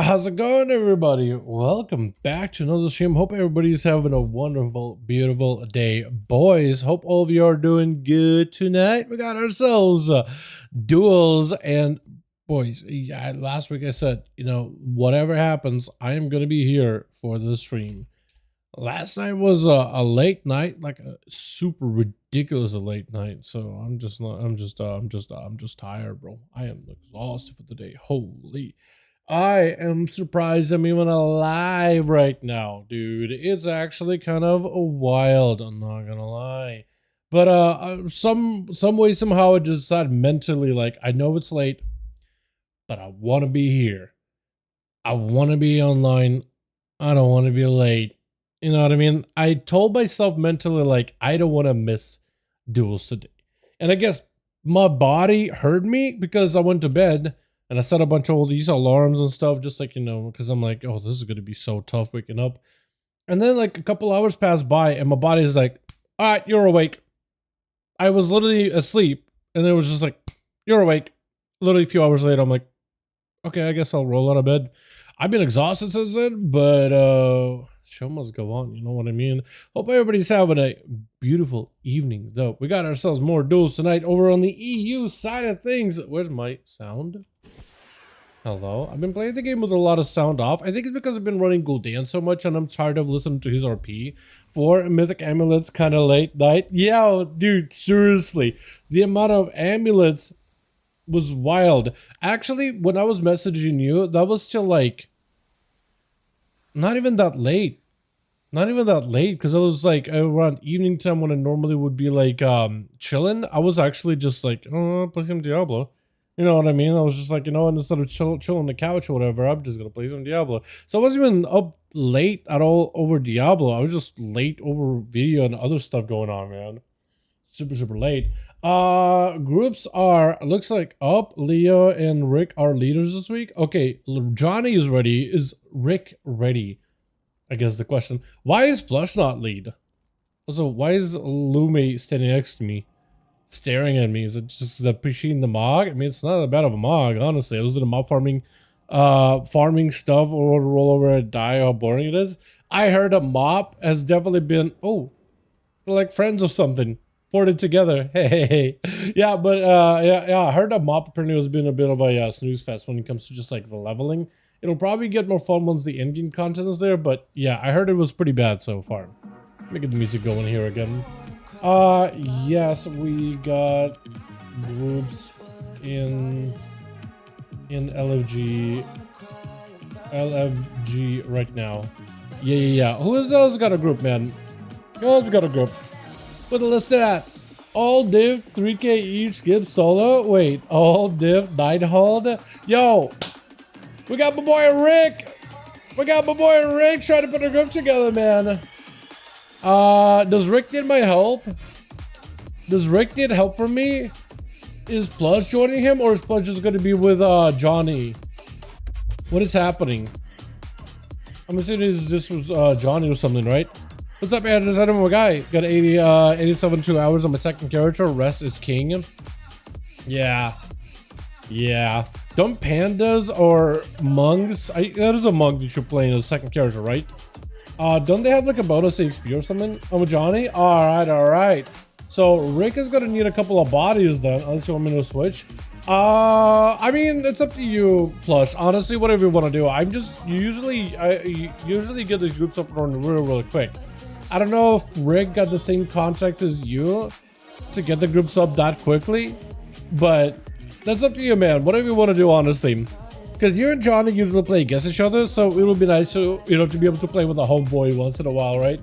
How's it going, everybody? Welcome back to another stream. Hope everybody's having a wonderful, beautiful day. Boys, hope all of you are doing good tonight. We got ourselves duels, and boys, yeah, last week I said, you know, whatever happens, I am going to be here for the stream. Last night was a late night, like a super ridiculous late night. So I'm just tired, bro. I am exhausted for the day. Holy. I am surprised I'm even alive right now, dude. It's actually kind of wild, I'm not gonna lie. But some way, somehow I just decided mentally, like, I know it's late, but I want to be here. I want to be online. I don't want to be late. You know what I mean? I told myself mentally, like, I don't want to miss duels today. And I guess my body heard me because I went to bed. And I set a bunch of all these alarms and stuff, just like, you know, because I'm like, oh, this is going to be so tough waking up. And then like a couple hours pass by and my body is like, all right, you're awake. I was literally asleep. And it was just like, you're awake. Literally a few hours later, I'm like, okay, I guess I'll roll out of bed. I've been exhausted since then, but show must go on. You know what I mean? Hope everybody's having a beautiful evening, though. We got ourselves more duels tonight over on the EU side of things. Where's my sound? Hello. I've been playing the game with a lot of sound off. I think it's because I've been running Gul'dan so much and I'm tired of listening to his RP. 4 mythic amulets, kind of late night. Yeah, dude, seriously. The amount of amulets was wild. Actually, when I was messaging you, that was still like not even that late. Not even that late, because I was like around evening time when I normally would be like chilling. I was actually just like, oh, play some Diablo. You know what I mean? I was just like, you know, instead of chill on the couch or whatever, I'm just gonna play some Diablo. So I wasn't even up late at all over Diablo. I was just late over video and other stuff going on, man. Super late. Groups are, looks like up. Leo and Rick are leaders this week. Okay, Johnny is ready. Is Rick ready? I guess the question. Why is Plush not lead? Also, why is Lume standing next to me? Staring at me? Is it just the pushing the mog? I mean, it's not that bad of a mog, honestly. I was in a mob farming stuff or roll over and die, how boring it is. I heard a mop has definitely been, oh, like friends or something, ported together. Hey. Yeah, but yeah, I heard a mop apparently has been a bit of a snooze fest when it comes to just like the leveling. It'll probably get more fun once the in-game content is there, but yeah, I heard it was pretty bad so far. Let me get the music going here again. Yes, we got groups in LFG right now. Yeah. Who else got a group, man? Who else got a group? Put a list of that. All div 3k each, skip solo. Wait, all div night hold. Yo, we got my boy Rick. Trying to put a group together, man. Does Rick need my help? Does Rick need help from me? Is Plush joining him, or is Plush just going to be with Johnny? What is happening? I'm assuming this was Johnny or something, right? What's up, man? Just my guy. Got 87 2 hours on my second character. Rest is king. Yeah. Don't pandas or monks? That is a monk that you're playing as a second character, right? Don't they have like a bonus XP or something? I'm with Johnny. All right. So Rick is gonna need a couple of bodies then, unless you want me to switch. I mean, it's up to you, Plush. Honestly, whatever you want to do. I usually get these groups up and running really quick. I don't know if Rick got the same contact as you to get the groups up that quickly, but that's up to you, man. Whatever you want to do, honestly. Because you and Johnny usually play against each other, so it would be nice to, you know, to be able to play with a homeboy once in a while, right?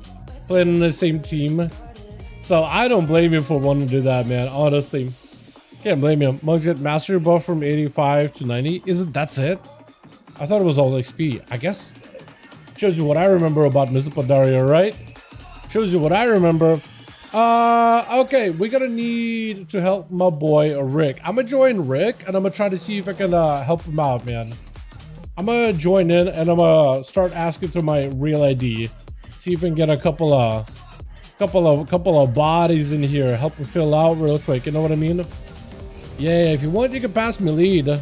Playing in the same team. So I don't blame you for wanting to do that, man. Honestly, can't blame you. Mugs get mastery buff from 85 to 90. That's it? I thought it was all XP. I guess shows you what I remember about Misopodaria, right? Shows you what I remember. Okay, we're gonna need to help my boy Rick. I'm gonna join Rick and I'm gonna try to see if I can help him out, man. I'm gonna join in and I'm gonna start asking through my real ID. See if I can get a couple of bodies in here. Help me fill out real quick. You know what I mean? Yeah, if you want, you can pass me lead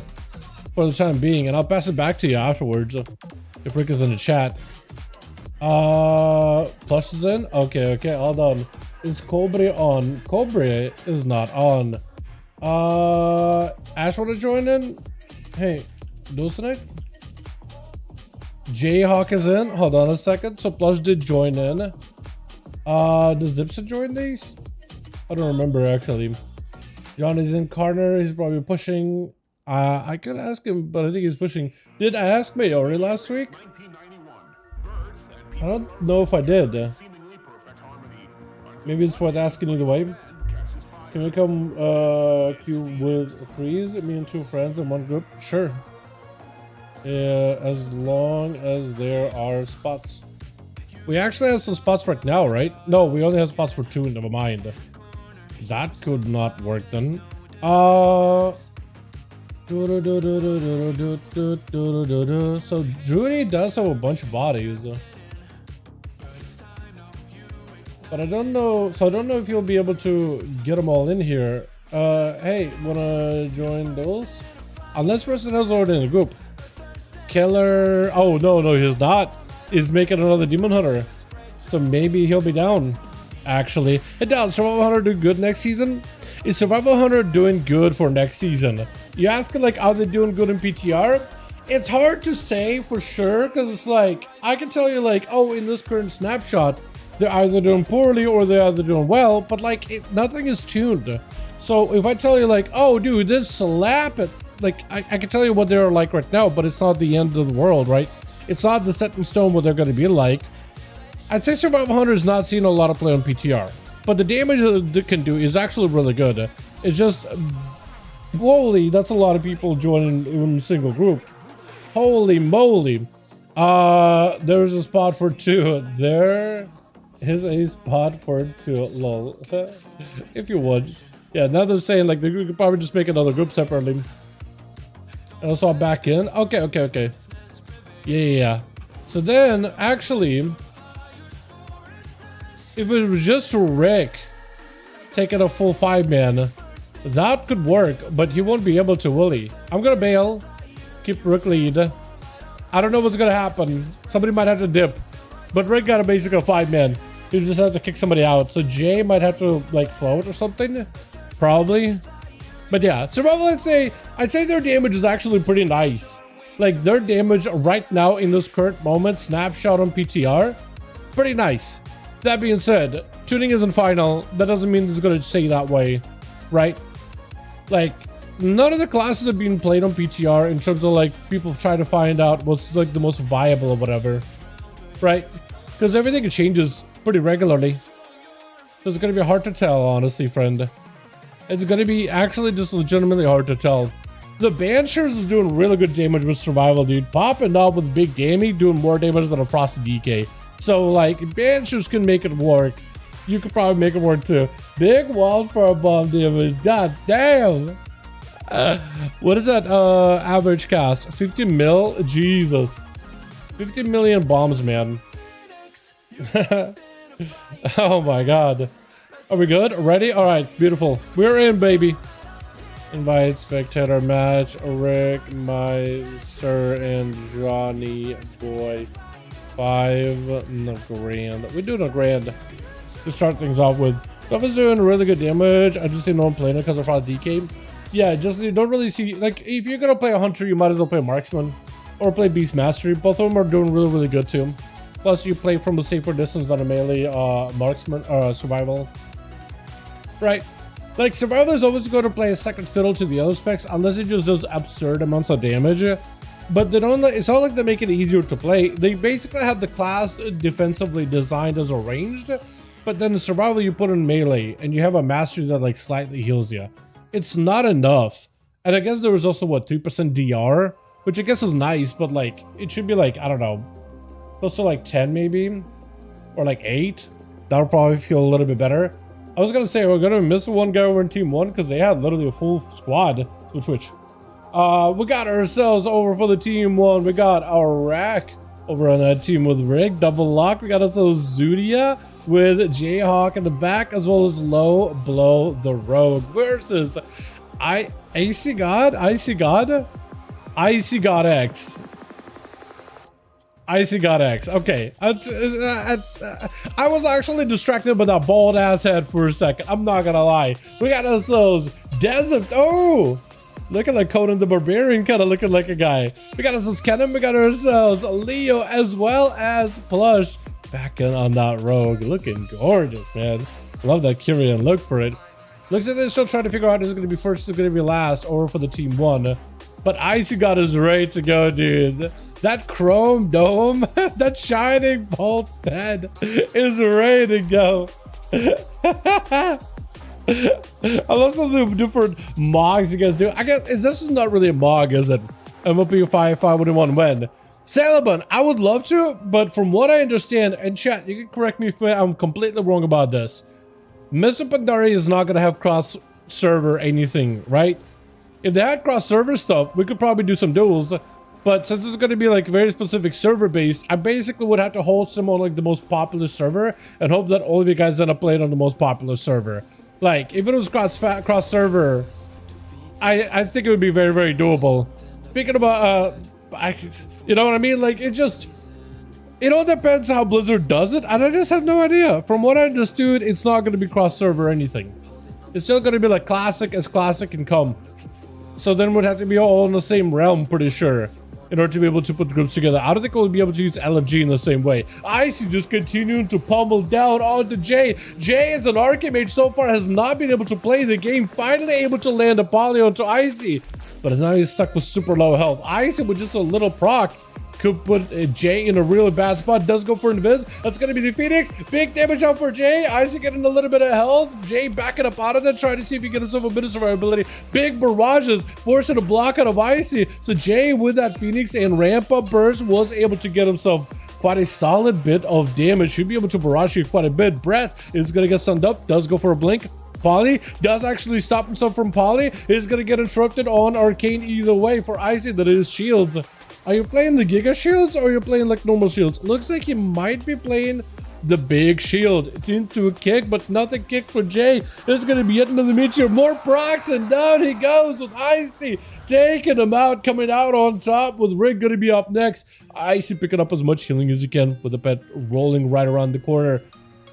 for the time being, and I'll pass it back to you afterwards if Rick is in the chat. Plush is in. Okay, all done. Is Cobra on? Cobra is not on. Ash want to join in? Hey, duels tonight? Jayhawk is in. Hold on a second. So Plush did join in. Does Dipson join these? I don't remember actually. Johnny's in corner. He's probably pushing. I could ask him, but I think he's pushing. Did I ask Mayori last week? I don't know if I did. Maybe it's worth asking either way. Can we come queue with threes? Me and two friends in one group? Sure. As long as there are spots. We actually have some spots right now, right? No, we only have spots for two. Never mind. That could not work then. So Drudy does have a bunch of bodies. But I don't know, so I don't know if you'll be able to get them all in here. Hey, wanna join duels? Unless Resident is already in the group. Killer, oh no, he's not. He's making another Demon Hunter. So maybe he'll be down, actually. Hey, down, Survival Hunter do good next season? Is Survival Hunter doing good for next season? You ask like, are they doing good in PTR? It's hard to say for sure, because it's like, I can tell you like, oh, in this current snapshot, they're either doing poorly or they're either doing well, but like nothing is tuned. So if I tell you like, oh dude, this slap it, like I can tell you what they're like right now, but it's not the end of the world, right? It's not the set in stone what they're going to be like. I'd say Survival Hunter is not seeing a lot of play on PTR, but the damage it can do is actually really good. It's just Holy, that's a lot of people joining in a single group. Holy moly. There's a spot for 2. There is a spot for 2. Lol. If you would. Yeah, now they're saying like they could probably just make another group separately. And also I'm back in. Okay. Yeah. So then, actually, if it was just Rick taking a full 5-man, that could work, but he won't be able to, will he? I'm gonna bail. Keep Rick lead. I don't know what's gonna happen. Somebody might have to dip. But Rick got a basically 5-man. He just has to kick somebody out. So Jay might have to like float or something. Probably. But yeah, survival, I'd say their damage is actually pretty nice. Like their damage right now in this current moment, snapshot on PTR, pretty nice. That being said, tuning isn't final. That doesn't mean it's gonna stay that way, right? Like none of the classes are being played on PTR in terms of like people trying to find out what's like the most viable or whatever, right? Because everything changes pretty regularly. So it's gonna be hard to tell, honestly, friend. It's gonna be actually just legitimately hard to tell. The Banshers is doing really good damage with survival, dude. Popping up with big gaming, doing more damage than a Frosted DK. So like Banshers can make it work. You could probably make it work too. Big wall for a bomb damage. God damn. What is that average cast? 50 mil? Jesus. 50 million bombs, man. Oh my god. Are we good? Ready? All right, beautiful. We're in, baby. Invite spectator match. Rick, Meister, and Johnny Boy. 5 no grand. We're doing a grand to start things off with. Stuff is doing really good damage. I just see no one playing it because of fraud DK. Yeah, just you don't really see, like, if you're gonna play a hunter, you might as well play marksman or play beast mastery. Both of them are doing really good too. Plus, you play from a safer distance than a melee marksman survival. Right, like survival is always going to play a second fiddle to the other specs unless it just does absurd amounts of damage. But they don't. It's not like they make it easier to play. They basically have the class defensively designed as a ranged, but then the survival you put in melee and you have a mastery that like slightly heals you. It's not enough. And I guess there was also what 3% DR, which I guess is nice, but like it should be like I don't know, close to like 10 maybe, or like 8. That would probably feel a little bit better. I was gonna say we're gonna miss one guy over in team 1 because they had literally a full squad. Switch. We got ourselves over for the team 1. We got our rack over on that team with Rick. Double lock. We got ourselves Zudia with Jayhawk in the back, as well as Low Blow the Rogue versus Icy God X. Icy God X. Okay. I was actually distracted by that bald ass head for a second. I'm not gonna lie. We got ourselves Desert. Oh! Looking like Conan the Barbarian, kind of looking like a guy. We got ourselves Kenan. We got ourselves Leo, as well as Plush. Back in on that Rogue. Looking gorgeous, man. Love that Kyrian look for it. Looks like they're still trying to figure out who's going to be first, who's going to be last, or for the team 1. But Icy God is ready to go, dude. That chrome dome, that shining bolt head is ready to go. I love some of the different mogs you guys do. I guess this is not really a mog, is it? MLP 5V5 1v1 when? Salabun, I would love to, but from what I understand, and chat, you can correct me if I'm completely wrong about this. Mr. Pandari is not going to have cross-server anything, right? If they had cross-server stuff, we could probably do some duels. But since it's going to be like very specific server based, I basically would have to hold some on like the most popular server and hope that all of you guys end up playing on the most popular server. Like if it was cross server, I think it would be very doable. Speaking about you know what I mean? Like it all depends how Blizzard does it, and I just have no idea. From what I understood, it's not going to be cross server or anything. It's still going to be like classic as classic can come. So then we'd have to be all in the same realm, pretty sure, in order to be able to put groups together. I don't think we'll be able to use LFG in the same way. Icy just continuing to pummel down onto Jay. Jay, as an Archimage, so far has not been able to play the game. Finally able to land a poly onto Icy. But now he's stuck with super low health. Icy with just a little proc could put Jay in a really bad spot. Does go for an invis. That's going to be the Phoenix. Big damage out for Jay. Isaac getting a little bit of health. Jay backing up out of there, trying to see if he can get himself a bit of survivability. Big barrages, forcing a block out of Icy. So Jay, with that Phoenix and ramp up burst, was able to get himself quite a solid bit of damage. Should be able to barrage you quite a bit. Breath is going to get stunned up. Does go for a blink. Poly does actually stop himself from Poly. Is going to get interrupted on Arcane either way for Icy. That is shields. Are you playing the Giga Shields or are you playing like normal shields? Looks like he might be playing the big shield into a kick, but nothing kick for Jay. There's going to be yet another meteor. More procs, and down he goes with Icy. Taking him out, coming out on top with Rick going to be up next. Icy picking up as much healing as he can with the pet rolling right around the corner.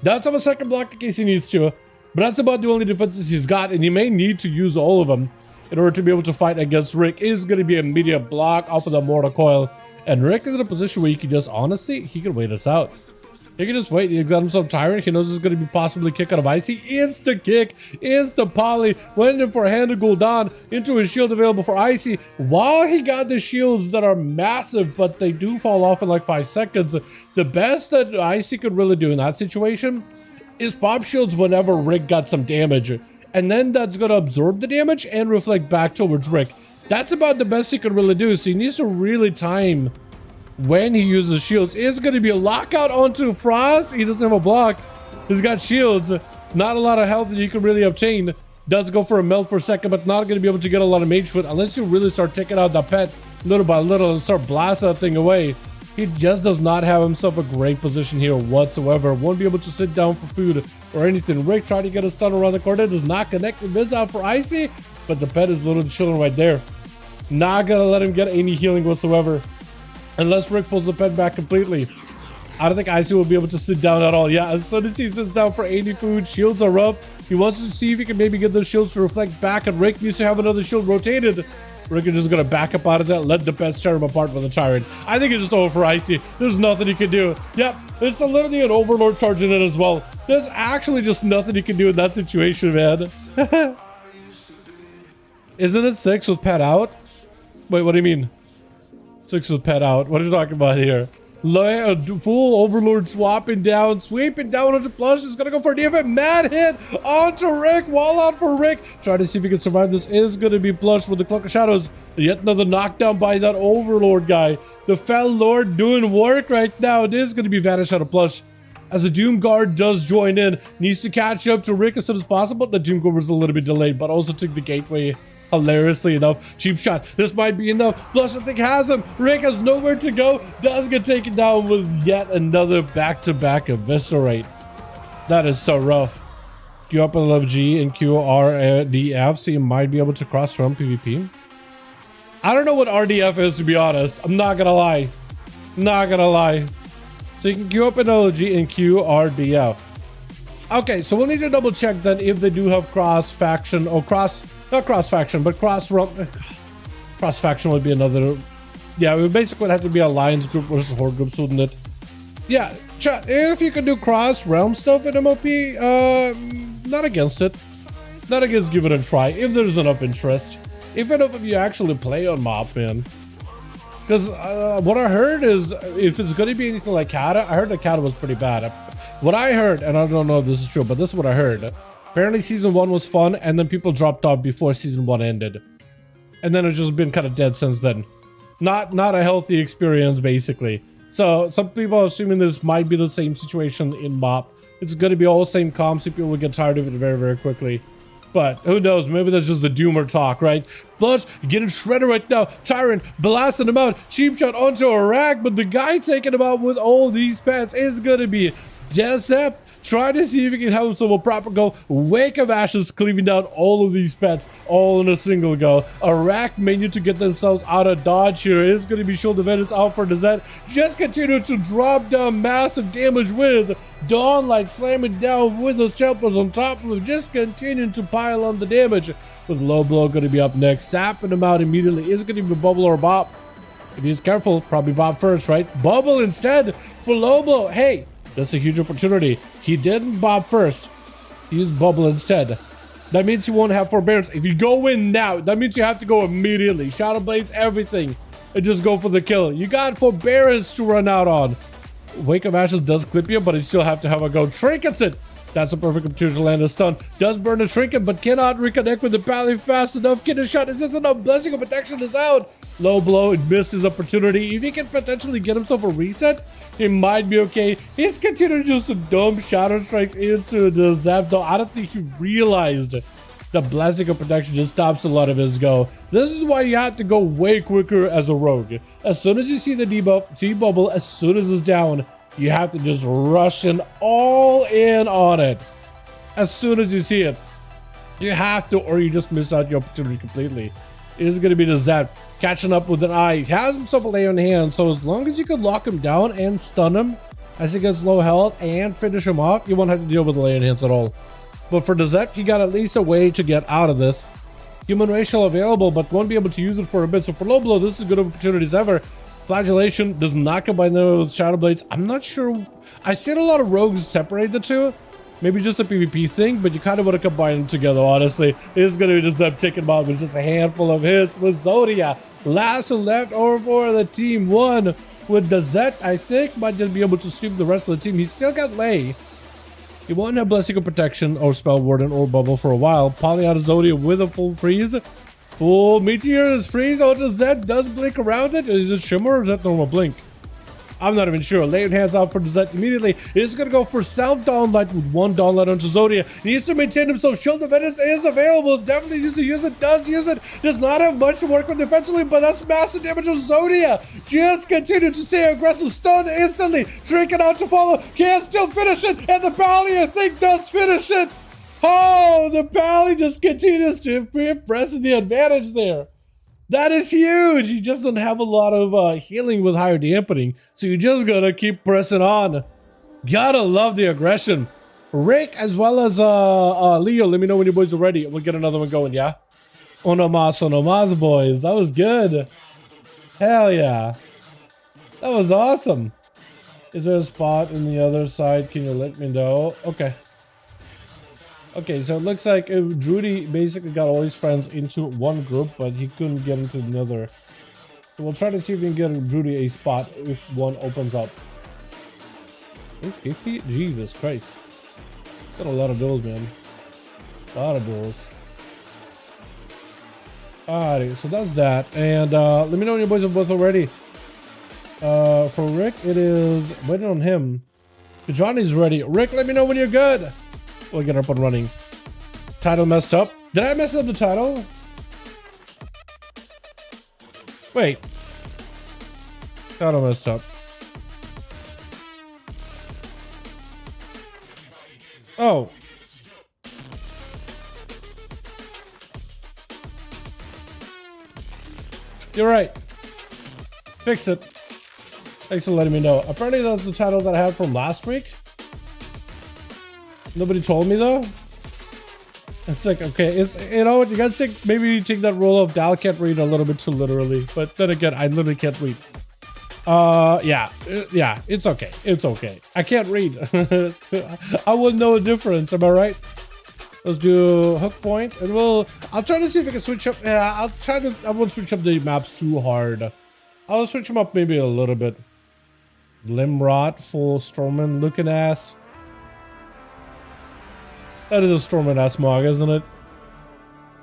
Does have a second block in case he needs to, but that's about the only defenses he's got, and he may need to use all of them in order to be able to fight against Rick. Is going to be an immediate block off of the mortar coil, and Rick is in a position where he can just, honestly, he can wait us out. He can just wait. He got himself Tyrant. He knows there's going to be possibly kick out of Icy. Insta kick, insta Poly, went in for a hand of Gul'dan into his shield available for Icy. While he got the shields that are massive, but they do fall off in like 5 seconds. The best that Icy could really do in that situation is pop shields whenever Rick got some damage. And then that's going to absorb the damage and reflect back towards Rick. That's about the best he could really do. So he needs to really time when he uses shields. It's going to be a lockout onto Frost. He doesn't have a block. He's got shields. Not a lot of health that you can really obtain. Does go for a melt for a second, but not going to be able to get a lot of mage foot unless you really start taking out the pet little by little and start blasting that thing away. He just does not have himself a great position here whatsoever. Won't be able to sit down for food or anything. Rick tried to get a stun around the corner. Does not connect the Viz out for Icy, but the pet is literally chilling right there. Not going to let him get any healing whatsoever unless Rick pulls the pet back completely. I don't think Icy will be able to sit down at all. Yeah, as soon as he sits down for any food, shields are up. He wants to see if he can maybe get those shields to reflect back, and Rick needs to have another shield rotated. Rick is just going to back up out of that, let the pets tear him apart with a Tyrant. I think it's just over for Icy. There's nothing he can do. Yep, it's literally an Overlord charging it as well. There's actually just nothing he can do in that situation, man. Isn't it 6 with pet out? Wait, what do you mean? 6 with pet out. What are you talking about here? Full Overlord swapping down, sweeping down 100 plus. Is gonna go for a DFM. Mad hit onto Rick. Wall out for Rick. Trying to see if he can survive this. Is gonna be plush with the Cloak of Shadows. Yet another knockdown by that Overlord guy. The Fell Lord doing work right now. It is gonna be vanished out of plush. As the Doom Guard does join in, needs to catch up to Rick as soon as possible. The Doom Guard was a little bit delayed, but also took the gateway. Hilariously enough. Cheap shot. This might be enough. Plus, I think has him. Rick has nowhere to go. Does get taken down with yet another back-to-back eviscerate. That is so rough. Q up and G and Q R D F, so you might be able to cross from PvP. I don't know what RDF is, to be honest. I'm not gonna lie. Not gonna lie. So you can Q up an G and Q R D F. Okay, so we'll need to double check then if they do have cross faction or not cross faction, but cross faction would be another. Yeah, it basically would have to be alliance group versus horde groups, wouldn't it? Yeah, chat, if you can do cross realm stuff in MOP, not against it. Not against giving it a try if there's enough interest. If enough of you actually play on MOP, man. Because what I heard is if it's going to be anything like Kata, I heard that Kata was pretty bad. What I heard, and I don't know if this is true, but this is what I heard. Apparently season 1 was fun, and then people dropped off before season 1 ended. And then it's just been kind of dead since then. Not a healthy experience, basically. So some people are assuming this might be the same situation in MOP. It's going to be all the same comps, people will get tired of it very, very quickly. But who knows, maybe that's just the doomer talk, right? Plus, getting shredded right now. Tyrant blasting him out. Cheap shot onto a rack, but the guy taking him out with all these pets is going to be Jessup. Try to see if he can have himself a proper go. Wake of Ashes cleaving down all of these pets all in a single go. A rack menu to get themselves out of dodge here. It's going to be Shield of Vengeance out for Dazet. Just continue to drop down massive damage with Dawn like slamming down with the choppers on top of him. Just continuing to pile on the damage. With Low Blow going to be up next. Sapping him out immediately. Is going to be Bubble or Bop. If he's careful, probably Bop first, right? Bubble instead for Low Blow. Hey. That's a huge opportunity. He didn't Bob first. He used Bubble instead. That means he won't have forbearance. If you go in now, that means you have to go immediately. Shadow Blades, everything. and just go for the kill. You got Forbearance to run out on. Wake of Ashes does clip you, but you still have to have a go. Trinkets it. That's a perfect opportunity to land a stun. Does burn a trinket, but cannot reconnect with the pally fast enough. Get a shot. This isn't enough. Blessing of Protection is out. Low blow. It misses opportunity. If he can potentially get himself a reset, he might be okay. He's continuing to do some dumb shadow strikes into the Zap, though. I don't think he realized the Blessing of Protection just stops a lot of his go. This is why you have to go way quicker as a rogue. As soon as you see the debuff, T-bubble, as soon as it's down, you have to just rush in all in on it. As soon as you see it, you have to, or you just miss out your opportunity completely. It is going to be the Zap catching up with an eye. He has himself a lay on hand, so as long as you can lock him down and stun him as he gets low health and finish him off, you won't have to deal with the lay on hands at all. But for the Zep, he got at least a way to get out of this. Human racial available, but won't be able to use it for a bit. So for low blow, this is a good opportunity as ever. Flagellation does not combine them with Shadow Blades. I'm not sure. I've seen a lot of rogues separate the two. Maybe just a PvP thing, but you kind of want to combine them together, honestly. It is going to be the Zep taking him out with just a handful of hits with Zodia. Last and left over for the team one with the Zet, I think, might just be able to sweep the rest of the team. He's still got Lay. He won't have Blessing of Protection or Spell Warden or Bubble for a while. Poly out of Zodia with a full freeze. Full Meteor is freeze. Oh, the Zed does blink around it. Is it Shimmer or is that normal blink? I'm not even sure. Lay hands out for the Zed immediately. He's going to go for self-downlight with one downlight onto Zodia. He needs to maintain himself. Shield of Vengeance is available. Definitely needs to use it. Does use it. Does not have much to work with defensively, but that's massive damage on Zodia. Just continue to stay aggressive. Stun instantly. Trinket out to follow. Can still finish it. And the Pally, I think, does finish it. Oh, the Pally just continues to press the advantage there. That is huge. You just don't have a lot of healing with higher dampening, so you just gotta keep pressing on. Gotta love the aggression. Rick as well as Leo, let me know when you boys are ready. We'll get another one going, yeah? Onomas, boys. That was good. Hell yeah. That was awesome. Is there a spot in the other side? Can you let me know? Okay. Okay, so it looks like Drudy basically got all his friends into one group, but he couldn't get into another. So we'll try to see if we can get Drudy a spot if one opens up. 850? Jesus Christ. Got a lot of duels, man. A lot of duels. Alrighty, so that's that. And let me know when you boys are both already. For Rick, it is waiting on him. Johnny's ready. Rick, let me know when you're good. We'll get up and running. Title messed up. Did I mess up the title? Wait. Title messed up. Oh. You're right. Fix it. Thanks for letting me know. Apparently that's the title that I had from last week. Nobody told me though. It's like, okay, it's, you know what, you gotta take, maybe you take that role of Dal can't read a little bit too literally, but then again, I literally can't read. Yeah, it's okay. It's okay. I can't read. I wouldn't know a difference, am I right? Let's do hook point and I'll try to see if I can switch up. Yeah, I won't switch up the maps too hard. I'll switch them up maybe a little bit. Limrod, full Stormman looking ass. That is a Stormman ass mog, isn't it?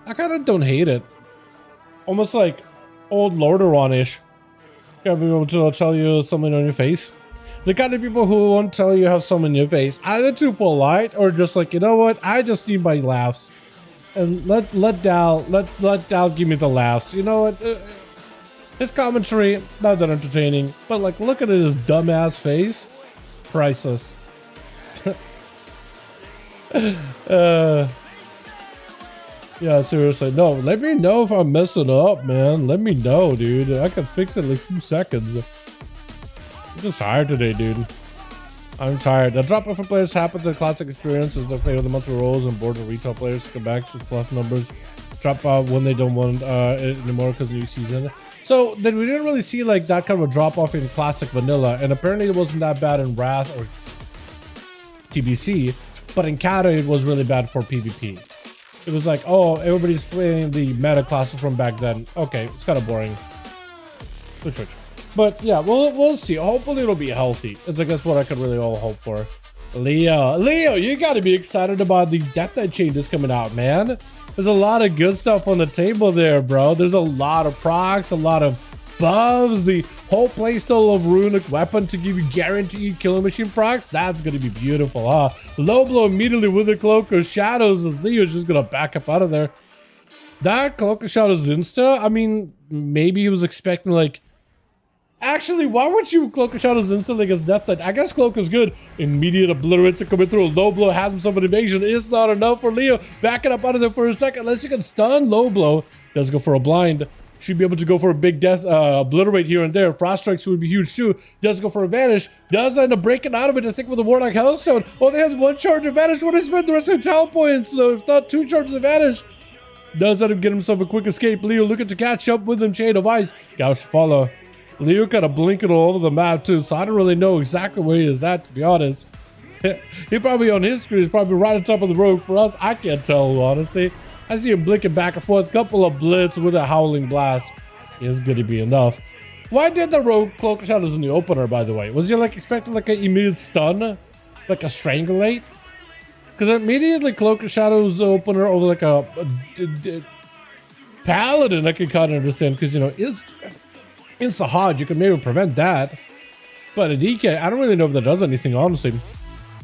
I kind of don't hate it. Almost like old Lordaeron-ish. Gotta be able to tell you something on your face. The kind of people who won't tell you have something in your face. Either too polite or just like, you know what? I just need my laughs. And let Dal give me the laughs. You know what? His commentary, not that entertaining. But like, look at his dumbass face. Priceless. Yeah, seriously, no, let me know if I'm messing up, man. Let me know, dude. I can fix it in like 2 seconds. I'm just tired today, dude. I'm tired. The drop off for players happens in classic experiences. The flavor of the monthly rolls and board of retail players come back to fluff numbers. Drop out when they don't want it anymore because new season. So then we didn't really see like that kind of a drop off in classic vanilla, and apparently it wasn't that bad in Wrath or TBC. But in Kata, it was really bad for PvP. It was like, oh, everybody's playing the meta classes from back then. Okay, it's kind of boring. Which. But yeah, we'll see. Hopefully it'll be healthy. That's I guess what I could really all hope for. Leo, you gotta be excited about the Death Knight changes coming out, man. There's a lot of good stuff on the table there, bro. There's a lot of procs, a lot of buffs, the whole playstyle of runic weapon to give you guaranteed killing machine procs. That's gonna be beautiful, huh? Low blow immediately with the Cloak of Shadows, and Leo's just gonna back up out of there. That Cloak of Shadows insta, I mean, maybe he was expecting like, actually, why would you Cloak of Shadows instantly against Death Knight? I guess Cloak is good. Immediate obliterates are coming through. Low blow has himself an evasion. It's not enough for Leo. Backing up out of there for a second. Unless you can stun. Low blow does go for a blind. Should be able to go for a big death obliterate here and there. Frost strikes would be huge too. Does go for a vanish. Does end up breaking out of it. I think with the Warlock Hellstone. Only has one charge of vanish. What is meant the rest of the talent points? So if not 2 charges of vanish. Does end up getting himself a quick escape. Leo looking to catch up with him. Chain of Ice. Gouge to follow. Leo kind of blinking all over the map too, so I don't really know exactly where he is at, to be honest. He probably on his screen is probably right on top of the road. For us, I can't tell, honestly. I see him blinking back and forth, couple of blitz with a howling blast. Is going to be enough. Why did the rogue Cloak of Shadows in the opener, by the way? Was he like expecting like an immediate stun? Like a strangulate? Because immediately Cloak of Shadows opener over like a paladin, I can kind of understand, because you know, is Insta Hodge, you can maybe prevent that. But a DK, I don't really know if that does anything, honestly.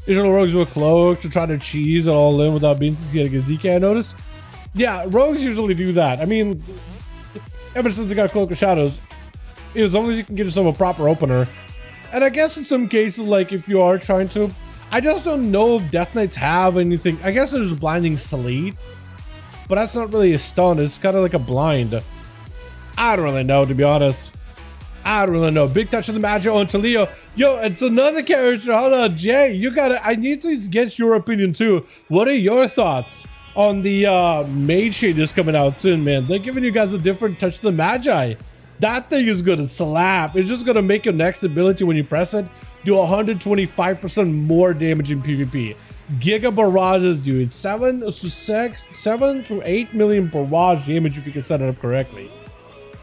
Usually rogues with Cloak to try to cheese it all in without being CC'd against DK, I notice. Yeah, rogues usually do that. I mean, ever since they got Cloak of Shadows, as long as you can get yourself a proper opener. And I guess in some cases, like if you are trying to, I just don't know if Death Knights have anything. I guess there's Blinding Sleet, but that's not really a stun. It's kind of like a blind. I don't really know, to be honest. I don't really know. Big touch of the magic onto Leo. Yo, it's another character. Hold on, Jay. You gotta, I need to get your opinion too. What are your thoughts on the mage changes coming out soon, man? They're giving you guys a different touch of the magi. That thing is gonna slap. It's just gonna make your next ability when you press it do 125% more damage in PvP. Giga barrages, dude. 7 to 8 million barrage damage if you can set it up correctly.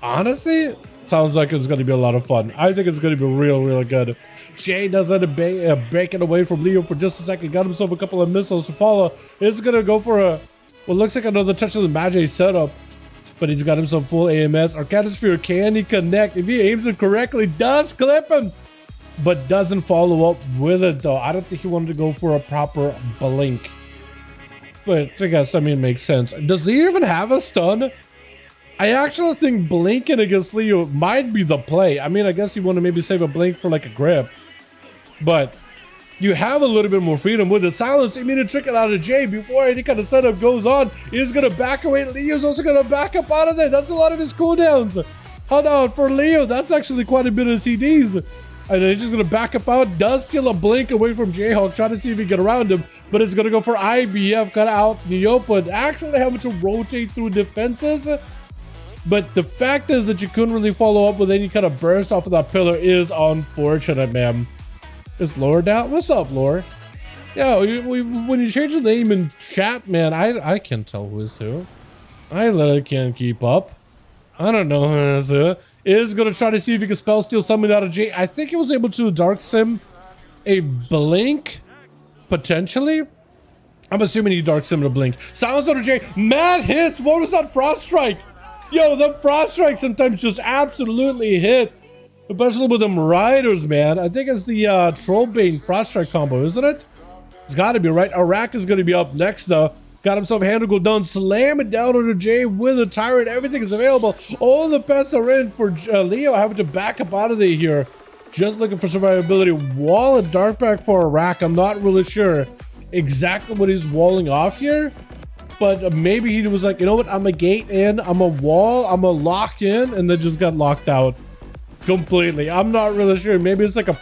Honestly, sounds like it's going to be a lot of fun. I think it's going to be really good. Jay does end up breaking away from Leo for just a second. Got himself a couple of missiles to follow. It's going to go for a, what looks like another touch of the Magi setup. But he's got himself full AMS. Arcana Sphere, can he connect? If he aims it correctly, does clip him. But doesn't follow up with it though. I don't think he wanted to go for a proper blink. But I guess, I mean, it makes sense. Does Leo even have a stun? I actually think blinking against Leo might be the play. I mean, I guess you want to maybe save a blink for like a grip. But you have a little bit more freedom with it. Silence, immediate trick it out of Jay before any kind of setup goes on. He's going to back away. Leo's also going to back up out of there. That's a lot of his cooldowns. Hold on, for Leo, that's actually quite a bit of CDs. And then he's just going to back up out. Does steal a blink away from Jayhawk, trying to see if he can get around him. But it's going to go for IBF, cut out in the open. Actually having to rotate through defenses. But the fact is that you couldn't really follow up with any kind of burst off of that pillar is unfortunate, man. Is Lore down? What's up, Lore? Yeah, when you change the name in chat, man, I can't tell who is who. I literally can't keep up. I don't know who is who. Is going to try to see if he can spell steal something out of Jay. I think he was able to Dark Sim a blink, potentially. I'm assuming he Dark Sim a blink. Silence out of Jay. Mad hits. What was that Frost Strike? Yo, the Frost Strike sometimes just absolutely hit. Especially with them riders, man. I think it's the Trollbane Frost Strike combo, isn't it? It's got to be right. Arak is going to be up next, though. Got himself handle go down, slam it down on Jay with a Tyrant. Everything is available. All the pets are in for Leo having to back up out of there here. Just looking for survivability. Wall and Darkback for Arak. I'm not really sure exactly what he's walling off here. But maybe he was like, you know what? I'm a gate in. I'm a wall. I'm a lock in. And then just got locked out completely. I'm not really sure. Maybe it's like a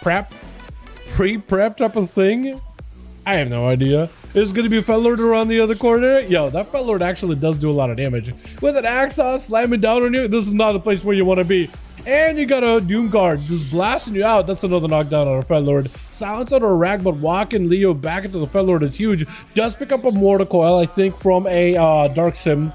pre-prep type of thing. I have no idea. There's going to be a Fellord around the other corner. Yo, that Fellord actually does do a lot of damage. With an Axos slamming down on you, this is not the place where you want to be. And you got a Doom Guard just blasting you out. That's another knockdown on a Fellord. Silence out a Rag, but walking Leo back into the Fellord is huge. Does pick up a Mortal Coil, I think, from a Dark Sim.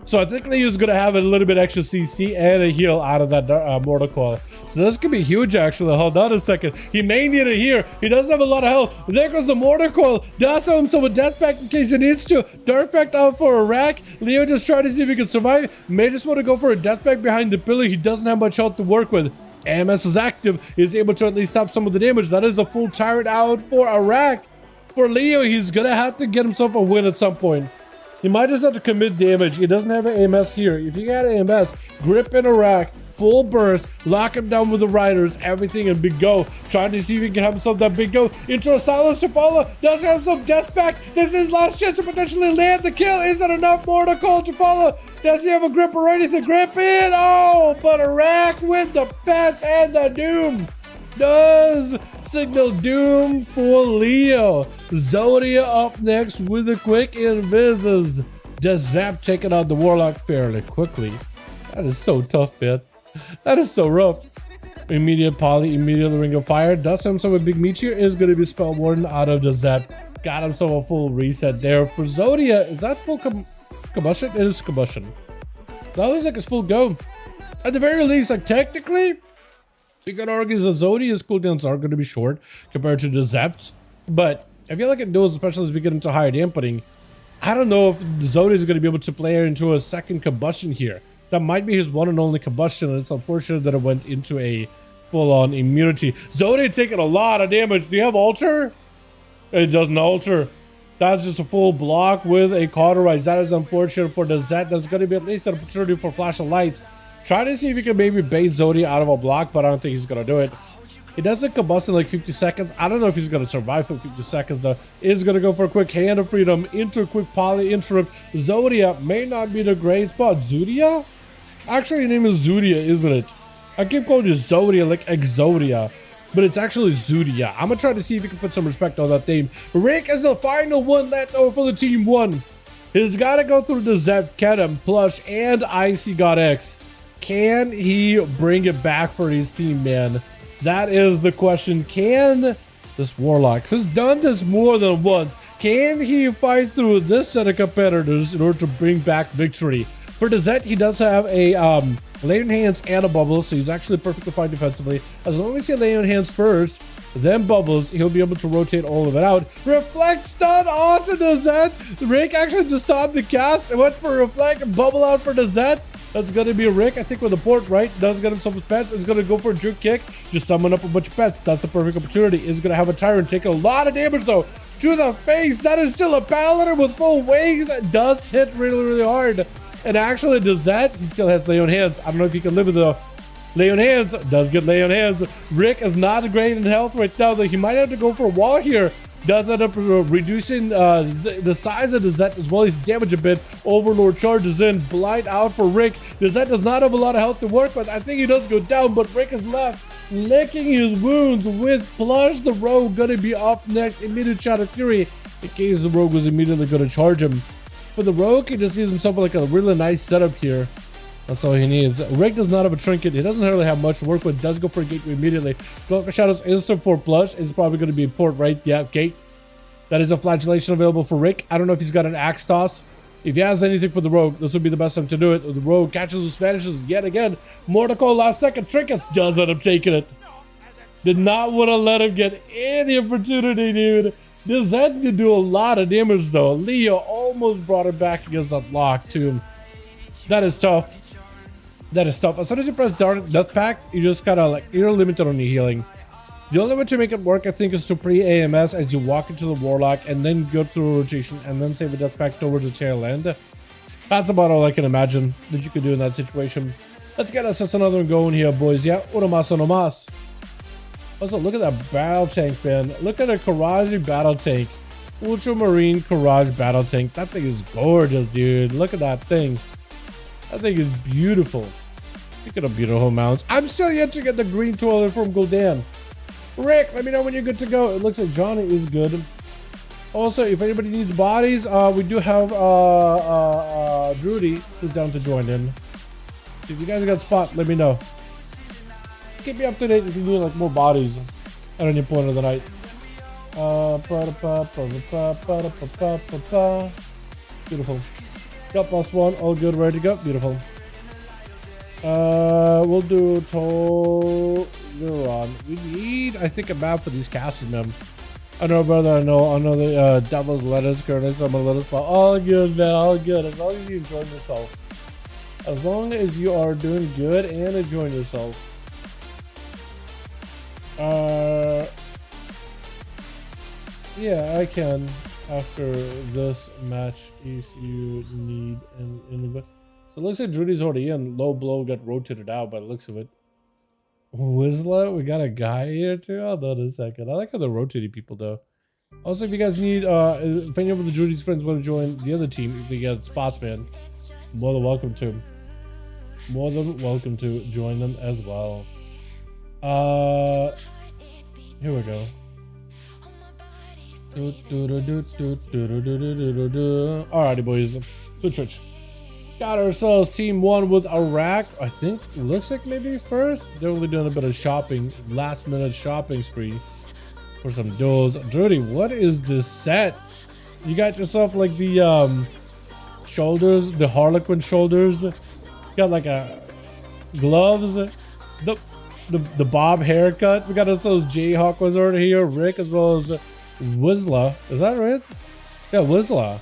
So I think Leo's gonna have a little bit extra CC and a heal out of that Mortal Coil. So this could be huge actually. Hold on a second. He may need it here. He doesn't have a lot of health. There goes the Mortal Coil. Does have himself a death pack in case he needs to. Dark pack out for a rack. Leo just trying to see if he can survive. May just want to go for a death pack behind the pillar. He doesn't have much health to work with. AMS is active. He's able to at least stop some of the damage. That is a full tyrant out for a rack. For Leo, he's gonna have to get himself a win at some point. He might just have to commit damage. He doesn't have an AMS here. If you got AMS, grip in a rack, full burst, lock him down with the riders, everything, and big go. Trying to see if he can have himself that big go into a silence to follow. Does have some death back. This is his last chance to potentially land the kill. Is it enough more to call to follow? Does he have a grip or anything? Grip in. Oh, but a rack with the pets and the doom. Does signal doom for Leo. Zodia up next with a quick invises. Does Zap taking out the Warlock fairly quickly? That is so tough, man. That is so rough. Immediate poly, immediate ring of fire. Does himself a big meteor. Is going to be spell warden out of the Zap. Got himself a full reset there. For Zodia, is that full combustion? It is combustion. That looks like it's full go. At the very least, like technically, you could argue that Zodia's cooldowns are going to be short compared to the Zeps, but I feel like in duels, especially as we get into higher dampening, I don't know if Zodia is going to be able to play into a second combustion here. That might be his one and only combustion, and it's unfortunate that it went into a full-on immunity. Zodia taking a lot of damage. Do you have alter? It doesn't alter. That's just a full block with a cauterize. That is unfortunate for the Zet. There's going to be at least an opportunity for flash of lights. Try to see if he can maybe bait Zodia out of a block, but I don't think he's going to do it. He doesn't combust in like 50 seconds. I don't know if he's going to survive for 50 seconds, though. Is going to go for a quick hand of freedom into a quick poly interrupt. Zodia may not be the great spot. Zudia? Actually, your name is Zudia, isn't it? I keep calling you Zodia like Exodia, but it's actually Zudia. I'm going to try to see if he can put some respect on that name. Rick is the final one left over for the team one. He's got to go through the Zep, Kedem, Plush, and Icy God X. Can he bring it back for his team, man? That is the question. Can this Warlock, who's done this more than once, can he fight through this set of competitors in order to bring back victory? For the Zet, he does have a lay on hands and a bubble, so he's actually perfectly fine defensively. As long as he lay on hands first, then bubbles, he'll be able to rotate all of it out. Reflect stun onto the Zet. Rick actually just stopped the cast and went for reflect and bubble out for the Zet. That's going to be a Rick, I think, with the port, right? Does get himself his pets. Is going to go for a juke kick. Just summon up a bunch of pets. That's the perfect opportunity. Is going to have a Tyrant take a lot of damage, though, to the face. That is still a Paladin with full wings. That does hit really, really hard. And actually, does that? He still has lay on hands. I don't know if he can live with the lay on hands. Does get lay on hands. Rick is not great in health right now, though. He might have to go for a wall here. Does end up reducing the size of the Zet as well as damage a bit. Overlord charges in. Blind out for Rick. The Zet does not have a lot of health to work with. I think he does go down, but Rick is left licking his wounds with Plush. The Rogue going to be up next. Immediate shot of fury in case the Rogue was immediately going to charge him. For the Rogue, he just gives himself like a really nice setup here. That's all he needs. Rick does not have a trinket. He doesn't really have much to work with. Does go for a gateway immediately. Cloak of Shadows instant for Plush. Is probably going to be a port, right? Yeah, gate. That is a flagellation available for Rick. I don't know if he's got an axe toss. If he has anything for the Rogue, this would be the best time to do it. The Rogue catches his vanishes yet again. Mortico last second trinkets does end up taking it. Did not want to let him get any opportunity, dude. This had to do a lot of damage, though. Leo almost brought it back against that lock, too. That is tough. That is tough. As soon as you press Death Pact, you just kind of like, you're limited on your healing. The only way to make it work, I think, is to pre-AMS as you walk into the Warlock and then go through a rotation and then save a Death Pact towards the tail end. That's about all I can imagine that you could do in that situation. Let's get us another one going here, boys. Yeah, uno más. Also, look at that battle tank, man. Look at a Karaji battle tank. Ultramarine Courage battle tank. That thing is gorgeous, dude. Look at that thing. That thing is beautiful. Look at the beautiful mounts. I'm still yet to get the green toilet from Gul'dan. Rick, let me know when you're good to go. It looks like Johnny is good. Also, if anybody needs bodies, we do have Drudy who's down to join in. If you guys got a spot, let me know. Keep me up to date if you need like more bodies at any point of the night. Beautiful. Got +1, all good, ready to go. Beautiful. We'll do Dalaran. We need, I think, a map for these castles, man. I know, brother. I know the devil's lettuce currently. So I'm gonna let us fall. All good, man. All good. As long as you enjoy yourself. As long as you are doing good and enjoying yourself. Yeah, I can. After this match, ECU need an innovate. So it looks like Drudy's already in. Low blow got rotated out by the looks of it. Whistler, we got a guy here too. Hold on a second. I like how they're rotating people though. Also, if you guys need, if any of the Drudy's friends want to join the other team, if they get spots, man, more than welcome to. More than welcome to join them as well. Here we go. Alrighty, boys. Good switch. Got ourselves team 1 with Iraq. I think looks like maybe first. They're only doing a bit of shopping, last minute shopping spree for some duels. Drudy, what is this set? You got yourself like the shoulders, the Harlequin shoulders. You got like a gloves, the bob haircut. We got ourselves Jayhawk was already here, Rick as well as Whistler. Is that right? Yeah, Whistler.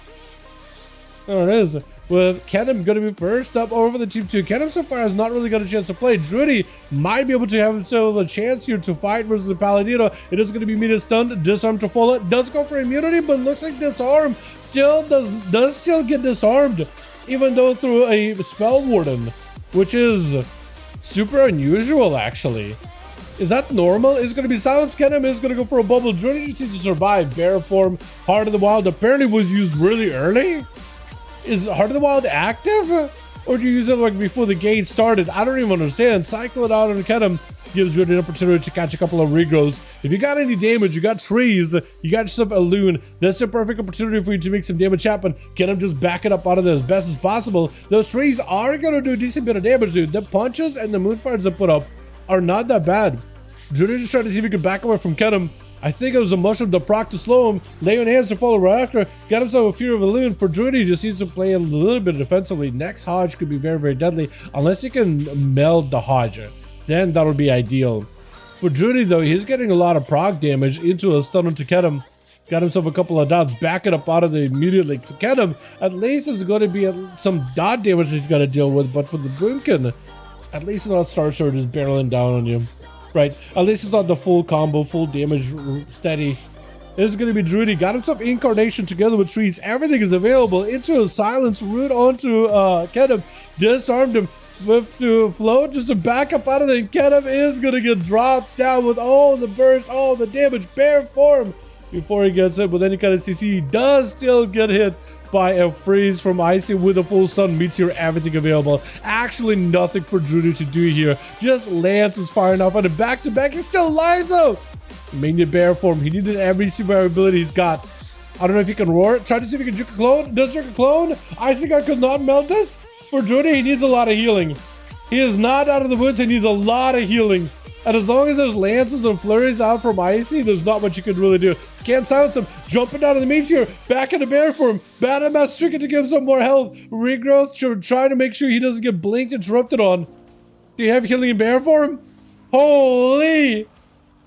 There it is. With Kenem going to be first up over the team 2. Kenem so far has not really got a chance to play. Drudy might be able to have himself a chance here to fight versus the Paladino. It is going to be meter stunned, disarm to follow. Does go for immunity, but looks like disarm still does still get disarmed, even though through a spell warden, which is super unusual actually. Is that normal? It's going to be silence. Kenem is going to go for a bubble. Drudy just needs to survive. Bear form, Heart of the Wild apparently was used really early. Is Heart of the Wild active? Or do you use it like before the game started? I don't even understand. Cycle it out on Kenem. Gives you an opportunity to catch a couple of regrowths. If you got any damage, you got trees, you got yourself a loon, that's a perfect opportunity for you to make some damage happen. Kenem just back it up out of there as best as possible. Those trees are going to do a decent bit of damage, dude. The punches and the moonfires they put up are not that bad. Drudy just trying to see if he could back away from Kenem. I think it was a mushroom to proc to slow him. Lay on hands to follow right after. Got himself a Fear of a Loon. For Drudy, just needs to play a little bit defensively. Next Hodge could be very, very deadly. Unless he can meld the Hodge. Then that would be ideal. For Drudy, though, he's getting a lot of proc damage into a stun to Kenem. Got himself a couple of dots. Back it up out of the immediately. For Kenem, at least it's going to be some dot damage he's got to deal with. But for the Boomkin, at least it's not Star Sword just barreling down on you. Right, at least it's not the full combo, full damage, steady. This is going to be Drudy. Got himself Incarnation together with trees. Everything is available. Into a silence root onto Kenem. Disarmed him. Swift to float. Just to back up out of there. Kenem is going to get dropped down with all the burst, all the damage. Bear form before he gets hit. With any kind of CC, he does still get hit by a freeze from Icy with a full stun, meteor, everything available. Actually nothing for Drudy to do here. Just Lance is firing off on a back-to-back. He's still alive though. Mainly bear form. He needed every survivability he's got. I don't know if he can roar. Try to see if he can juke a clone. Does juke a clone? I think I could not melt this. For Drudy, he needs a lot of healing. He is not out of the woods. He needs a lot of healing. And as long as there's lances and flurries out from Icy, there's not much you can really do. Can't silence him. Jumping down to the meteor. Back into bear form. Bad Mass Stricken to give him some more health. Regrowth. Trying to make sure he doesn't get blinked interrupted on. Do you have healing in bear form? Holy!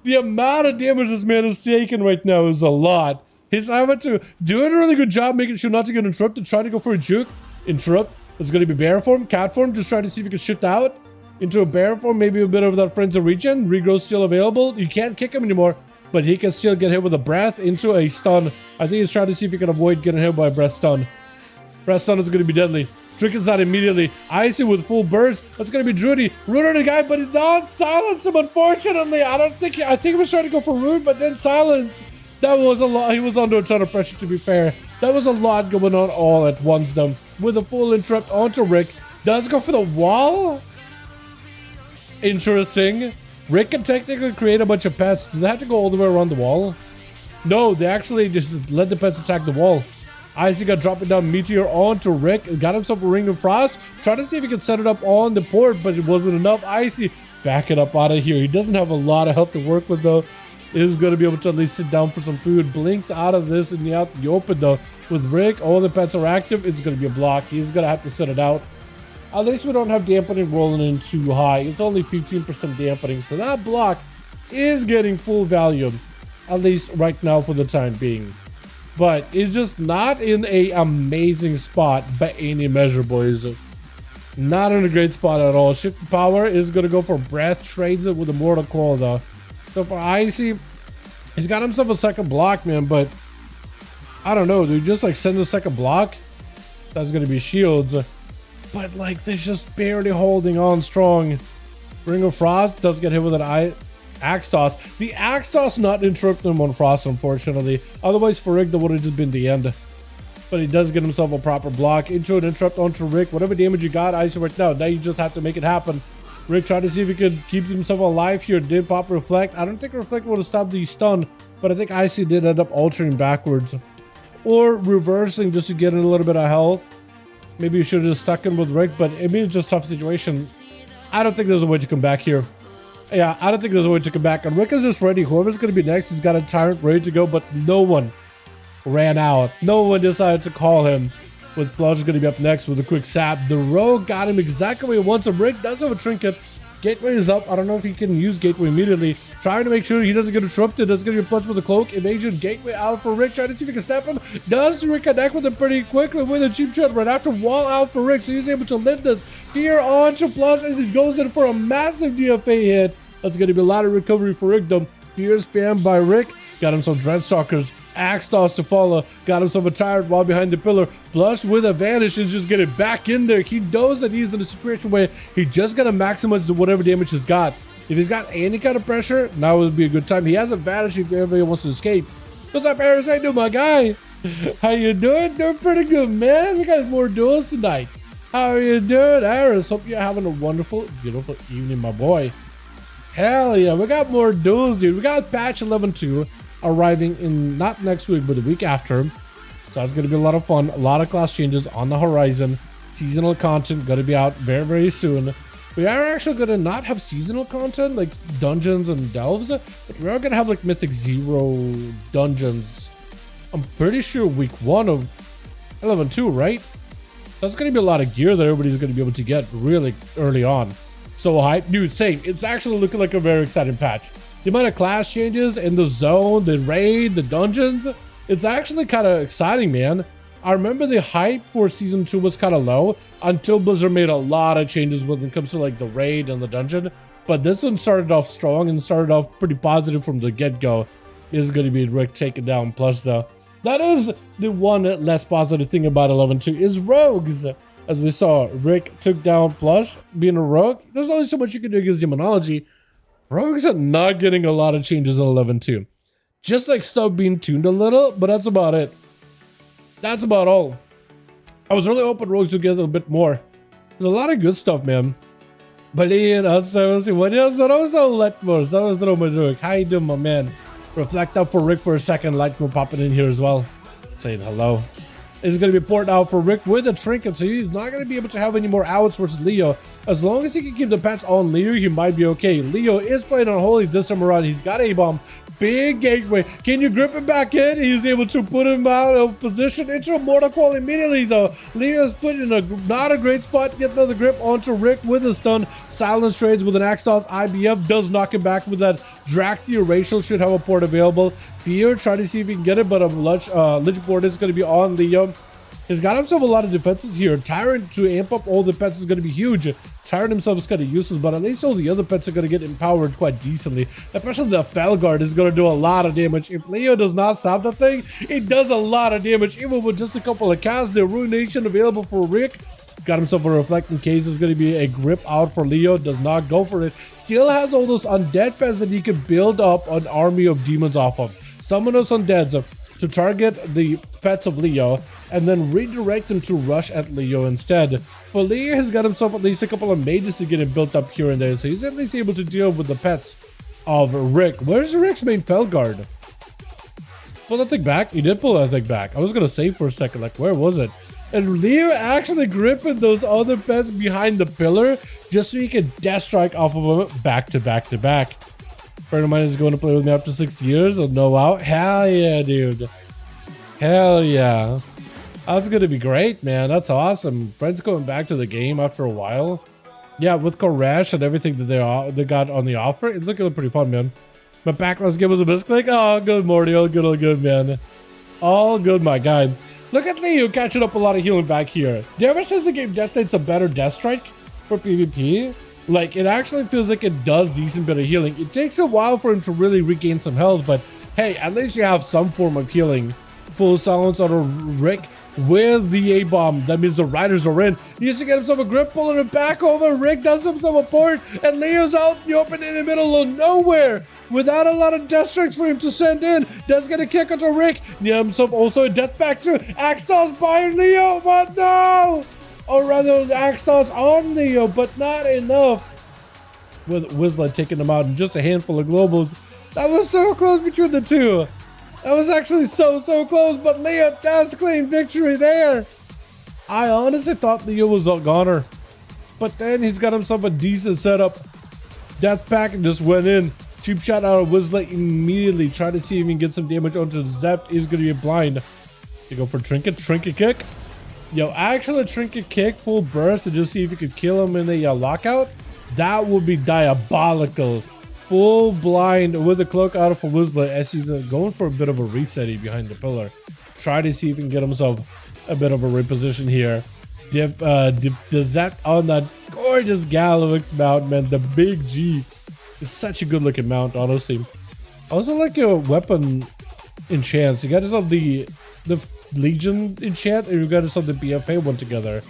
The amount of damage this man is taking right now is a lot. He's having to doing a really good job making sure not to get interrupted. Trying to go for a juke. Interrupt. It's going to be bear form. Cat form. Just trying to see if he can shift out into a bear form, maybe a bit of that frenzy region. Regrowth still available. You can't kick him anymore, but he can still get hit with a breath into a stun. I think he's trying to see if he can avoid getting hit by a breath stun. Breath stun is going to be deadly. Trickens that immediately. Icy with full burst. That's going to be Drudy. Root on the guy, but he don't silence him, unfortunately. I think he was trying to go for root, but then silence. That was a lot. He was under a ton of pressure, to be fair. That was a lot going on all at once, though. With a full interrupt onto Rick. Does go for the wall? Interesting. Rick can technically create a bunch of pets. Do they have to go all the way around the wall? No, they actually just let the pets attack the wall. Icy got dropping down meteor onto Rick. Got himself a ring of frost. Tried to see if he could set it up on the port, but it wasn't enough. Icy back it up out of here. He doesn't have a lot of health to work with though. is going to be able to at least sit down for some food. Blinks out of this in the open though. With Rick, all the pets are active. It's going to be a block. He's going to have to sit it out. At least we don't have dampening rolling in too high. It's only 15% dampening. So that block is getting full value, at least right now for the time being. But it's just not in a amazing spot by any measure, boys. Not in a great spot at all. Shift power is going to go for breath. Trades it with a mortal coil though. So for Icy, he's got himself a second block, man. But I don't know, dude. Just like send a second block. That's going to be shields. But like they're just barely holding on strong. Ring of Frost does get hit with an Axe Toss. The Axe Toss not interrupting him on Frost, unfortunately. Otherwise, for Rick, that would have just been the end. But he does get himself a proper block. Intro and interrupt onto Rick. Whatever damage you got, Icy right now. Now you just have to make it happen. Rick tried to see if he could keep himself alive here. Did pop Reflect. I don't think Reflect would have stopped the stun, but I think Icy did end up altering backwards. Or reversing just to get in a little bit of health. Maybe you should have just stuck in with Rick, but I mean, it's just a tough situation. I don't think there's a way to come back here. Yeah, I don't think there's a way to come back. And Rick is just ready. Whoever's going to be next, he's got a Tyrant ready to go, but no one ran out. No one decided to call him. With Plunge going to be up next with a quick sap. The Rogue got him exactly where he wants him. Rick does have a trinket. Gateway is up. I don't know if he can use Gateway immediately. Trying to make sure he doesn't get interrupted. That's going to be a punch with the cloak. Evasion. Gateway out for Rick. Trying to see if he can step him. Does Rick connect with him pretty quickly with a cheap shot right after. Wall out for Rick. So he's able to live this. Fear on to Plunge as he goes in for a massive DFA hit. That's going to be a lot of recovery for Rick though. Fear spam by Rick. Got him some Dreadstalkers. Axe Toss to follow. Got himself a Tyrant while behind the pillar. Blush with a Vanish and just get it back in there. He knows that he's in a situation where he just got to maximize whatever damage he's got. If he's got any kind of pressure, now would be a good time. He has a Vanish if everybody wants to escape. What's up, Harris? How you doing, my guy? How you doing? Doing pretty good, man. We got more duels tonight. How are you doing, Harris? Hope you're having a wonderful, beautiful evening, my boy. Hell yeah, we got more duels, dude. We got patch 11.2 arriving in not next week, but the week after. So that's going to be a lot of fun. A lot of class changes on the horizon. Seasonal content going to be out very, very soon. We are actually going to not have seasonal content like dungeons and delves, but we are going to have like Mythic 0 dungeons. I'm pretty sure week 1 of 11.2, right? That's going to be a lot of gear that everybody's going to be able to get really early on. So hype, dude, same. It's actually looking like a very exciting patch. The amount of class changes in the zone, the raid, the dungeons, it's actually kind of exciting, man. I remember the hype for season 2 was kind of low until Blizzard made a lot of changes when it comes to like the raid and the dungeon. But this one started off strong and started off pretty positive from the get-go. Is going to be Rick taking down Plus though. That is the one less positive thing about 11.2 is rogues. As we saw, Rick took down Plush, being a rogue. There's only so much you can do against demonology. Rogues are not getting a lot of changes in 11.2. Just like stuff being tuned a little, but that's about it. That's about all. I was really hoping rogues would get a little bit more. There's a lot of good stuff, man. Balin, what else? How you doing, my man? Reflect up for Rick for a second. Lightmo popping in here as well. Saying hello. Is going to be poured out for Rick with a trinket, so he's not going to be able to have any more outs versus Leo. As long as he can keep the pets on Leo, he might be okay. Leo is playing on Holy this time around. He's got A-bomb. Big gateway. Can you grip him back in? He's able to put him out of position into a mortal coil immediately, though. Leo's put in a not a great spot to get another grip onto Rick with a stun. Silence trades with an Axe Toss. IBF does knock him back with that. Drakthir Racial should have a port available. Fear, try to see if he can get it, but a Lich board is going to be on Leo. He's got himself a lot of defenses here. Tyrant to amp up all the pets is going to be huge. Tyrant himself is kind of useless, but at least all the other pets are going to get empowered quite decently. Especially the Felguard is going to do a lot of damage. If Leo does not stop the thing, it does a lot of damage. Even with just a couple of casts, the Ruination available for Rick. Got himself a Reflecting Case. Is going to be a grip out for Leo. Does not go for it. Still has all those undead pets that he can build up an army of demons off of. Summon those undeads to target the pets of Leo and then redirect them to rush at Leo instead. But Leo has got himself at least a couple of mages to get him built up here and there, so he's at least able to deal with the pets of Rick. Where's Rick's main Felguard? Pull that thing back? He did pull that thing back. I was gonna save for a second, like where was it? And Leo actually gripping those other pets behind the pillar just so he can death strike off of them back to back to back. friend of mine is going to play with me after 6 years. Oh, no, wow. Hell yeah, dude. Hell yeah. That's going to be great, man. That's awesome. Friends going back to the game after a while. Yeah, with Koresh and everything that they got on the offer, it's looking pretty fun, man. But back, let's give us a misclick. Oh, good, Morty. All good, man. All good, my guy. Look at Leo catching up a lot of healing back here. Ever since the game Death, it's a better Death Strike for PvP. Like, it actually feels like it does decent bit of healing. It takes a while for him to really regain some health, but hey, at least you have some form of healing. Full silence on a Rick with the A-bomb. That means the riders are in. He needs to get himself a grip, pulling it back over. Rick does himself a port, and Leo's out in the open in the middle of nowhere without a lot of death strikes for him to send in. Does get a kick onto Rick. Near himself also a death back to Axtos by Leo, but no! Or rather, Axtos on Leo, but not enough. With Whistler taking him out in just a handful of globals. That was so close between the two. That was actually so close, but Leo does claim victory there. I honestly thought Leo was a goner, but then he's got himself a decent setup. Death pack and just went in. Cheap shot out of Whistler immediately. Try to see if he can get some damage onto Zept. He's going to be blind. They go for Trinket kick. Yo, actually Trinket kick, full burst to just see if you could kill him in a lockout. That would be diabolical. Full blind with the cloak out for Whistler as he's going for a bit of a reset behind the pillar. Try to see if he can get himself a bit of a reposition here. Dip the Zep on that gorgeous Galix mount, man. The big G is such a good looking mount, honestly. I also like your weapon enchants. You got yourself the Legion enchant, and you got yourself the BFA one together.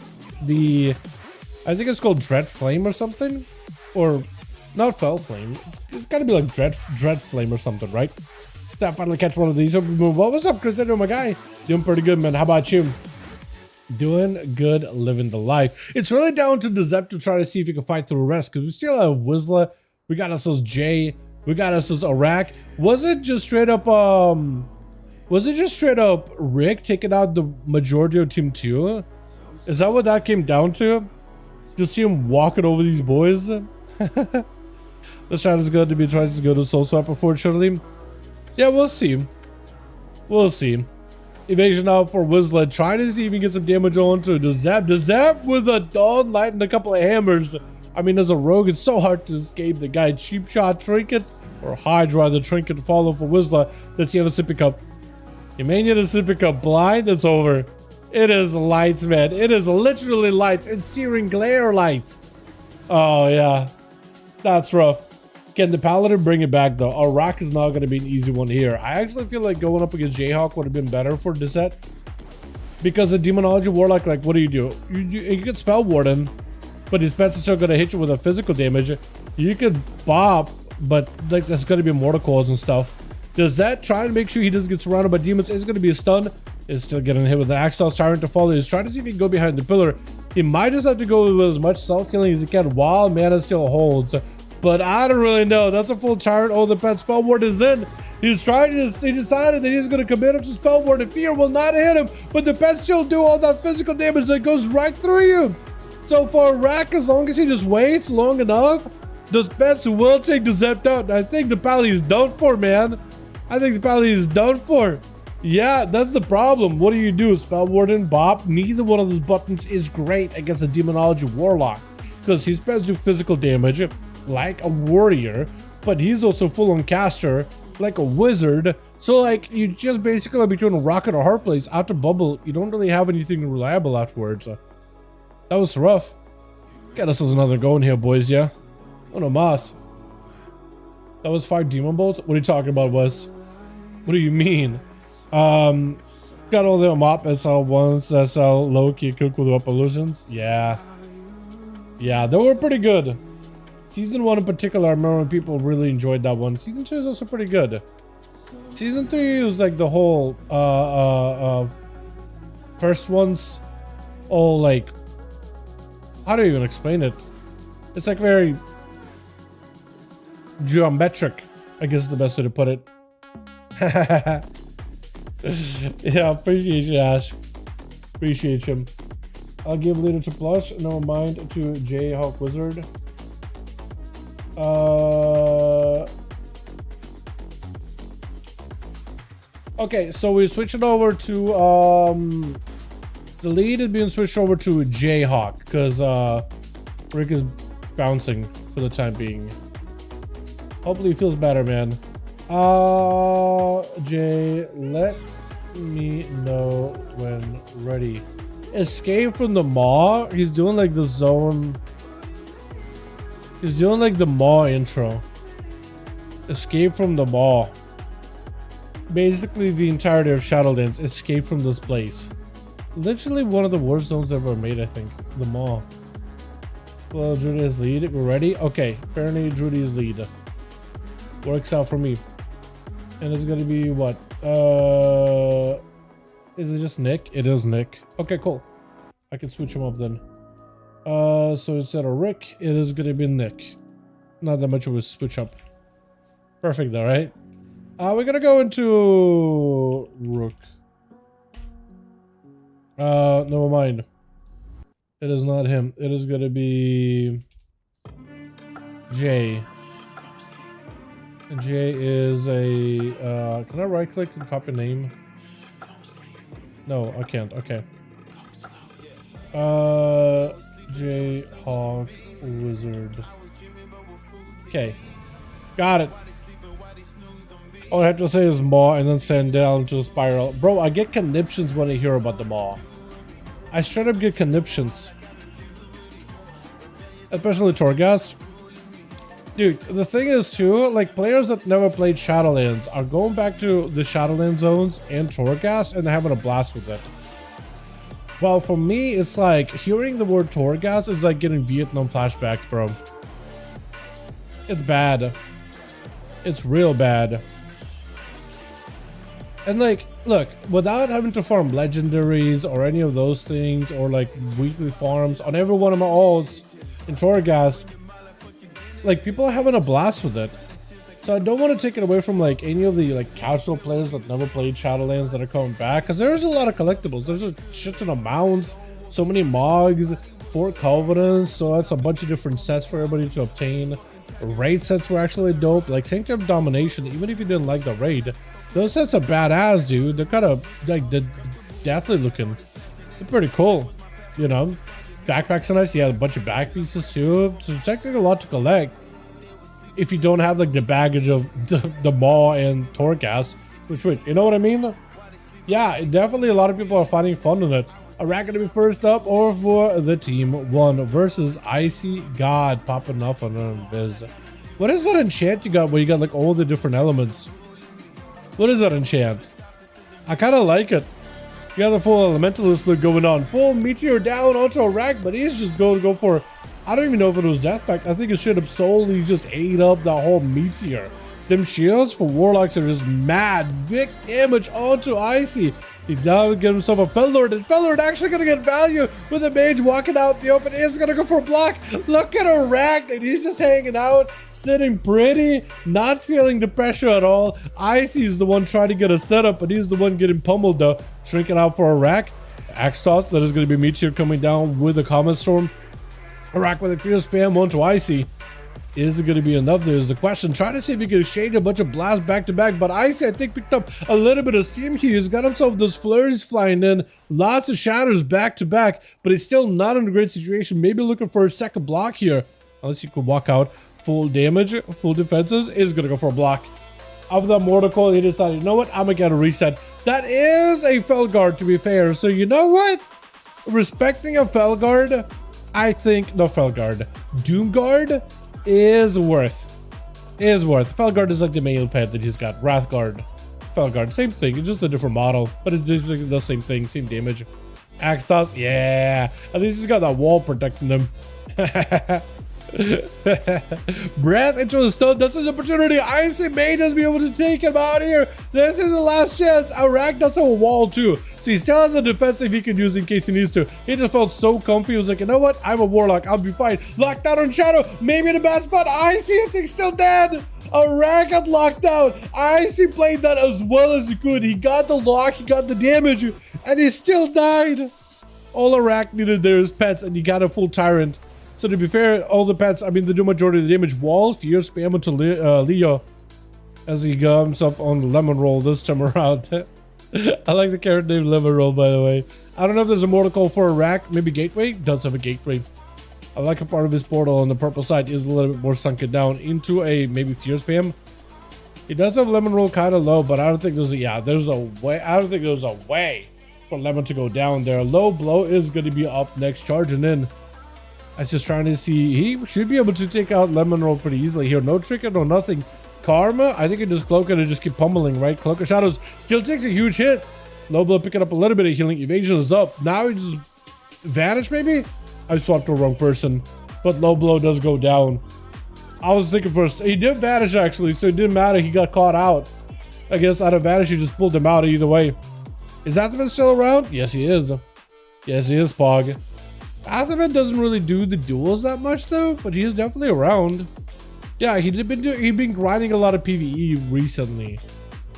I think it's called Dread Flame or something, or not Fell Flame. It's gotta be like Dread Flame or something, right? So I finally catch one of these. What was up, Chris? My guy, doing pretty good, man. How about you? Doing good, living the life. It's really down to the Zep to try to see if he can fight through the rest, because we still have Whistler. We got ourselves Jay. We got ourselves Iraq. Was it just straight up Rick taking out the majority of Team 2? Is that what that came down to? Just see him walking over these boys? The shot is going to be twice as good as Soul Swap, unfortunately. Yeah, we'll see. We'll see. Evasion out for Whistler, trying to see if he can get some damage onto the Zap. The Zap with a Dawn Light and a couple of hammers. I mean, as a rogue, it's so hard to escape the guy. Cheap shot Trinket, or Hydra, the Trinket follow for Whistler. Let's see, have a sippy cup. You may need a sippy cup. Blind, it's over. It is lights, man. It is literally lights. It's searing glare lights. Oh, yeah. That's rough. Can the Paladin bring it back, though? Iraq is not going to be an easy one here. I actually feel like going up against Jayhawk would have been better for this set. Because the Demonology Warlock, like, what do? You could Spell Warden, but his pets are still going to hit you with a physical damage. You could Bop, but like that's going to be Mortal Coils and stuff. Does that try to make sure he doesn't get surrounded by demons? It's going to be a stun. Is still getting hit with the Axos trying to follow. He's trying to see if he can go behind the pillar. He might just have to go with as much self-killing as he can while mana still holds. But I don't really know. That's a full turret. Oh, the pet Spell Ward is in. He's trying to, he decided that he's going to commit him to Spell Ward, and Fear will not hit him. But the pets still do all that physical damage that goes right through you. So for Rack, as long as he just waits long enough, those pets will take the Zept out. I think the Pally is done for, man. I think the Pally is done for. Yeah, that's the problem. What do you do? Spell Warden, Bop? Neither one of those buttons is great against a Demonology Warlock, because he's supposed to do physical damage like a warrior, but he's also full on caster like a wizard. So like you just basically between a rock and a hard place after bubble, you don't really have anything reliable afterwards. That was rough. Get us another going here, boys. Yeah. Oh no, Moss. That was 5 demon bolts. What are you talking about, Wes? What do you mean? Got all the mop SL ones, SL low key cook with up illusions. Yeah, they were pretty good. Season 1 in particular, I remember when people really enjoyed that one. Season 2 is also pretty good. Season 3 was like the whole first ones all like, how do you even explain it? It's like very geometric, I guess is the best way to put it. Yeah, appreciate you, Ash. Appreciate you. I'll give leader to Plush, never mind to Jayhawk Wizard. Okay, so we're switching over to the lead is being switched over to Jayhawk because Rick is bouncing for the time being. Hopefully he feels better, man. Jay, let me know when ready. Escape from the maw. He's doing like the zone. He's doing like the maw intro. Escape from the maw. Basically the entirety of Shadowlands. Escape from this place. Literally one of the worst zones ever made, I think. The maw. Well, Drudy is lead. We're ready? Okay. Apparently Drudy is lead. Works out for me. And it's gonna be what? Is it just Nick? It is Nick. Okay, cool. I can switch him up then. So instead of Rick, it is gonna be Nick. Not that much of a switch up. Perfect though, right? We're gonna go into Rook. Never mind. It is not him. It is gonna be Jay. And Jay is a can I right click and copy name? No, I can't. Okay. Jayhawk Wizard. Okay. Got it. All I have to say is maw and then send down to a spiral. Bro, I get conniptions when I hear about the maw. I straight up get conniptions. Especially Torghast. Dude, the thing is too, like players that never played Shadowlands are going back to the Shadowlands zones and Torghast and having a blast with it. Well, for me, it's like hearing the word Torghast is like getting Vietnam flashbacks, bro. It's bad. It's real bad. And like, look, without having to farm legendaries or any of those things or like weekly farms on every one of my ults in Torghast, like people are having a blast with it. So I don't want to take it away from like any of the like casual players that never played Shadowlands that are coming back, because there's a lot of collectibles. There's a shit ton of mounts, so many mogs, 4 covenants, so that's a bunch of different sets for everybody to obtain. Raid sets were actually dope, like Sanctum of Domination. Even if you didn't like the raid, those sets are badass, dude. They're kind of like the deathly looking. They're pretty cool, you know. Backpacks are nice. Yeah, a bunch of back pieces too. So technically a lot to collect if you don't have like the baggage of the maw and Torghast. Which, wait, you know what I mean? Yeah, definitely a lot of people are finding fun in it. Iraq gonna be first up or for the team 1 versus Icy God popping up on Viz. What is that enchant you got where you got like all the different elements? What is that enchant? I kind of like it. You got the full elementalist look going on. Full meteor down onto a rack, but he's just going to go for, I don't even know if it was death pact. I think it should have solely just ate up the whole meteor. Them shields for warlocks are just mad. Big damage onto Icy. He now get himself a Fellord, and Fellord actually gonna get value with a mage walking out the open. He's gonna go for a block. Look at a rack, and he's just hanging out, sitting pretty, not feeling the pressure at all. Icy is the one trying to get a setup, but he's the one getting pummeled though. Shrinking out for a rack. Axe toss, that is gonna be Meteor coming down with a Comet Storm. A rack with a fierce spam onto Icy. Is it going to be enough? There's the question. Trying to see if he can exchange a bunch of blasts back to back, but Icy, I think, picked up a little bit of steam here. He's got himself those flurries flying in, lots of shatters back to back, but he's still not in a great situation. Maybe looking for a second block here, unless he could walk out full damage, full defenses. Is going to go for a block. Of the Mortal Coil, he decided, you know what? I'm going to get a reset. That is a Felguard, to be fair. So you know what? Respecting a Felguard, I think, no Felguard, Doomguard is worth. Felguard is like the main pet that he's got. Wrathguard, Felguard, same thing. It's just a different model, but it does the same thing, same damage. Axe toss, yeah. At least he's got that wall protecting him. Breath into the stone. That's his opportunity. Icy may just be able to take him out here. This is the last chance. Iraq does have a wall too, so he still has a defensive he can use in case he needs to. He just felt so comfy. He was like, you know what? I'm a warlock. I'll be fine. Locked out on Shadow. Maybe in a bad spot. Icy, I think, still dead. Iraq got locked out. Icy played that as well as he could. He got the lock. He got the damage, and he still died. All Iraq needed there is pets, and he got a full Tyrant. So to be fair, all the pets, I mean, they do majority of the damage. Walls, Fear, Spam onto Leo. as he got himself on the lemon roll this time around. I like the character named Lemon Roll, by the way. I don't know if there's a mortal call for a rack. Maybe gateway? Does have a gateway. I like a part of his portal on the purple side is a little bit more sunken down into a maybe fear spam. He does have lemon roll kind of low, but I don't think there's a there's a way. I don't think there's a way for lemon to go down there. Low blow is going to be up next, charging in. I was just trying to see. He should be able to take out lemon roll pretty easily here. No trick, no nothing. Karma, I think it just cloak it and just keep pummeling, right? Cloak of Shadows still takes a huge hit. Low blow picking up a little bit of healing. Evasion is up. Now he just vanished, maybe? I swapped to the wrong person, but low blow does go down. I was thinking first, he did vanish actually, so it didn't matter. He got caught out. I guess out of vanish, he just pulled him out either way. Is Athaman still around? Yes, he is. Yes, he is, Pog. Athaman doesn't really do the duels that much though, but he is definitely around. Yeah, he'd been grinding a lot of PvE recently.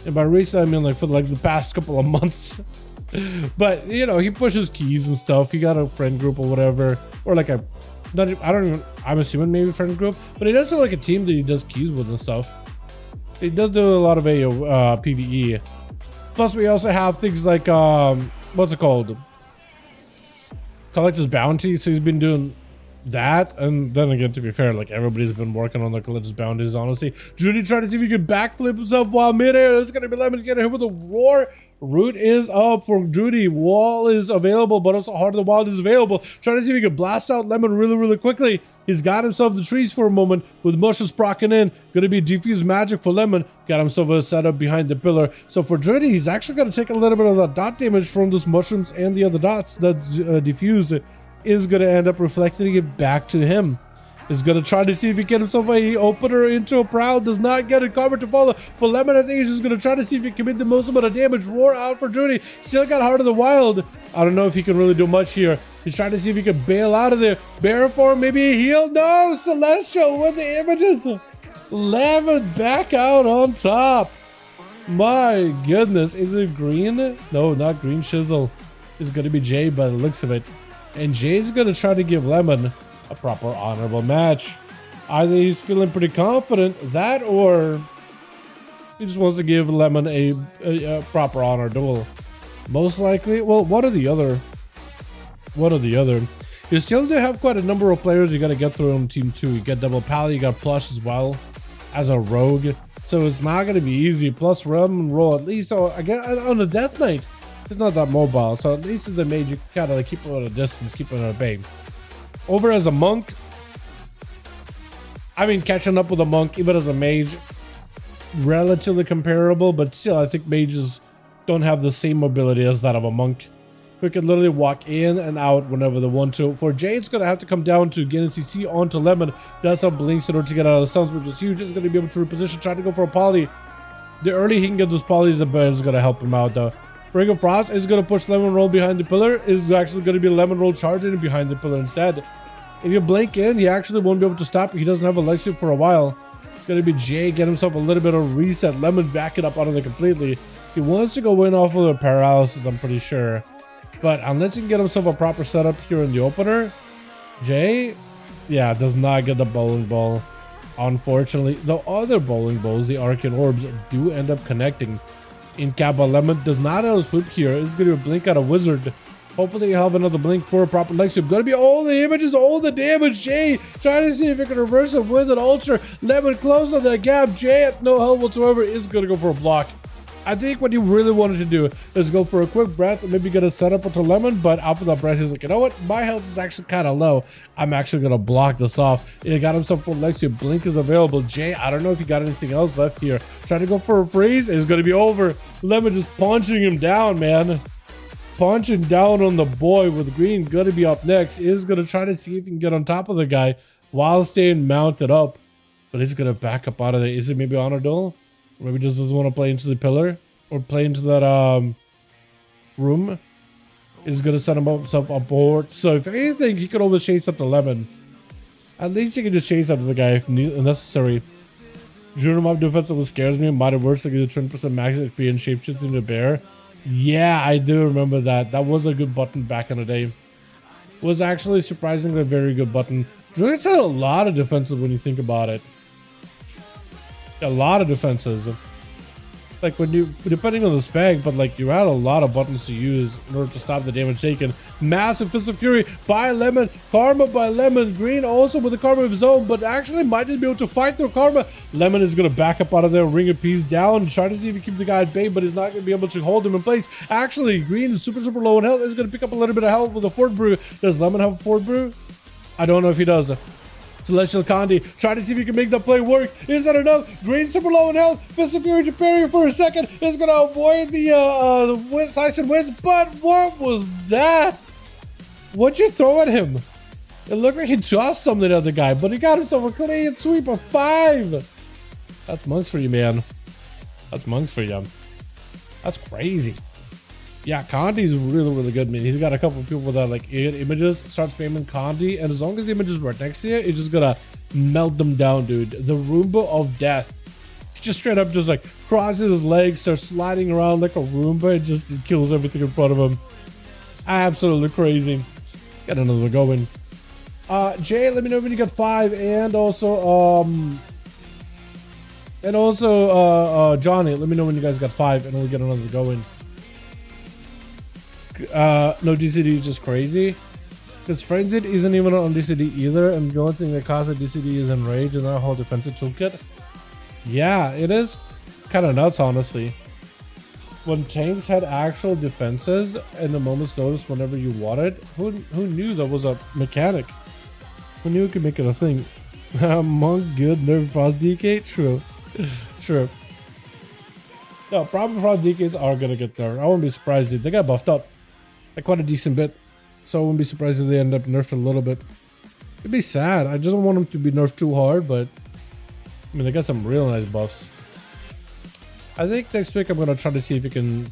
And by recent, I mean like for like the past couple of months. But you know, he pushes keys and stuff. He got a friend group or whatever, or like a, I'm assuming maybe friend group, but he does have like a team that he does keys with and stuff. He does do a lot of PvE. Plus, we also have things like what's it called? Collector's Bounty. So he's been doing that, and then again, to be fair, like everybody's been working on the collector's bounties, honestly. Judy tried to see if he could backflip himself while midair. It's gonna be Lemon getting hit with a roar. Root is up for Judy. Wall is available, but also Heart of the Wild is available. Trying to see if he can blast out Lemon really quickly. He's got himself the trees for a moment with mushrooms procking in. Gonna be diffuse magic for Lemon. Got himself a setup behind the pillar. So for Judy, he's actually gonna take a little bit of the dot damage from those mushrooms and the other dots that diffuse. Is going to end up reflecting it back to him. Is going to try to see if he can get himself a opener into a prowl. Does not get a cover to follow. For Lemon, I think he's just going to try to see if he can commit the most amount of damage. Roar out for Judy. Still got Heart of the Wild. I don't know if he can really do much here. He's trying to see if he can bail out of there. Bear form, maybe a heal. No, Celestial with the images. Lemon back out on top. My goodness. Is it green? No, not green shizzle. It's going to be Jay by the looks of it. And Jay's going to try to give Lemon a proper honorable match. Either he's feeling pretty confident, that, or he just wants to give Lemon a proper honor duel. Most likely, well, one or the other. One or the other. You still do have quite a number of players you got to get through on Team 2. You got Double Pally, you got Plush as well as a rogue. So it's not going to be easy. Plus, Lemon roll, at least on a Death Knight. It's not that mobile, so at least as a mage, you kind of like keep it at a distance, keep it at bay. Over as a monk, I mean, catching up with a monk, even as a mage, relatively comparable, but still, I think mages don't have the same mobility as that of a monk, who can literally walk in and out whenever they want to. For Jay, it's going to have to come down to getting CC onto Lemon. Does have blinks in order to get out of the stuns, which is huge. It's going to be able to reposition, try to go for a poly. The early he can get those polys, the better is going to help him out, though. Ring of Frost is going to push Lemon Roll behind the pillar. Is actually going to be Lemon Roll charging behind the pillar instead. If you blink in, he actually won't be able to stop it. He doesn't have a leg sweep for a while. It's going to be Jay get himself a little bit of reset. Lemon back it up out of there completely. He wants to go in off of the paralysis, I'm pretty sure. But unless he can get himself a proper setup here in the opener, Jay, yeah, does not get the bowling ball. Unfortunately, the other bowling balls, the Arcane Orbs, do end up connecting. In Kappa, Lemon does not have a swoop here. It's going to be a blink out of Wizard. Hopefully you have another blink for a proper leg sweep. Going to be all the images, all the damage. Jay trying to see if he can reverse it with an ultra. Lemon close on that gap. Jay at no help whatsoever is going to go for a block. I think what he really wanted to do is go for a quick breath and maybe get a setup onto Lemon, but after that breath, he's like, you know what? My health is actually kind of low. I'm actually going to block this off. He got himself full leg sweep. Blink is available. Jay, I don't know if he got anything else left here. Trying to go for a freeze. It's going to be over. Lemon just punching him down, man. Punching down on the boy with green. Going to be up next. Is going to try to see if he can get on top of the guy while staying mounted up. But he's going to back up out of there. Is it maybe honor duel? Maybe just doesn't want to play into the pillar or play into that room. He's going to set himself aboard. So if anything, he could always chase up the Lemon. At least he can just chase up the guy if necessary. Junior Mob defensively scares me. Might have worked like a 20% max HP and shapeshift into a bear. Yeah, I do remember that. That was a good button back in the day. It was actually surprisingly a very good button. Druids had a lot of defensive when you think about it. A lot of defenses. Like when you, depending on the spec, but like you had a lot of buttons to use in order to stop the damage taken. Massive Fist of Fury by Lemon, Karma by Lemon, Green also with the Karma of his own, but actually might just be able to fight through Karma. Lemon is going to back up out of there, Ring of Peace down, try to see if he can keep the guy at bay, but he's not going to be able to hold him in place. Actually, Green is super low in health, is going to pick up a little bit of health with a Fort Brew. Does Lemon have a Fort Brew? I don't know if he does. Celestial Condi, try to see if you can make that play work. Is that enough? Green super low in health. Fist of Fury to parry for a second. Is going to avoid the slice and wins. But what was that? What'd you throw at him? It looked like he tossed something at the other guy, but he got himself a clean sweep of 5. That's monks for you, man. That's monks for you. That's crazy. Yeah, Condi's really good, man. He's got a couple of people that like images, start spamming Condi, and as long as the image is right next to you, it's just gonna melt them down, dude. The Roomba of death. He just straight up just like crosses his legs, starts sliding around like a Roomba, and just kills everything in front of him. Absolutely crazy. Let's get another one going. Jay, let me know when you got 5, and also Johnny, let me know when you guys got 5, and we'll get another going. No DCD, just crazy. Because Frenzied isn't even on DCD either, and the only thing that causes DCD is Enrage and that whole defensive toolkit. Yeah, it is kind of nuts, honestly. When tanks had actual defenses in a moment's notice whenever you wanted, who knew that was a mechanic? Who knew it could make it a thing? Monk, good, nerf, frost, DK, true. True. No, probably frost DKs are gonna get nerfed. I wouldn't be surprised if they got buffed up. Like quite a decent bit, so I wouldn't be surprised if they end up nerfed a little bit. It'd be sad. I just don't want them to be nerfed too hard, but I mean they got some real nice buffs. I think next week I'm gonna try to see if we can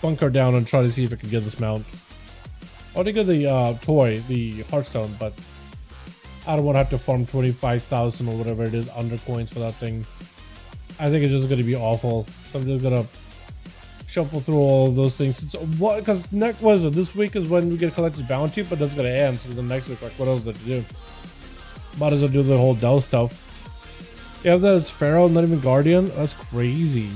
bunker down and try to see if I can get this mount. I want to get the toy, the Hearthstone, but I don't want to have to farm 25,000 or whatever it is under coins for that thing. I think it's just gonna be awful. So I'm just gonna shuffle through all of those things. It's what, because next was it? This week is when we get collected bounty, but that's gonna end. So the next week, like, what else did you do? Might as well do the whole Dell stuff. Yeah, that is Feral, not even Guardian. That's crazy.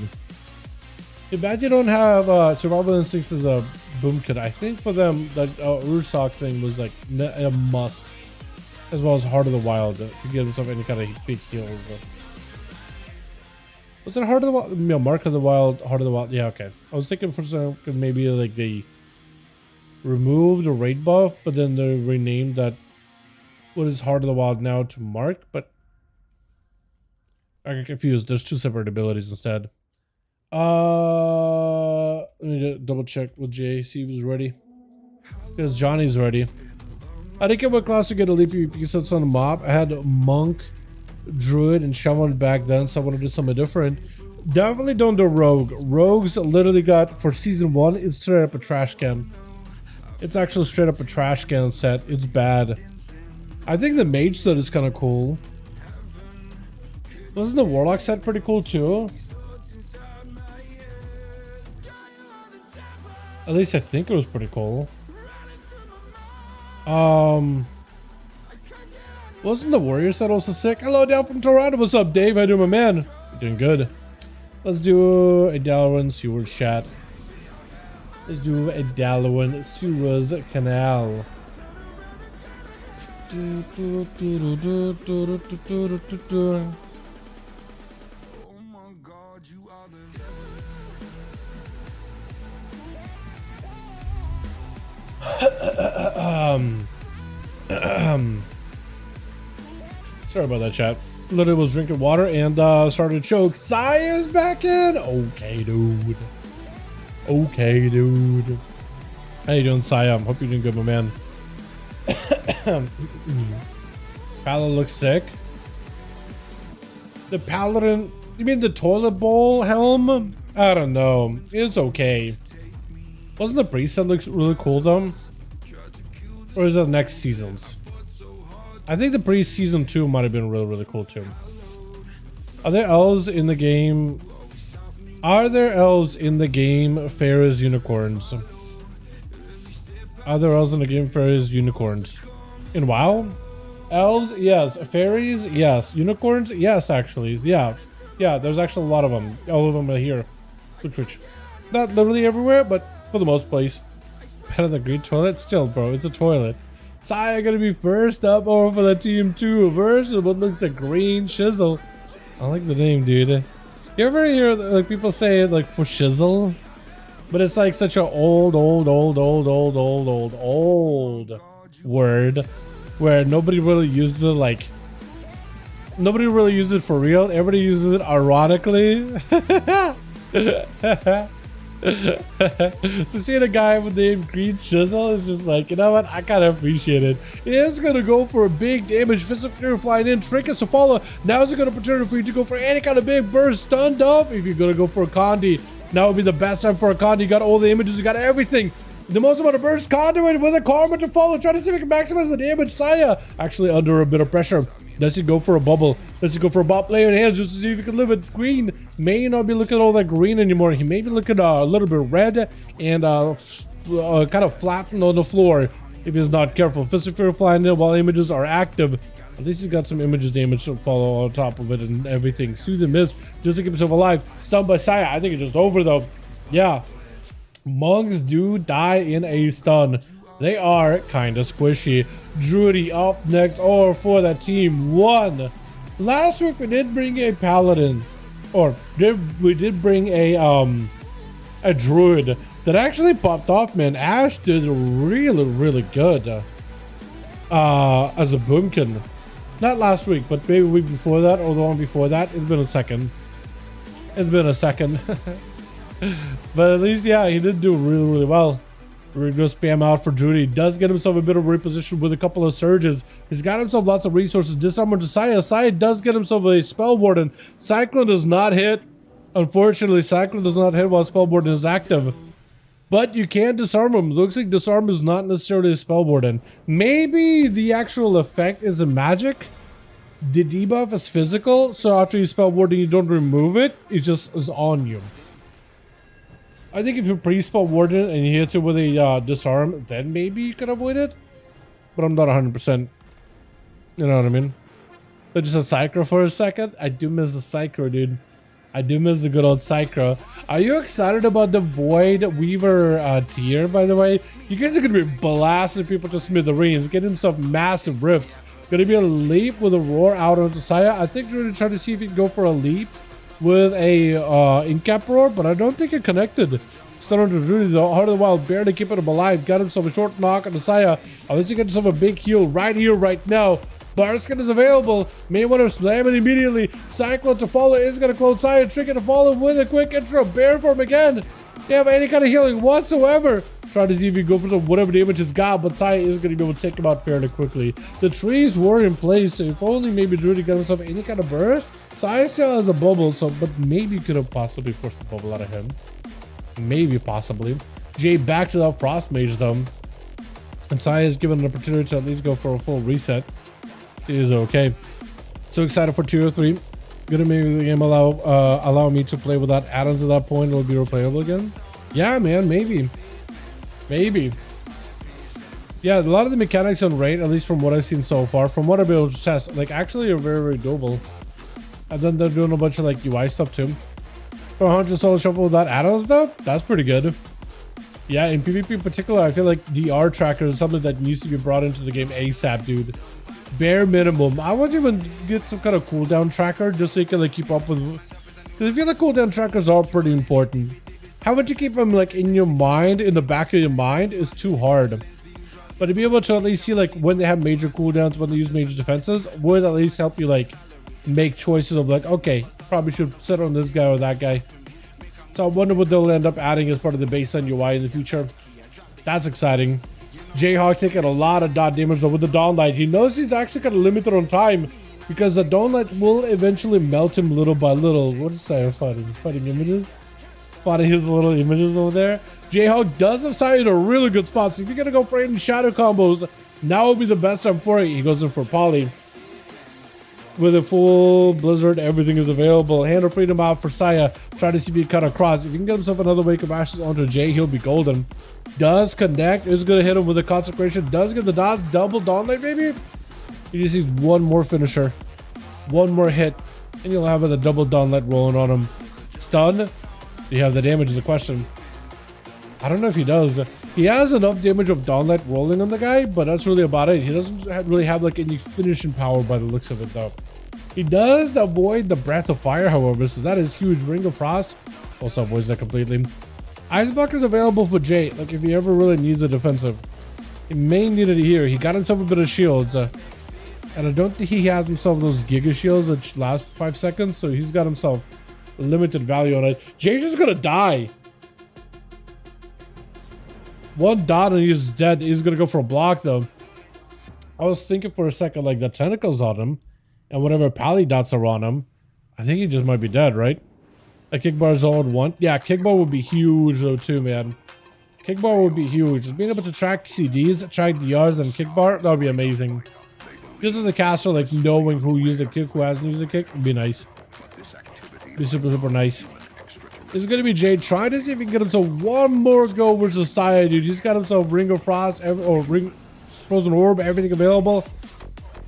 Too bad you don't have Survival Instincts as a boom kit. I think for them that Ursock thing was like a must, as well as Heart of the Wild to get himself any kind of big heals. Was it Heart of the Wild? No, Mark of the Wild, Heart of the Wild. Yeah, okay. I was thinking for some maybe like they removed the raid buff, but then they renamed that what is Heart of the Wild now to Mark, but I get confused. There's 2 separate abilities instead. Let me double check with Jay, see if he's ready. Because Johnny's ready. I didn't get what class to get elite PvP sets on the mob. I had Monk, Druid, and Shaman back then, so I want to do something different. Definitely don't do Rogue. Rogues literally got, for season 1, it's straight up a trash can. It's actually straight up a trash can set. It's bad. I think the Mage set is kind of cool. Wasn't the Warlock set pretty cool too? At least I think it was pretty cool. Wasn't the Warrior set also sick? Hello, down from Toronto. What's up, Dave? How you doing, my man? You're doing good. Let's do a Dalaran Sewers chat. Let's do a Dalaran Sewers canal. Sorry about that, chat. Literally was drinking water and started to choke. Sia's back in. Okay, dude. Okay, dude. How you doing, Saya? Hope you're doing good, my man. Paladin looks sick. The Paladin, you mean the toilet bowl helm? I don't know. It's okay. Wasn't the priest that looks really cool though? Or is it next seasons? I think the priest season 2 might have been really cool too. Are there elves in the game? Are there elves in the game fair as unicorns? Are there elves in the game fair as unicorns? In WoW? Elves, yes. Fairies, yes. Unicorns, yes, actually. Yeah. Yeah, there's actually a lot of them. All of them are here. Which, not literally everywhere, but for the most place. Better than green toilet? Still, bro, it's a toilet. Saya gonna be first up over for the team 2 versus what looks like green shizzle. I like the name, dude. You ever hear like people say it like for shizzle? But it's like such an old word where nobody really uses it like nobody really uses it for real. Everybody uses it ironically. So seeing a guy with the name Green Chisel is just like, you know what, I kind of appreciate it. It is going to go for a big damage. Fist of Fury flying in, trinkets to follow. Now is a good opportunity for you to go for any kind of big burst. Stunned up if you're going to go for a Condi. Now would be the best time for a Condi. You got all the images, you got everything. The most amount of burst conduit with a karma to follow. Try to see if we can maximize the damage. Saya actually under a bit of pressure. Does he go for a bubble? Does he go for a bot player in hands just to see if he can live it? Green may not be looking all that green anymore. He may be looking a little bit red and kind of flattened on the floor if he's not careful. Fist of Fury flying in while images are active. At least he's got some images damage to follow on top of it and everything. Soothe and miss just to keep himself alive. Stunned by Saya. I think it's just over though. Yeah. Monks do die in a stun. They are kind of squishy. Drudy up next or for that team 1. Last week we did bring a paladin, or we did bring a druid that actually popped off, man. Ash did really good as a boomkin. Not last week, but maybe a week before that or the one before that. It's been a second. But at least, yeah, he did do really well. We're going to spam out for Drudy. He does get himself a bit of reposition with a couple of surges. He's got himself lots of resources. Disarm to Saya. Saya does get himself a Spell Warden. Cyclone does not hit. Unfortunately, Cyclone does not hit while Spell Warden is active. But you can disarm him. Looks like disarm is not necessarily a Spell Warden. Maybe the actual effect is a magic. The debuff is physical. So after you Spell Warden, you don't remove it. It just is on you. I think if you pre-spell Warden and you hit it with a disarm, then maybe you can avoid it. But I'm not 100%. You know what I mean? So just a Psycho for a second. I do miss the Psycho, dude. I do miss the good old Psycho. Are you excited about the Void Weaver tier, by the way? You guys are going to be blasting people to smithereens. Get himself massive rifts. Going to be a leap with a roar out onto Saya. I think we're going to try to see if he can go for a leap with a incap roar, but I don't think it connected. Stun onto Drudy, the Heart of the Wild, barely keeping him alive. Got himself a short knock on the Saya. Unless he gets himself a big heal right here, right now. Barskin is available. May want to slam it immediately. Cyclone to follow is going to clone Saya. Trinket to follow with a quick intro. Bear form again. They have any kind of healing whatsoever. Try to see if you go for some whatever damage it's got, but Saya is going to be able to take him out fairly quickly. The trees were in place, so if only maybe Drudy got himself any kind of burst. Saya still has a bubble, so but maybe you could have possibly forced the bubble out of him. Maybe, possibly. Jay back to that Frost Mage, though. And Saya is given an opportunity to at least go for a full reset. It is okay. So excited for 2 or 3. Gonna make the game allow me to play without addons at that point. It'll be replayable again. Yeah, man, maybe. Maybe. Yeah, a lot of the mechanics on Raid, at least from what I've seen so far, from what I've been able to test, like actually are very doable. And then they're doing a bunch of like UI stuff too. For 100 solo shuffle without addons though, that's pretty good. Yeah, in PvP in particular, I feel like DR tracker is something that needs to be brought into the game ASAP, dude. Bare minimum. I would even get some kind of cooldown tracker just so you can like keep up with. Because I feel like cooldown trackers are pretty important. Having to keep them like in your mind, in the back of your mind, is too hard. But to be able to at least see like when they have major cooldowns, when they use major defenses, would at least help you like make choices of like, okay, probably should sit on this guy or that guy. So I wonder what they'll end up adding as part of the baseline UI in the future. That's exciting. Jayhawk taking a lot of dot damage though with the Dawn Light. He knows he's actually kind of limited on time because the Dawn Light will eventually melt him little by little. What is Saya fighting? He's fighting images? Fighting his little images over there. Jayhawk does have Saya in a really good spot. So if you're going to go for any shadow combos, now would be the best time for it. He goes in for Poly. With a full Blizzard, everything is available. Hand of Freedom out for Saya. Try to see if he can cut across. If he can get himself another Wake of Ashes onto Jay, he'll be golden. Does connect. Is going to hit him with a Consecration. Does get the dots. Double Dawn Light, maybe? He just needs one more finisher. One more hit. And you'll have the double downlight rolling on him. Stun? Do you have the damage is the question. I don't know if he does. He has enough damage of downlight rolling on the guy, but that's really about it. He doesn't really have like any finishing power by the looks of it though. He does avoid the breath of fire, however, so that is huge. Ring of Frost also avoids that completely. Ice Block is available for Jay, like if he ever really needs a defensive. He may need it here. He got himself a bit of shields, and I don't think he has himself those Giga Shields that last 5 seconds, so he's got himself a limited value on it. Jay's just gonna die. One dot and he's dead. He's gonna go for a block though. I was thinking for a second like the tentacles on him and whatever pally dots are on him. I think he just might be dead, right? A kick bar is all in one. Yeah, kick bar would be huge though too, man. Kick bar would be huge. Just being able to track CDs, track DRs, and kick bar, that would be amazing. Just as a caster, like knowing who used the kick, who hasn't used the kick, would be nice. Be super, super nice. This is gonna be Jade trying to see if he can get himself one more go versus Saya, dude. He's got himself Ring of Frost, or Ring Frozen Orb, everything available.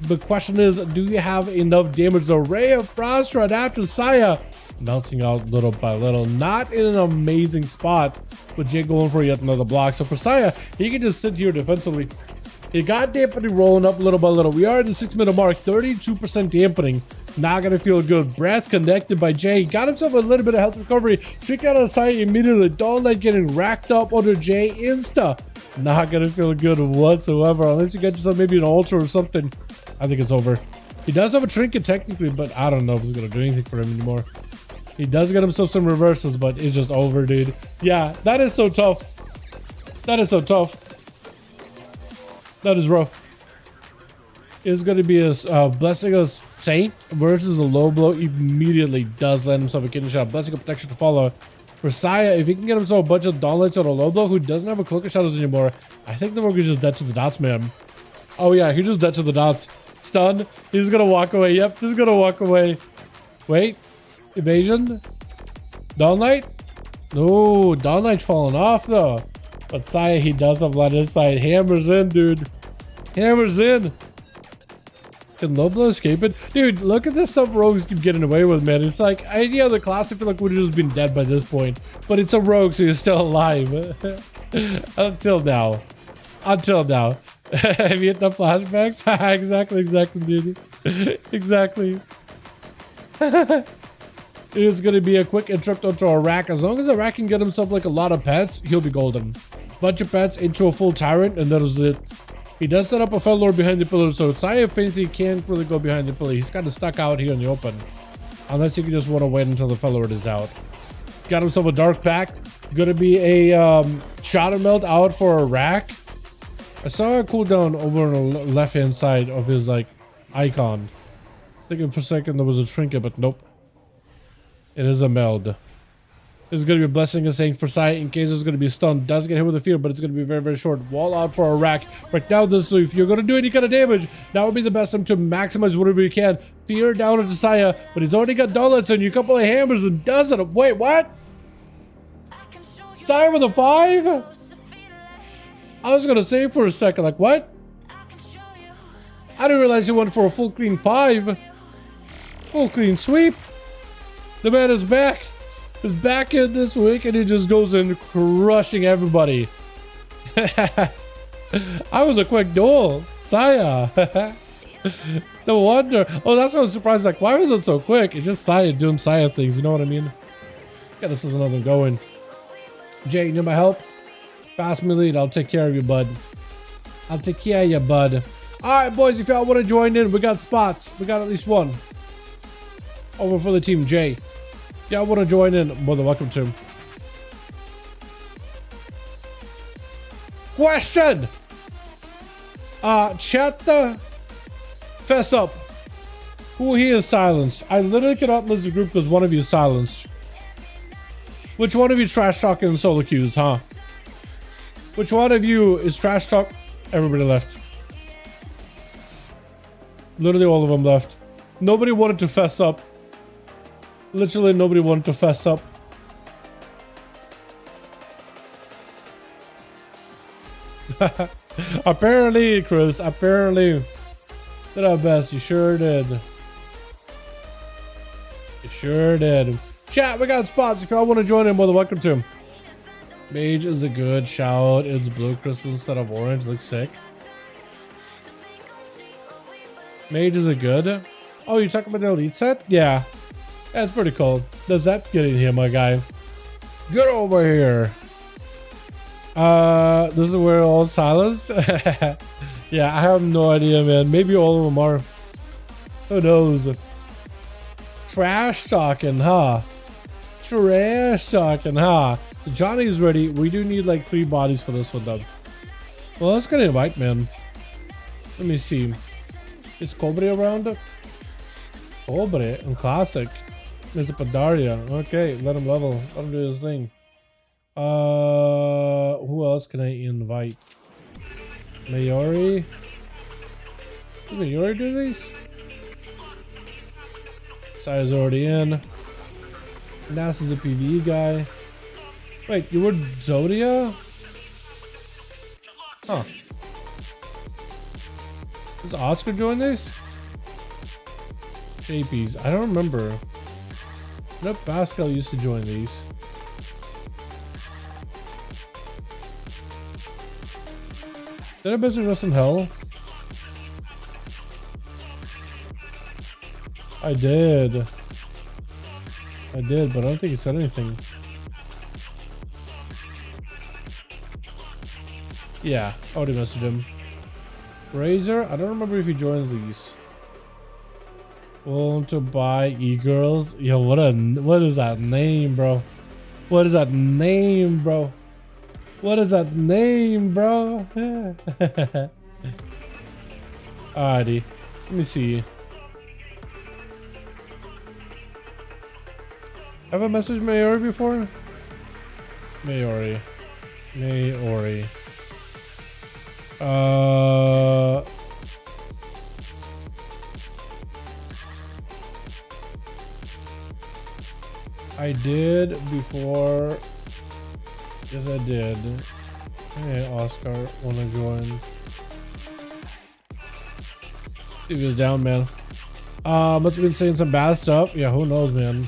The question is, do you have enough damage? The Ray of Frost right after Saya melting out little by little. Not in an amazing spot, with Jade going for yet another block. So for Saya, he can just sit here defensively. He got dampening rolling up little by little. We are at the 6-minute mark, 32% dampening. Not gonna feel good. Breath connected by Jay. Got himself a little bit of health recovery. Trick out of sight immediately. Dawnlight getting racked up under Jay. Insta. Not gonna feel good whatsoever. Unless you get yourself maybe an ultra or something. I think it's over. He does have a trinket technically, but I don't know if it's gonna do anything for him anymore. He does get himself some reversals, but it's just over, dude. Yeah, that is so tough. That is so tough. That is rough. It's going to be a Blessing of Saint versus a low blow. Immediately does land himself a kidney shot. Blessing of Protection to follow. For Saya, if he can get himself a bunch of downlights on a low blow who doesn't have a cloak of shadows anymore, I think the work is just dead to the dots, man. Oh yeah, he just dead to the dots. Stun. He's going to walk away. Yep, he's going to walk away. Wait. Evasion. Downlight. No, downlight falling off though. But Saya, he does have line inside. Hammers in, dude. Hammers in. Can low blow escape it? Dude, look at this stuff rogues keep getting away with, man. It's like any other class, I feel like would have just been dead by this point. But it's a rogue, so you're still alive. Until now. Until now. Have you hit the flashbacks? exactly, dude. Exactly. It is going to be a quick interrupt onto a rack. As long as a rack can get himself like a lot of pets, he'll be golden. Bunch of pets into a full tyrant, and that is it. He does set up a Fellor behind the pillar, so Saya thinks he can't really go behind the pillar. He's kind of stuck out here in the open. Unless he can just want to wait until the Fellor is out. Got himself a dark pack. Gonna be a shadow melt out for a rack. I saw a cooldown over on the left hand side of his like icon. Thinking for a second there was a trinket, but nope. It is a meld. This is going to be a Blessing of Saint for Saya in case it's going to be stunned. Does get hit with a fear, but it's going to be very, very short. Wall out for a rack. Right now, this if you're going to do any kind of damage, that would be the best time to maximize whatever you can. Fear down into Saya, but he's already got dollars and you a couple of hammers and does it. Wait, what? Saya with a 5? I was going to say for a second, like, what? I didn't realize he went for a full clean 5. Full clean sweep. The man is back. He's back in this week and he just goes in crushing everybody. I was a quick duel. Saya. No wonder. Oh, that's why I was surprised. Like, why was it so quick? It's just Saya doing Saya things. You know what I mean? Yeah, this is another going. Jay, you need my help? Pass me lead. I'll take care of you, bud. I'll take care of you, bud. Alright, boys, if y'all want to join in, we got spots. We got at least one. Over for the team, Jay. Y'all want to join in? More than welcome to. Question! Chat the fess up. Who here is silenced? I literally cannot list the group because one of you is silenced. Which one of you trash talking in solo queues, huh? Which one of you is trash talk? Everybody left. Literally all of them left. Nobody wanted to fess up. Literally nobody wanted to fess up. Apparently, Chris, apparently. Did our best, you sure did. Sure did. Chat, we got spots. If y'all want to join in, more than welcome to. Mage is a good shout. It's blue crystal instead of orange. Looks sick. Mage is a good. Oh, you're talking about the elite set? Yeah. That's pretty cool. Does that get in here, my guy? Get over here. This is where all silenced. Yeah, I have no idea, man. Maybe all of them are. Who knows? Trash talking, huh? Trash talking, huh? So Johnny's ready. We do need like 3 bodies for this one, though. Well, let's get an invite, man. Let me see. Is Cobre around? Cobre and Classic. There's a Padaria. Okay, let him level. Let him do his thing. Who else can I invite? Mayori? Did Mayori do these? Sai's already in. Nas is a PvE guy. Wait, you were Zodia? Huh. Does Oscar join this? Shapies. I don't remember. Nope, Pascal used to join these. Did I message us in hell? I did. I did, but I don't think he said anything. Yeah, I already messaged him. Razor? I don't remember if he joins these. Willing to buy e-girls? Yo, what is that name, bro? What is that name, bro? What is that name, bro? Alrighty. Let me see. Have I messaged Mayori before? Mayori. I did before. Yes, I did. Hey, Oscar, wanna join? He was down, man. Must have been saying some bad stuff. Yeah, who knows, man?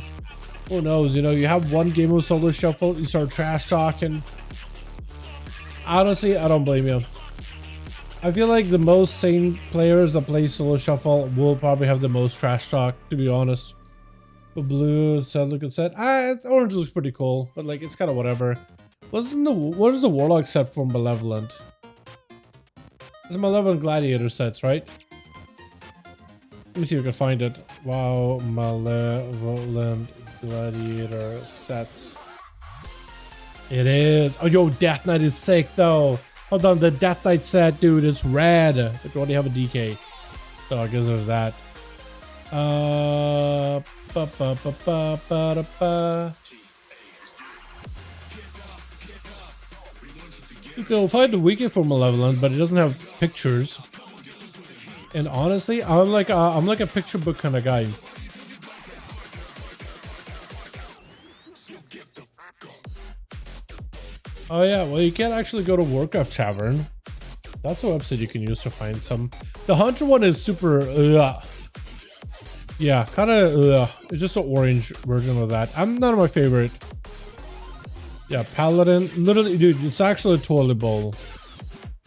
Who knows? You know, you have one game of solo shuffle, you start trash talking. Honestly, I don't blame you. I feel like the most sane players that play solo shuffle will probably have the most trash talk, to be honest. The blue set looking set. Orange looks pretty cool, but like it's kind of whatever. What is the Warlock set from Malevolent? It's Malevolent Gladiator sets, right? Let me see if I can find it. Wow, Malevolent Gladiator sets. It is. Oh, yo, Death Knight is sick though. Hold on, the Death Knight set, dude, it's rad. If you already have a DK, so I guess there's that. You can find the wiki for Malevolent, but it doesn't have pictures. And honestly, I'm like a picture book kind of guy. Oh yeah, well you can't actually go to Warcraft Tavern. That's a website you can use to find some. The Hunter one is super. Yeah, kind of. It's just an orange version of that. I'm not my favorite. Yeah, Paladin. Literally, dude, it's actually a toilet bowl.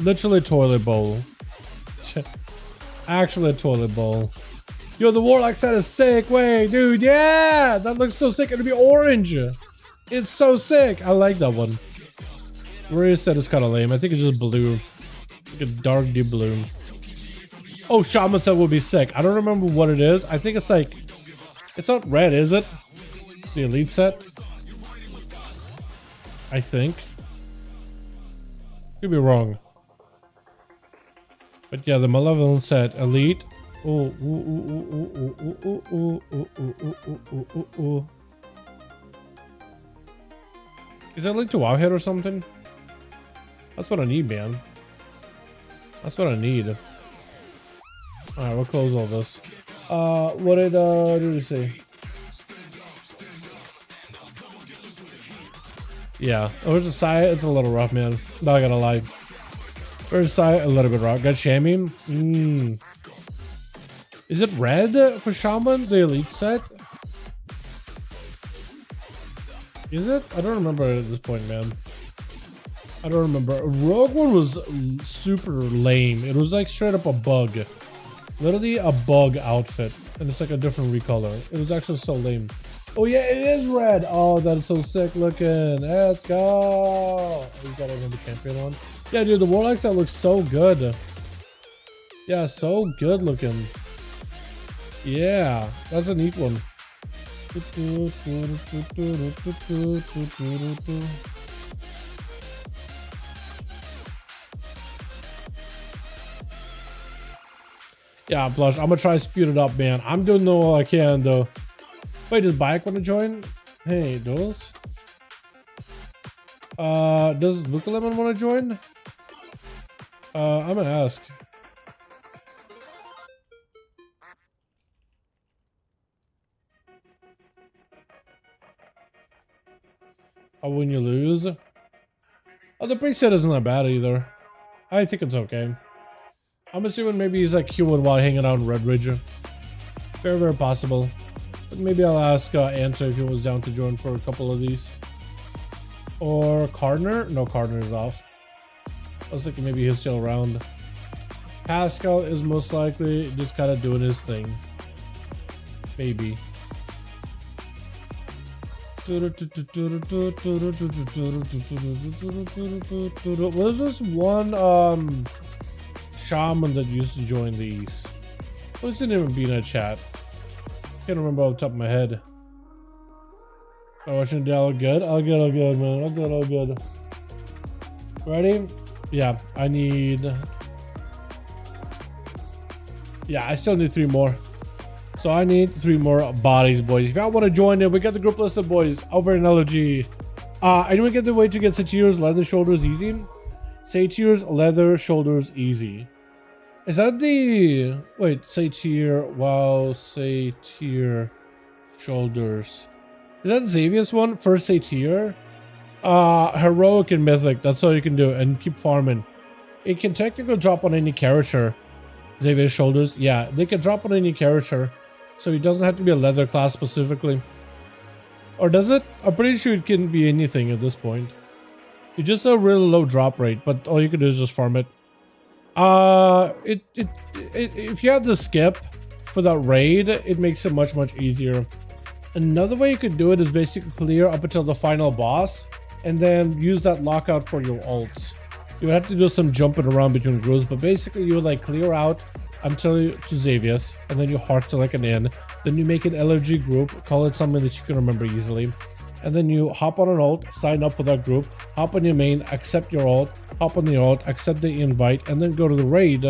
Literally a toilet bowl. Actually a toilet bowl. Yo, the Warlock set is sick. Wait, dude, yeah! That looks so sick. It'll be orange. It's so sick. I like that one. Warrior set is kind of lame. I think it's just blue. Like a dark deep blue. Oh, Shaman set will be sick. I don't remember what it is. I think it's like... It's not red, is it? The elite set? I think. Could be wrong. But yeah, the Malevolent set. Elite. Oh, is that linked to Wowhead or something? That's what I need, man. That's what I need. Alright, we'll close all this. What did you say? Yeah, where's the Saya? It's a little rough, man. Not gonna lie. Where's Saya? A little bit rough. Got Shami? Is it red for Shaman, the elite set? Is it? I don't remember at this point, man. I don't remember. Rogue one was super lame. It was like straight up a bug. Literally a bug outfit. And it's like a different recolor. It was actually so lame. Oh yeah, it is red. Oh, that is so sick looking. Let's go. Oh, you got another champion on. Yeah, dude, the Warlocks that looks so good. Yeah, so good looking. Yeah, that's a neat one. Yeah, Plush, I'm gonna try to speed it up, man. I'm doing all I can, though. Wait, does Bayek want to join? Hey, Duels? Does Luca Lemon want to join? I'm gonna ask. Oh, when you lose? Oh, the preset isn't that bad either. I think it's okay. I'm assuming maybe he's like queuing while hanging out in Red Ridge. Very, very possible. But maybe I'll ask Answer if he was down to join for a couple of these. Or Cardner? No, Cardner is off. I was thinking maybe he's still around. Pascal is most likely just kind of doing his thing. Maybe. What is this one shaman that used to join these? What's the name of being in chat? Can't remember off the top of my head. Am I watching Dal good? All good, all good, man. All good, all good. Ready? Yeah, I need... Yeah, I still need 3 more. So I need 3 more bodies, boys. If y'all want to join in, we got the group list of boys over in LG. Anyone get the way to get Satyr's leather shoulders easy? Satyr's leather shoulders easy. Is that the... Wait, Satyr... Wow, Satyr shoulders. Is that Xavier's one? First Satyr? Heroic and Mythic. That's all you can do. And keep farming. It can technically drop on any character. Xavier's shoulders. Yeah, they can drop on any character. So it doesn't have to be a leather class specifically. Or does it? I'm pretty sure it can be anything at this point. It's just a really low drop rate, but all you can do is just farm it. If you have the skip for that raid, it makes it much, much easier. Another way you could do it is basically clear up until the final boss, and then use that lockout for your ults. You would have to do some jumping around between groups, but basically you would like clear out until to Xavier's, and then you hard select an in. Then you make an LFG group, call it something that you can remember easily. And then you hop on an alt, sign up for that group, hop on your main, accept your alt, hop on the alt, accept the invite, and then go to the raid.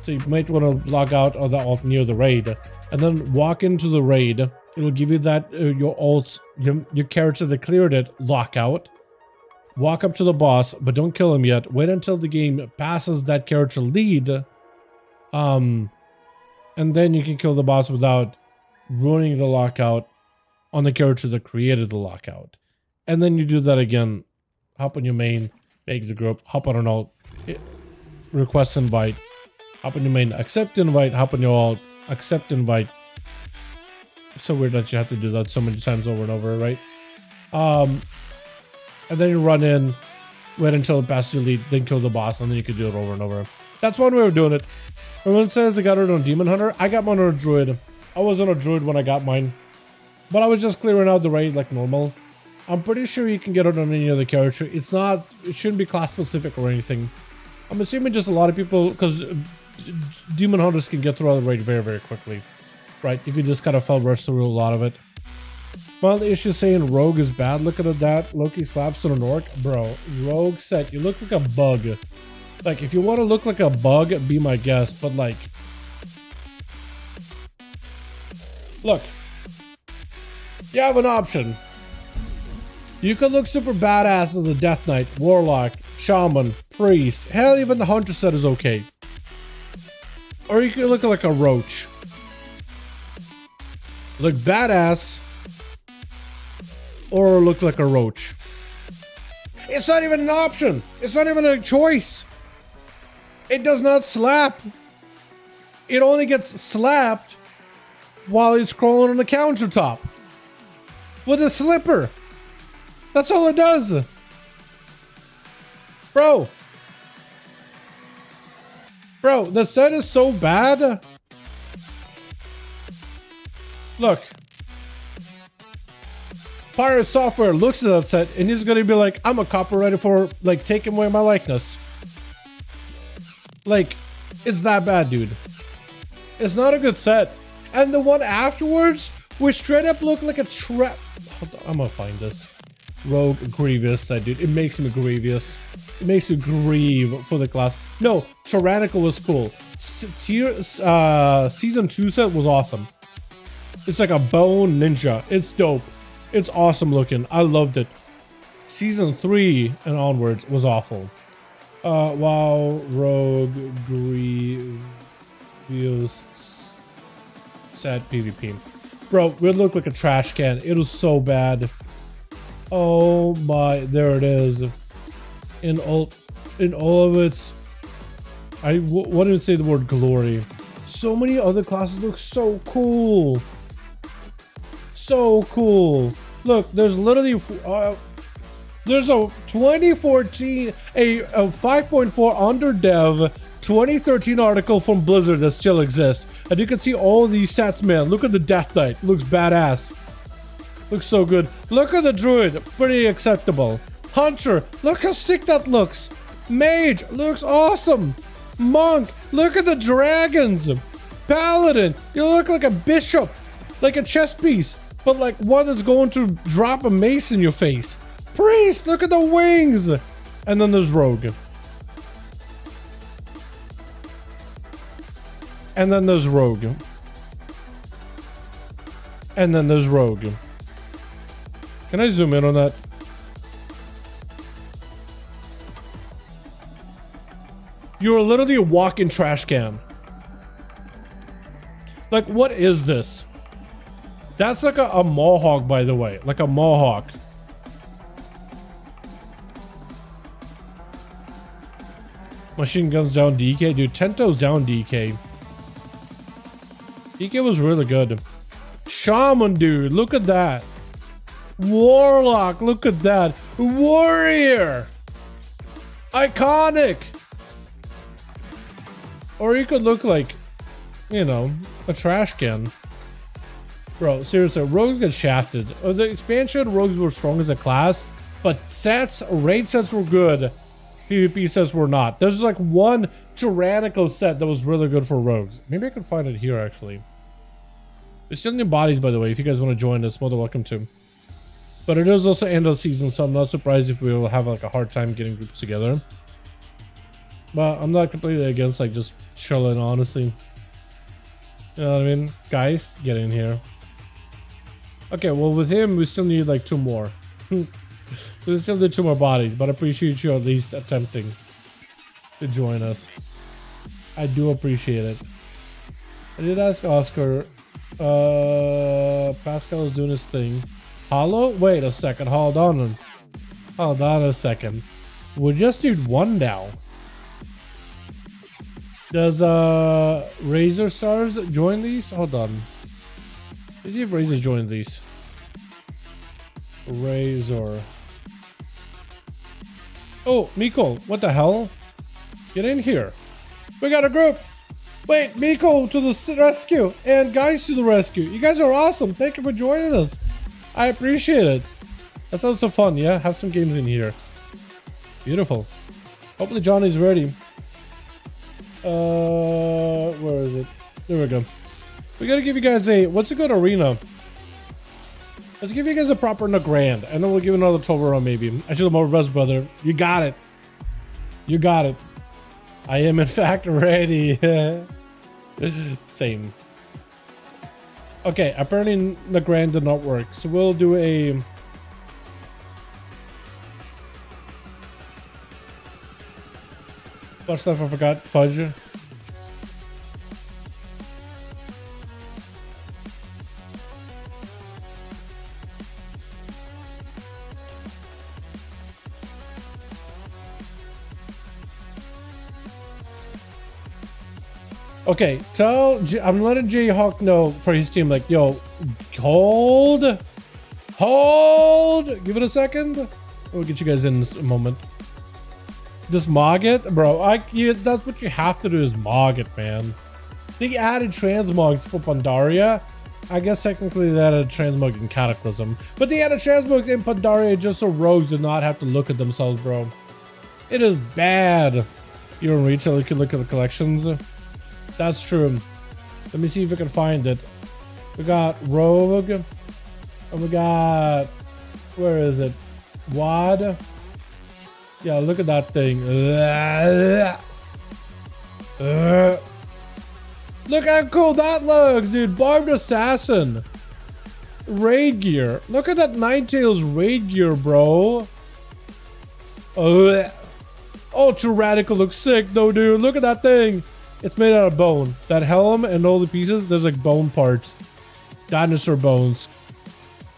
So you might want to log out of the alt near the raid, and then walk into the raid. It will give you that your alts, your character that cleared it, lockout. Walk up to the boss, but don't kill him yet. Wait until the game passes that character lead. And then you can kill the boss without ruining the lockout on the character that created the lockout. And then you do that again. Hop on your main, make the group, hop on an alt, request invite, hop on your main, accept invite, hop on your alt, accept invite. It's so weird that you have to do that so many times over and over, right? And then you run in, wait until it passes your lead, then kill the boss, and then you can do it over and over. That's one way of doing it. Everyone says they got it on Demon Hunter. I got mine on a Druid. I was on a Druid when I got mine. But I was just clearing out the raid like normal. I'm pretty sure you can get it on any other character. It shouldn't be class specific or anything. I'm assuming just a lot of people, because Demon Hunters can get through the raid very, very quickly. Right, you can just kind of fell rush through a lot of it. Well, the issue saying Rogue is bad. Look at that. Loki slaps on an orc. Bro, Rogue set, you look like a bug. Like, if you want to look like a bug, be my guest. But, like... Look. You have an option. You could look super badass as a Death Knight, Warlock, Shaman, Priest. Hell, even the Hunter set is okay. Or you could look like a Roach. Look badass. Or look like a Roach. It's not even an option. It's not even a choice. It does not slap. It only gets slapped while it's crawling on the countertop. With a slipper. That's all it does. Bro. Bro, the set is so bad. Look. Pirate Software looks at that set and he's gonna be like, I'm a copywriter for like taking away my likeness. Like, it's that bad, dude. It's not a good set. And the one afterwards, which straight up looked like a trap. I'm gonna find this. Rogue Grievous set, dude. It makes me grievous. It makes you grieve for the class. No, Tyrannical was cool. Season 2 set was awesome. It's like a bone ninja. It's dope. It's awesome looking. I loved it. Season 3 and onwards was awful. Wow, Rogue Grievous set PvP. Bro, it looked like a trash can. It was so bad. Oh my, there it is. In all of its, I wouldn't even say the word glory. So many other classes look so cool. So cool. Look, there's literally there's a 2014 a 5.4 under dev 2013 article from Blizzard that still exists, and you can see all these sets, man. Look at the Death Knight, looks badass, looks so good. Look at the Druid, pretty acceptable. Hunter, look how sick that looks. Mage looks awesome. Monk, look at the dragons. Paladin, you look like a bishop, like a chess piece, but like one that's going to drop a mace in your face. Priest, look at the wings. And then there's Rogue. And then there's Rogue. And then there's Rogue. Can I zoom in on that? You're literally a walking trash can. Like, what is this? That's like a mohawk, by the way. Like a mohawk. Machine guns down DK. Dude, Tento's down DK. DK was really good. Shaman, dude. Look at that. Warlock. Look at that. Warrior. Iconic. Or you could look like, you know, a trash can. Bro, seriously, rogues get shafted. The expansion rogues were strong as a class, but sets, raid sets were good. PvP sets were not. There's like one tyrannical set that was really good for rogues. Maybe I can find it here, actually. There's still new bodies, by the way. If you guys want to join us, more than welcome to. But it is also end of season, so I'm not surprised if we will have like a hard time getting groups together. But I'm not completely against like just chilling, honestly. You know what I mean? Guys, get in here. Okay, well with him, we still need like 2 more. So we still need 2 more bodies, but I appreciate you at least attempting to join us. I do appreciate it. I did ask Oscar. Pascal is doing his thing. Hollow? Wait a second, hold on. Hold on a second. We just need 1 now. Does Razor Stars join these? Hold on. Let's see if Razor joins these. Razor. Oh, Miko, what the hell? Get in here. We got a group. Wait, Miko to the rescue and guys to the rescue. You guys are awesome. Thank you for joining us. I appreciate it. That sounds so fun, yeah? Have some games in here. Beautiful. Hopefully Johnny's ready. Where is it? There we go. We gotta give you guys a, what's a good arena? Let's give you guys a proper grand, and then we'll give another 12 round maybe. Actually, more best brother. You got it. You got it. I am in fact ready. Same. Okay, apparently the grand did not work, so we'll do a. What stuff I forgot? Fudge. Okay, I'm letting Jayhawk know for his team, like, yo, hold Hold! Give it a second. We'll get you guys in a moment. Just mog it? Bro, that's what you have to do is mog it, man. They added transmogs for Pandaria. I guess technically they added a transmog in Cataclysm. But they added transmogs in Pandaria just so rogues do not have to look at themselves, bro. It is bad. You're in retail, you can look at the collections. That's true. Let me see if I can find it. We got Rogue. And we got... Where is it? WAD. Yeah, look at that thing. Look how cool that looks, dude. Barbed Assassin. Raid gear. Look at that Ninetales raid gear, bro. Ultra Radical looks sick, though, dude. Look at that thing. It's made out of bone. That helm and all the pieces, there's like bone parts. Dinosaur bones.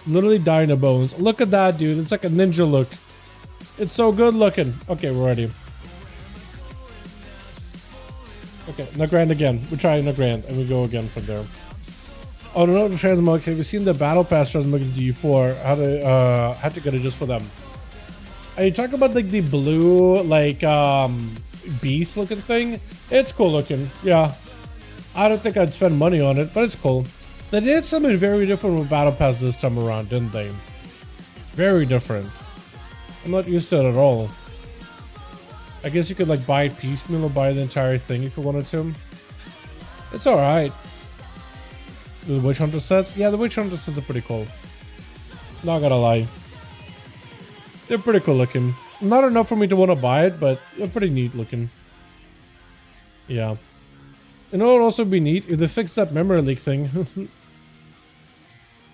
Literally dino bones. Look at that, dude. It's like a ninja look. It's so good looking. Okay, we're ready. Okay, Nagrand again. We try Nagrand and we go again from there. Oh no, the transmogs. Have you seen the battle pass transmog in DU4? How to get it just for them? Are you talking about like the blue like beast looking thing? It's cool looking. Yeah. I don't think I'd spend money on it, but it's cool. They did something very different with battle pass this time around, didn't they? Very different. I'm not used to it at all. I guess you could like buy it piecemeal or buy the entire thing if you wanted to. It's alright. The Witch Hunter sets? Yeah, the Witch Hunter sets are pretty cool. Not gonna lie. They're pretty cool looking. Not enough for me to want to buy it, but they're pretty neat looking. Yeah. You know what would also be neat? If they fix that memory leak thing.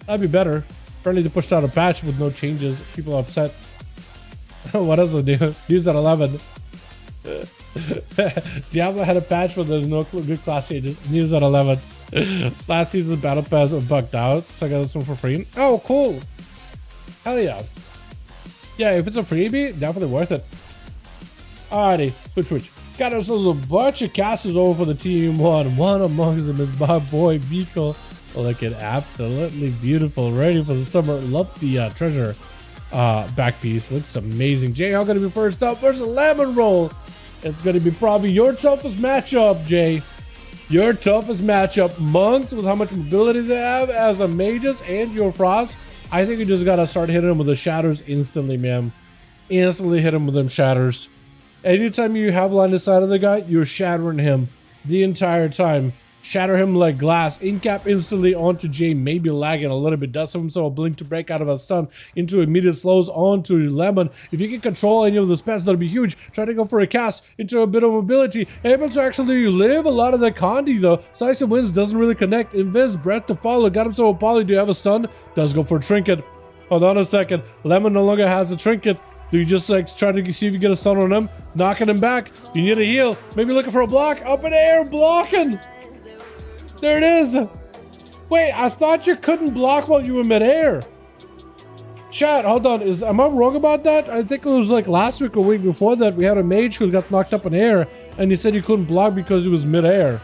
That'd be better. Apparently they pushed out a patch with no changes. People are upset. What else they do? News at 11. Diablo had a patch where there's no good class changes. News at 11. Last season's battle pass was bugged out, so I got this one for free. Oh, cool. Hell yeah. Yeah, if it's a freebie, definitely worth it. Alrighty, switch. Got ourselves a bunch of casters over for the team one. One amongst them is my boy Beagle. Looking absolutely beautiful, ready for the summer. Love the treasure back piece. Looks amazing. Jay, how gonna be first up versus Lemon Roll? It's gonna be probably your toughest matchup, Jay. Your toughest matchup. Monks, with how much mobility they have as a mages and your frost. I think you just gotta start hitting them with the shatters instantly, man. Instantly hit him with them shatters. Anytime you have line of sight of the guy, you're shattering him the entire time. Shatter him like glass. Incap instantly onto Jay, maybe lagging a little bit. Does have himself a blink to break out of a stun into immediate slows onto Lemon. If you can control any of the spells, that'll be huge. Try to go for a cast into a bit of mobility. Able to actually live a lot of the Condi though. Slice and Winds doesn't really connect. Invis, breath to follow. Got himself a poly. Do you have a stun? Does go for a trinket. Hold on a second. Lemon no longer has a trinket. Do you just like try to see if you get a stun on him? Knocking him back. You need a heal. Maybe looking for a block. Up in the air, blocking. There it is. Wait, I thought you couldn't block while you were midair. Chat, hold on. Am I wrong about that? I think it was like last week or week before that we had a mage who got knocked up in air and he said he couldn't block because he was midair.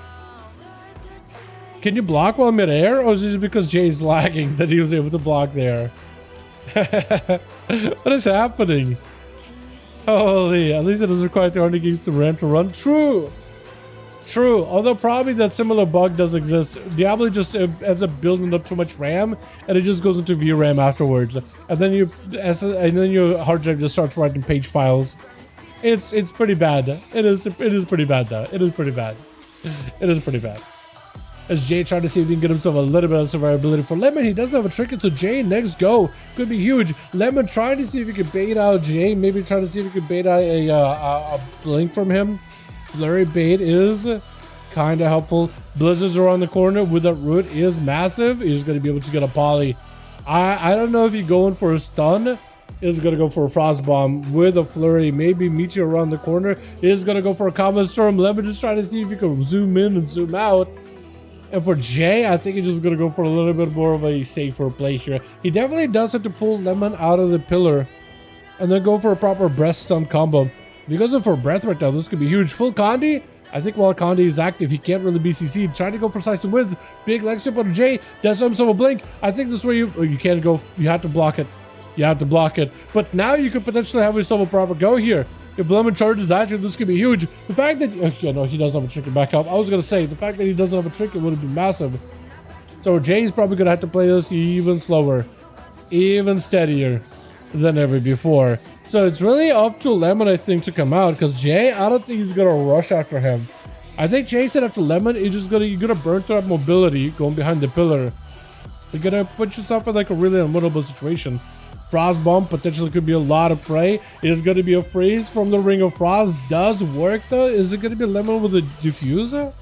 Can you block while midair, or is it because Jay's lagging that he was able to block there? What is happening? Holy, at least it doesn't require 300 gigs to RAM to run. True, although probably that similar bug does exist. Diablo just ends up building up too much RAM and it just goes into VRAM afterwards, and then your hard drive just starts writing page files. It's pretty bad. It is pretty bad though. It is pretty bad. As Jay trying to see if he can get himself a little bit of survivability for Lemon. He doesn't have a trinket, so Jay next go could be huge. Lemon trying to see if he can bait out Jay. Maybe trying to see if he can bait out a blink from him. Flurry bait is kind of helpful. Blizzards around the corner with that root is massive. He's going to be able to get a poly. I don't know if he's going for a stun. He's going to go for a frost bomb with a flurry. Maybe meteor around the corner. He's going to go for a common storm. Lemon just trying to see if he can zoom in and zoom out. And for Jay, I think he's just going to go for a little bit more of a safer play here. He definitely does have to pull Lemon out of the pillar and then go for a proper breath stun combo. If he goes in for breath right now, this could be huge. Full Condi, I think while Condi is active, he can't really be CC'd. Trying to go for size 2 wins. Big leg sweep on Jay. Does himself a blink. I think this is where you can't go. You have to block it. You have to block it. But now you could potentially have yourself a proper go here. If Lemon charges at you, this could be huge. The fact that... Okay, no, he doesn't have a trinket back up. I was going to say, the fact that he doesn't have a trinket would have been massive. So Jay's probably going to have to play this even slower. Even steadier than ever before. So it's really up to Lemon, I think, to come out. Because Jay, I don't think he's going to rush after him. I think Jay said after Lemon, you're going to burn through that mobility going behind the pillar. You're going to put yourself in like a really unwinnable situation. Frost Bomb potentially could be a lot of prey. Is going to be a freeze from the Ring of Frost. Does work though. Is it going to be Lemon with a diffuser?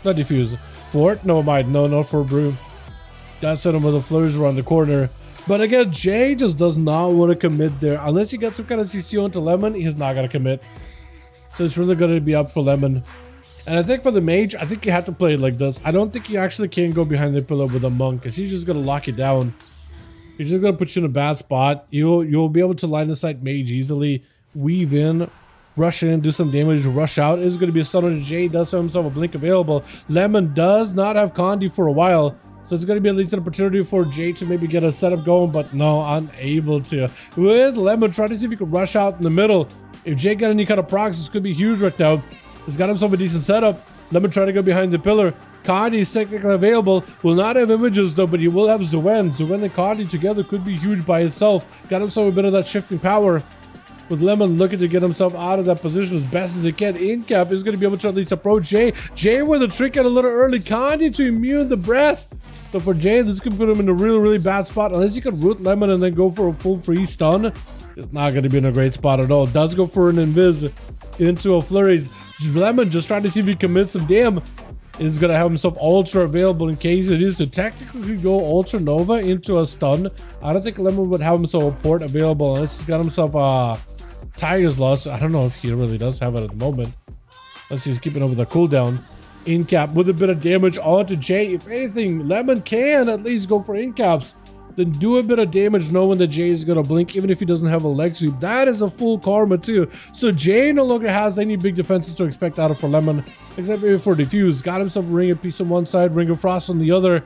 Not diffuser. Fort? No, might. No, not for Brew. Does send him with a flourish around the corner. But again, Jay just does not want to commit there. Unless he gets some kind of CC onto Lemon, he's not going to commit. So it's really going to be up for Lemon. And I think for the mage, I think you have to play it like this. I don't think you actually can go behind the pillar with a monk, because he's just going to lock you down. He's just going to put you in a bad spot. You'll be able to line of sight mage easily. Weave in, rush in, do some damage, rush out. It's going to be a stun on Jay. Does have himself a blink available. Lemon does not have Condi for a while. So it's going to be at least an opportunity for Jay to maybe get a setup going. But no, unable to. With Lemon, try to see if he can rush out in the middle. If Jay got any kind of procs, this could be huge right now. He's got himself a decent setup. Lemon try to go behind the pillar. Condi is technically available. Will not have images though, but he will have Zuen. Zuen and Condi together could be huge by itself. Got himself a bit of that shifting power. With Lemon looking to get himself out of that position as best as he can. Incap is going to be able to at least approach Jay. Jay with a trinket a little early. Condi to immune the breath. So for Jay, this could put him in a really, really bad spot. Unless you can root Lemon and then go for a full free stun. It's not going to be in a great spot at all. Does go for an invis into a flurries. Lemon just trying to see if he commits some damn. Is going to have himself ultra available in case it is to technically go ultra nova into a stun. I don't think Lemon would have himself a port available unless he's got himself a Tiger's Loss. I don't know if he really does have it at the moment. Unless he's keeping over the cooldown. Incap with a bit of damage onto Jay. If anything, Lemon can at least go for incaps. Then do a bit of damage knowing that Jay is going to blink even if he doesn't have a leg sweep. That is a full karma too. So Jay no longer has any big defenses to expect out of for Lemon. Except maybe for Diffuse. Got himself a Ring of Peace on one side, Ring of Frost on the other.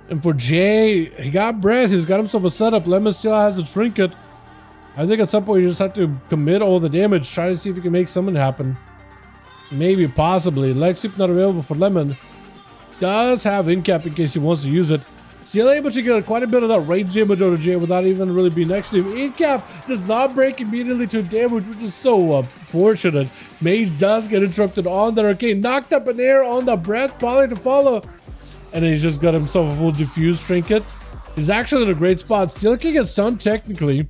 And for Jay, he got breath. He's got himself a setup. Lemon still has a trinket. I think at some point you just have to commit all the damage. Try to see if you can make something happen. Maybe, possibly. Leg sweep not available for Lemon. Does have incap in case he wants to use it. Still able to get quite a bit of that range damage out of Jay without even really being next to him. Incap does not break immediately to damage, which is so fortunate. Mage does get interrupted on the arcane. Knocked up an air on the breath, probably to follow. And he's just got himself a full diffuse trinket. He's actually in a great spot. Still can get stunned technically.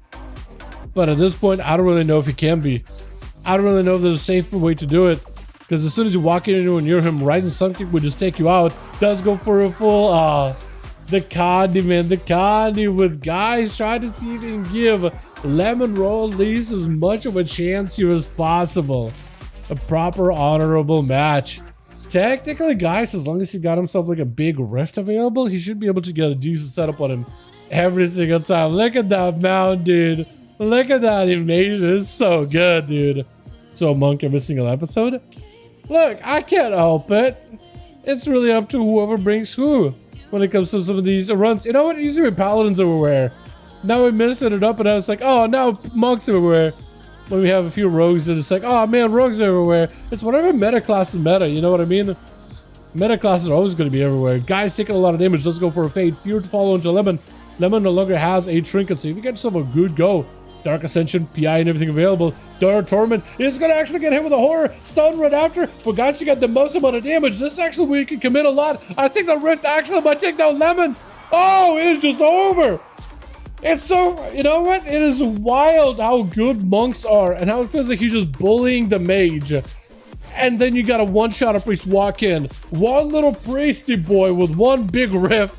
But at this point, I don't really know if he can be. I don't really know if there's a safer way to do it. Because as soon as you walk in anywhere near him, right in Sun Kick would just take you out. Does go for a full... The Condi, man. The Condi with guys trying to see if he can give Lemon Roll at least as much of a chance here as possible. A proper, honorable match. Technically, guys, as long as he got himself like a big rift available, he should be able to get a decent setup on him every single time. Look at that mount, dude. Look at that animation. It's so good, dude. So, Monk every single episode. Look, I can't help it. It's really up to whoever brings who. When it comes to some of these runs. You know what? Usually with paladins everywhere. Now we're messing it up and I was like, oh, now monks everywhere. When we have a few rogues that it's like, oh man, rogues everywhere. It's whatever meta class is meta, you know what I mean? Meta classes are always going to be everywhere. Guys taking a lot of damage. Let's go for a fade. Fear to follow into Lemon. Lemon no longer has a trinket, so if you get yourself a good go. Dark Ascension, PI and everything available. Dark Torment is going to actually get hit with a horror stun right after. For guys to get the most amount of damage, this actually we can commit a lot. I think the Rift actually might take down Lemon. Oh, it is just over. It's so, you know what? It is wild how good monks are and how it feels like he's just bullying the mage. And then you got a one-shot a priest walk in. One little priesty boy with one big rift.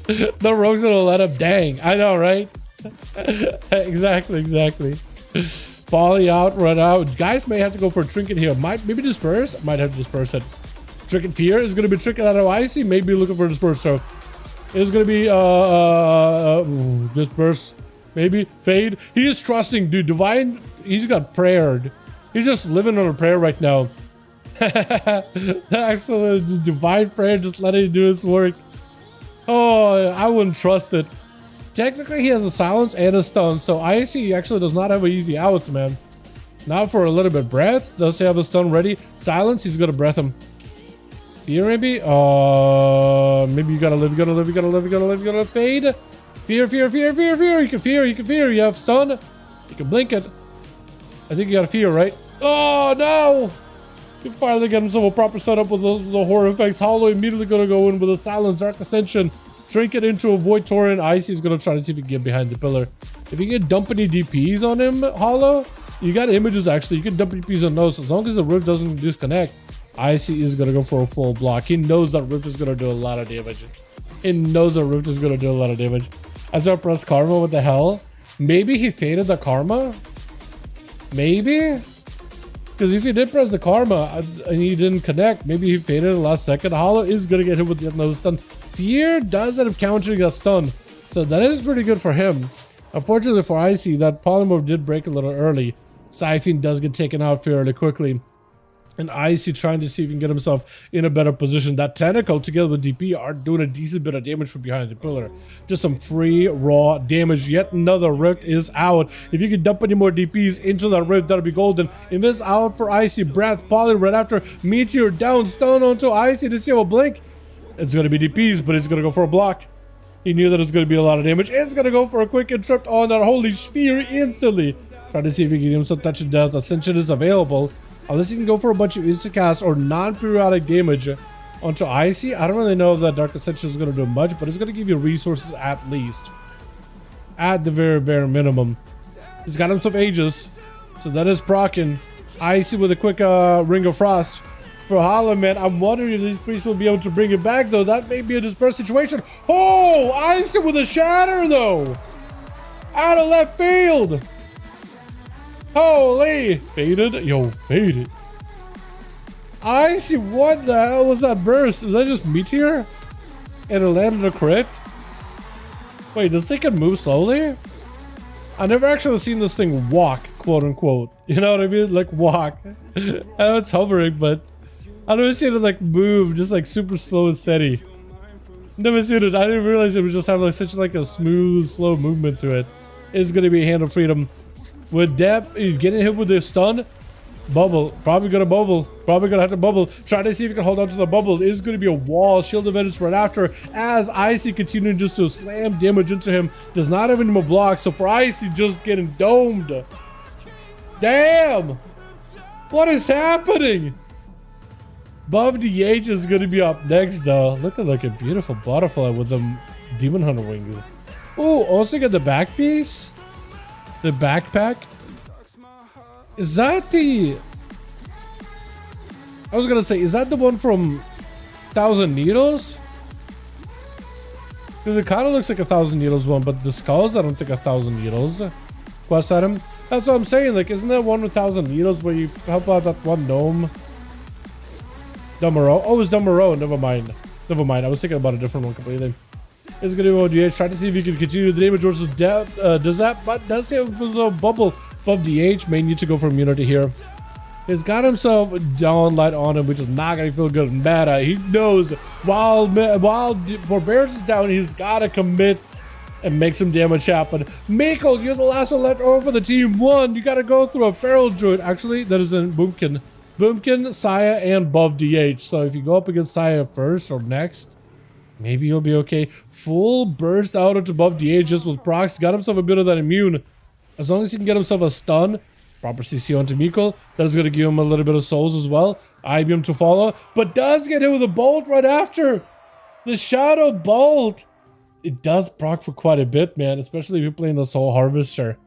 The rogue's going to let him. Dang, I know, right? exactly. Folly out, run out. Guys may have to go for a trinket here. Maybe disperse. Might have to disperse it. Trinket fear is going to be trinket out of icy. Maybe looking for disperse. So it's going to be disperse. Maybe fade. He is trusting, dude. Divine. He's got prayered. He's just living on a prayer right now. Excellent, just divine prayer, just letting him do his work. Oh, I wouldn't trust it. Technically, he has a silence and a stun, so IC actually does not have an easy outs, man. Now for a little bit breath. Does he have a stun ready? Silence, he's gonna breath him. Fear maybe? Maybe you gotta live, you gotta live, you gotta live, you gotta live, you gotta fade. Fear, fear, fear, fear, fear. You can fear, you can fear. You have stun. You can blink it. I think you gotta fear, right? Oh no! He finally got himself a proper setup with the horror effects. Hollow immediately gonna go in with a silence, dark ascension. Trinket into a void torrent. Icy is gonna try to see if he can get behind the pillar. If you can dump any DPs on him, Hollow, you got images actually. You can dump DPs on those. As long as the rift doesn't disconnect, Icy is gonna go for a full block. He knows that rift is gonna do a lot of damage. He knows that rift is gonna do a lot of damage. As I press karma, what the hell? Maybe he faded the karma? Maybe? Because if he did press the karma and he didn't connect, maybe he faded the last second. Hollow is gonna get hit with another stun. Fear does end up countering a stun, so that is pretty good for him. Unfortunately for Icy, that polymorph did break a little early. Siphon does get taken out fairly quickly. And Icy trying to see if he can get himself in a better position. That tentacle together with DP are doing a decent bit of damage from behind the pillar. Just some free raw damage. Yet another rift is out. If you can dump any more DPs into that rift, that'll be golden. And this out for Icy. Breath, poly right after. Meteor down, stone onto Icy to see a blink. It's going to be DPs, but he's going to go for a block. He knew that it's going to be a lot of damage. It's going to go for a quick interrupt on that holy sphere instantly. Trying to see if he can get himself touch of death. Ascension is available. Unless he can go for a bunch of instacast or non-periodic damage onto Icy. I don't really know if that Dark Ascension is going to do much, but it's going to give you resources at least. At the very bare minimum. He's got himself Aegis, so that is proccing. Icy with a quick Ring of Frost. For Hollow, man, I'm wondering if these priests will be able to bring it back, though. That may be a dispersed situation. Oh, Icy with a shatter, though. Out of left field. Holy! Faded? Yo, faded. Icy, what the hell was that burst? Was that just Meteor? And it landed a crit? Wait, this thing can move slowly? I've never actually seen this thing walk, quote unquote. You know what I mean? Like walk. I know it's hovering, but I've never seen it like move, just like super slow and steady. Never seen it. I didn't realize it would just have like such like a smooth, slow movement to it. It's gonna be a Hand of Freedom. With depth, getting hit with the stun, bubble, probably gonna bubble, probably gonna have to bubble. Try to see if you can hold on to the bubble. It is gonna be a wall, shield of Venus right after, as Icy continuing just to slam damage into him. Does not have any more blocks, so for Icy just getting domed. Damn! What is happening? Buff DH is gonna be up next though. Look at a beautiful butterfly with them Demon Hunter wings. Oh, also got the back piece. The backpack? Is that the... I was gonna say, is that the one from 1,000 Needles? Because it kind of looks like 1,000 Needles one, but the skulls, I don't think 1,000 Needles. Quest item? That's what I'm saying, like, isn't there one with 1,000 Needles where you help out that one gnome? Dumero? Oh, it's Dumero, never mind. Never mind, I was thinking about a different one completely. It's going to go DH. Try to see if he can continue the damage versus death. Does that? But does he have a little bubble above DH? May need to go for immunity here. He's got himself Dawn Light on him, which is not going to feel good. Meta. He knows while Forbearance is down, he's got to commit and make some damage happen. Mako, you're the last one left over for the team one. You got to go through a Feral Druid. Actually, that is in Boomkin. Boomkin, Saya, and Buff DH. So if you go up against Saya first or next, maybe he'll be okay. Full burst out into buff DH just with procs. Got himself a bit of that immune. As long as he can get himself a stun. Proper CC onto Miko. That is going to give him a little bit of souls as well. IBM to follow. But does get hit with a bolt right after. The Shadow Bolt. It does proc for quite a bit, man. Especially if you're playing the Soul Harvester.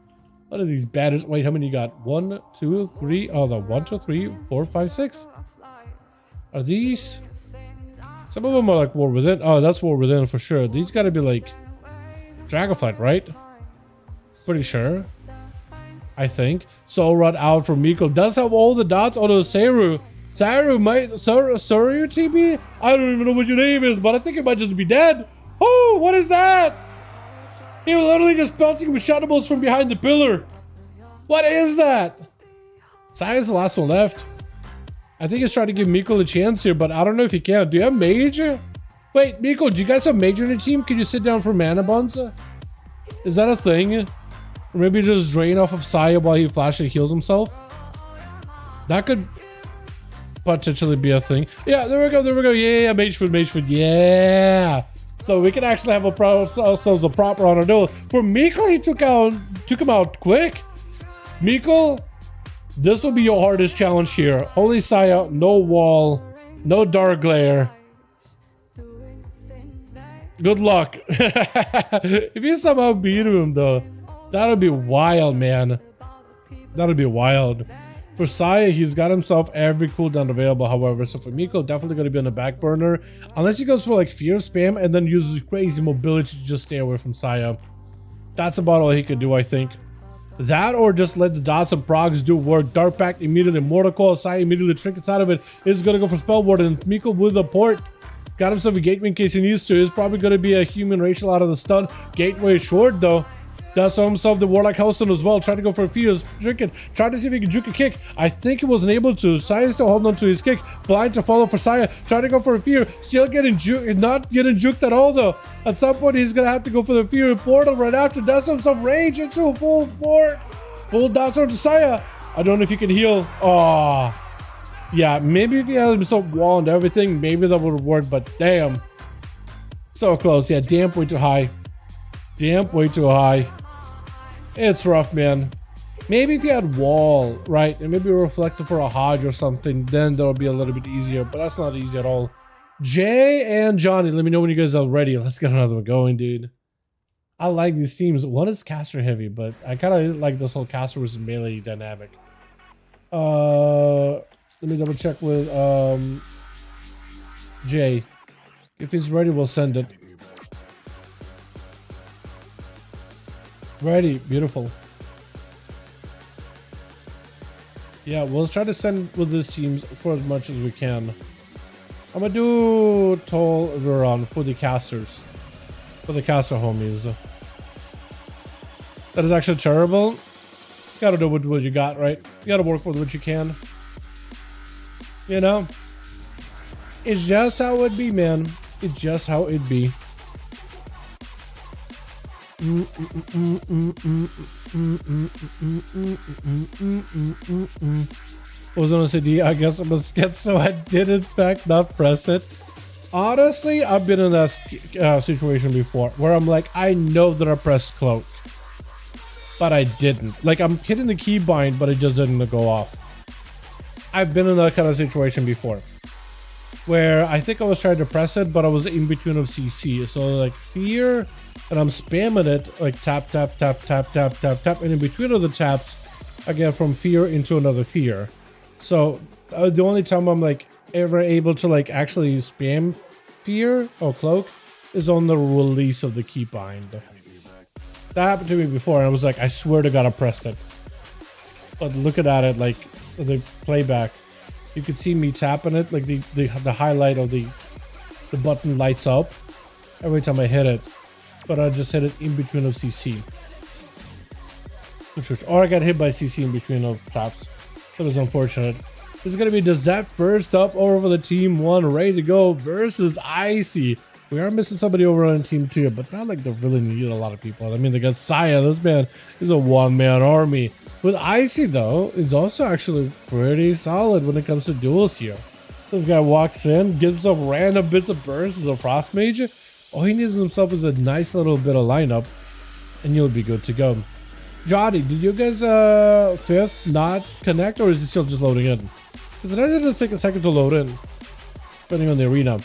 What are these batters? Wait, how many you got? 1, 2, 3. Oh, no. 1, 2, 3, 4, 5, 6. Are these... Some of them are like War Within. Oh, that's War Within for sure. These gotta be like Dragonflight, right? Pretty sure. I think. Soul Rod out for Miko. Does have all the dots on the Saru. Saru might... Saru TB? I don't even know what your name is, but I think it might just be dead. Oh, what is that? He was literally just pelting with shadow bolts from behind the pillar. What is that? Saya's the last one left. I think he's trying to give Miko a chance here, but I don't know if he can. Do you have Mage? Wait, Miko, do you guys have Mage on your team? Can you sit down for mana buns? Is that a thing? Or maybe just drain off of Saya while he flashes and heals himself? That could potentially be a thing. Yeah, there we go, there we go. Yeah, Mage food, yeah. So we can actually have ourselves a proper on our duel. For Miko, he took him out quick. Miko, this will be your hardest challenge here. Holy Saya, no wall, no dark glare. Good luck. If you somehow beat him though, that'll be wild, man. That'll be wild. For Saya, he's got himself every cooldown available, however. So for Miko, definitely going to be on the back burner. Unless he goes for like fear spam and then uses crazy mobility to just stay away from Saya. That's about all he could do, I think. That or just let the dots and procs do work. Dark Pact immediately, Mortal Coil, Saya immediately trinkets out of it. He's going to go for Spell Ward, and Miko with the port. Got himself a gateway in case he needs to. He's probably going to be a human racial out of the stun. Gateway short though. Does himself the Warlock Hellstone as well. Try to go for a fuse. Trinket. Try to see if he can juke a kick. I think he wasn't able to. Saya's still holding on to his kick. Blind to follow for Saya. Try to go for a fear. Still getting juked. Not getting juked at all though. At some point he's going to have to go for the fear portal right after. Does himself range into a full port. Full dots onto Saya. I don't know if he can heal. Oh. Yeah, maybe if he had himself wall and everything, maybe that would have worked, but damn. So close. Yeah, damp way too high. Damp way too high. It's rough, man. Maybe if you had wall, right, and maybe reflector for a Hodge or something, then that'll be a little bit easier, but that's not easy at all. Jay and Johnny, let me know when you guys are ready. Let's get another one going, dude. I like these teams. One is caster heavy, but I kind of like this whole caster versus melee dynamic. Let me double check with Jay. If he's ready, we'll send it. Ready, beautiful. Yeah, we'll try to send with these teams for as much as we can. I'm gonna do Toll Veron for the casters. For the caster homies. That is actually terrible. You gotta do what you got, right? You gotta work with what you can. You know? It's just how it be, man. It's just how it be. I was gonna say, I guess I must get, so I did in fact not press it. Honestly, I've been in that situation before where I'm like, I know that I pressed cloak, but I didn't. Like, I'm hitting the keybind, but it just didn't go off. I've been in that kind of situation before where I think I was trying to press it, but I was in between of CC. So like fear, and I'm spamming it like tap, tap, tap, tap, tap, tap, tap. And in between of the taps, I get from fear into another fear. So the only time I'm like ever able to like actually spam fear or cloak is on the release of the keybind. That happened to me before, and I was like, I swear to God, I pressed it. But looking at it, like the playback, you could see me tapping it, like the highlight of the button lights up every time I hit it, but I just hit it in between of CC. Or I got hit by CC in between of taps. That was unfortunate. This is gonna be Dazette first up over for the team one, ready to go versus Icy. We are missing somebody over on team 2, but not like they really need a lot of people. I mean, they got Saya. This man is a one-man army. With Icy, though, is also actually pretty solid when it comes to duels here. This guy walks in, gives up random bits of bursts as a Frost Mage. All he needs himself is a nice little bit of lineup, and you'll be good to go. Johnny, did you guys, 5th not connect, or is it still just loading in? Because it doesn't just take a second to load in, depending on the arena.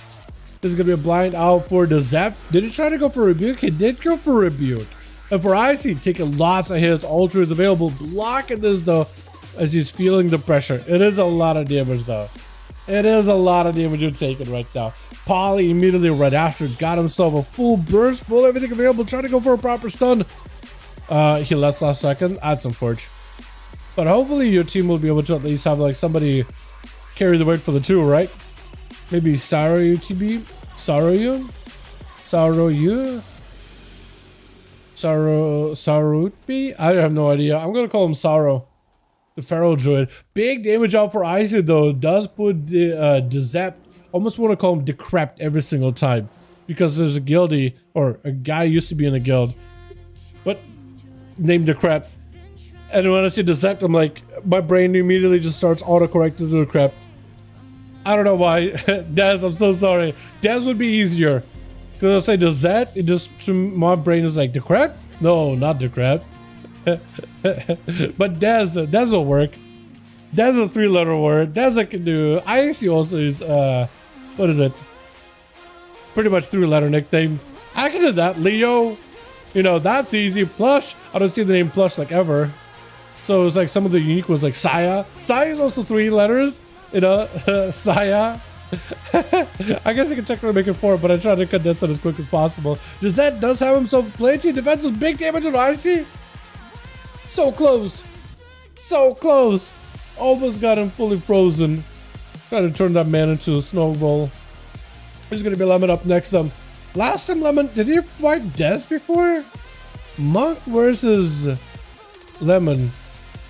This is going to be a blind out for the Zep. Did he try to go for Rebuke? He did go for Rebuke. And for Icy, taking lots of hits. Ultra is available. Blocking this, though, as he's feeling the pressure. It is a lot of damage, though. It is a lot of damage you're taking right now. Polly immediately right after got himself a full burst, full everything available. Trying to go for a proper stun. He left last second. That's unfortunate. But hopefully your team will be able to at least have like somebody carry the weight for the 2, right? Maybe Saroyu TB? Saroyu? Saroyu? Sarutbi? I have no idea. I'm gonna call him Saro. the Pharaoh Druid. Big damage out for Icy though. Does put the Dezept, almost want to call him Decrept every single time. Because there's a guildie, or a guy used to be in a guild, but named Decrept. And when I see Dezept, I'm like, my brain immediately just starts autocorrecting to Decrept. I don't know why. Dez, I'm so sorry. Dez would be easier. Because I say Dezept, it just, my brain is like, Decrept? No, not Decrept. But Dez will work. Dez is a 3-letter word. Dez I can do. I actually also use, what is it? Pretty much 3-letter nickname. I can do that. Leo, you know, that's easy. Plush, I don't see the name Plush like ever. So it's like some of the unique ones like Saya. Saya is also 3 letters, you know, Saya. I guess you can technically make it 4, but I try to condense it as quick as possible. Dezett does have himself plenty of defense with big damage on Icy. So close. So close. Almost got him fully frozen. Trying to turn that man into a snowball. There's going to be Lemon up next. Last time Lemon, did he fight Dez before? Monk versus Lemon.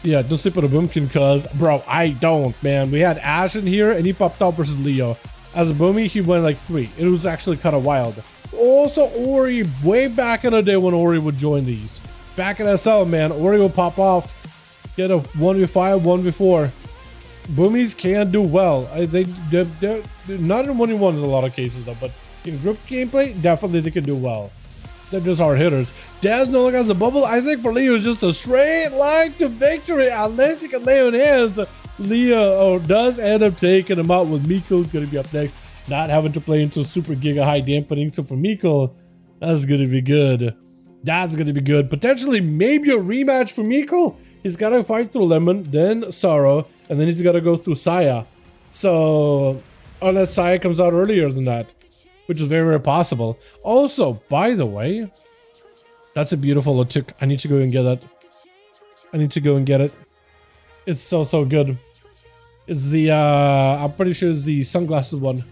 Yeah, don't sleep on a boomkin, cuz. Bro, I don't, man. We had Ash in here, and he popped out versus Leo. As a boomy, he went like 3. It was actually kind of wild. Also, Ori, way back in the day when Ori would join these. Back in SL, man, Ori will pop off. Get a 1v5, 1v4. Boomies can do well. They're not in 1v1 in a lot of cases, though, but in group gameplay, definitely they can do well. They're just hard hitters. Daz no longer has a bubble. I think for Leo it's just a straight line to victory. Unless he can lay on hands, Leo does end up taking him out with Miko. Gonna be up next. Not having to play into super giga high dampening. So for Miko, that's gonna be good. That's gonna be good. Potentially maybe a rematch for Miko. He's gotta fight through Lemon, then Sorrow, and then he's gotta go through Saya. So unless Saya comes out earlier than that, which is very, very possible. Also, by the way, that's a beautiful Latuk. I need to go and get that. I need to go and get it. It's so, so good. It's the, I'm pretty sure it's the sunglasses one.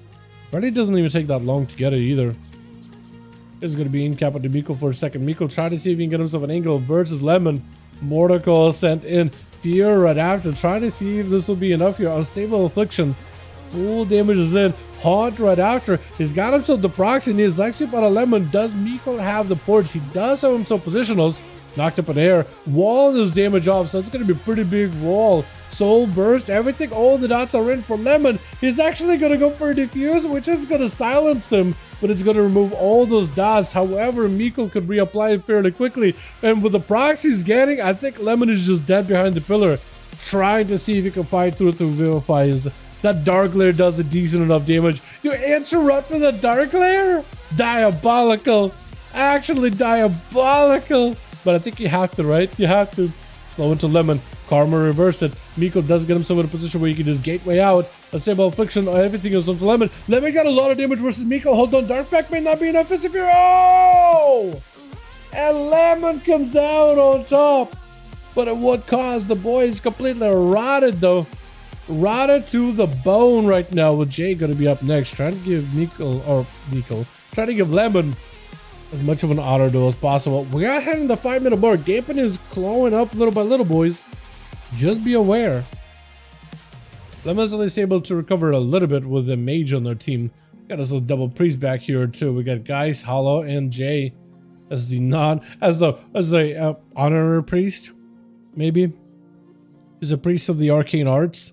Really doesn't even take that long to get it either. It's going to be in cap with Miko for a second. Miko try to see if he can get himself an angle versus Lemon. Mortical sent in. Fear right after. Trying to see if this will be enough here. Unstable Affliction. Full damage is in. Haunt right after. He's got himself the proxy and his Lexi on a Lemon. Does Miko have the ports? He does have himself positionals. Knocked up in air. Wall is damage off, so it's going to be a pretty big wall. Soul Burst, everything. All the dots are in for Lemon. He's actually going to go for a Diffuse, which is going to silence him, but it's going to remove all those dots. However, Miko could reapply it fairly quickly. And with the proxies getting, I think Lemon is just dead behind the pillar, trying to see if he can fight through Vivifies. That Dark Lair does a decent enough damage. You interrupted the Dark Lair? Diabolical. Actually diabolical. But I think you have to, right? You have to. Slow into Lemon. Karma reverse it. Miko does get himself in a position where he can just gateway out. Unstable Affliction, everything is up to Lemon. Lemon got a lot of damage versus Miko. Hold on, Dark Pack may not be enough. Oh! And Lemon comes out on top. But at what cost? The boy is completely rotted, though. Rotted to the bone right now, with Jay going to be up next. Trying to give trying to give Lemon as much of an auto duel as possible. We are heading the 5-minute mark. Dampen is clawing up little by little, boys. Just be aware. Lemon's at least able to recover a little bit with the mage on their team. Got us a double priest back here too. We got Geis, Hollow, and Jay as the honorary priest. Maybe is a priest of the arcane arts.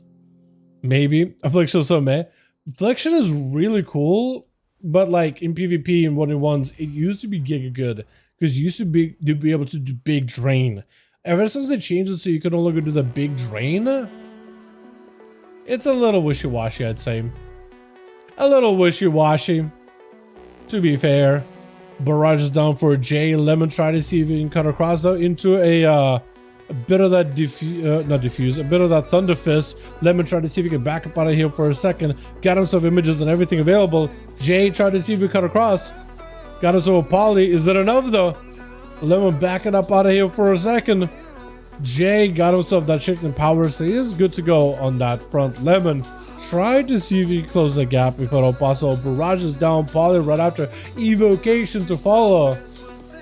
Maybe Affliction so meh. Affliction is really cool. But like in PvP and 1v1s, it used to be giga good because you used to be able to do big drain. Ever since they changed it so you can no longer do the big drain, it's a little wishy-washy, I'd say. A little wishy-washy, to be fair. Barrage is down for Jay. Lemon try to see if he can cut across though into a bit of that a bit of that Thunder Fist. Lemon tried to see if he could back up out of here for a second. Got himself images and everything available. Jay tried to see if he cut across. Got himself a poly. Is it enough though? Lemon backing up out of here for a second. Jay got himself that shift in power, so he is good to go on that front. Lemon tried to see if he could close the gap if at all possible. Barrage is down. Poly right after. Evocation to follow.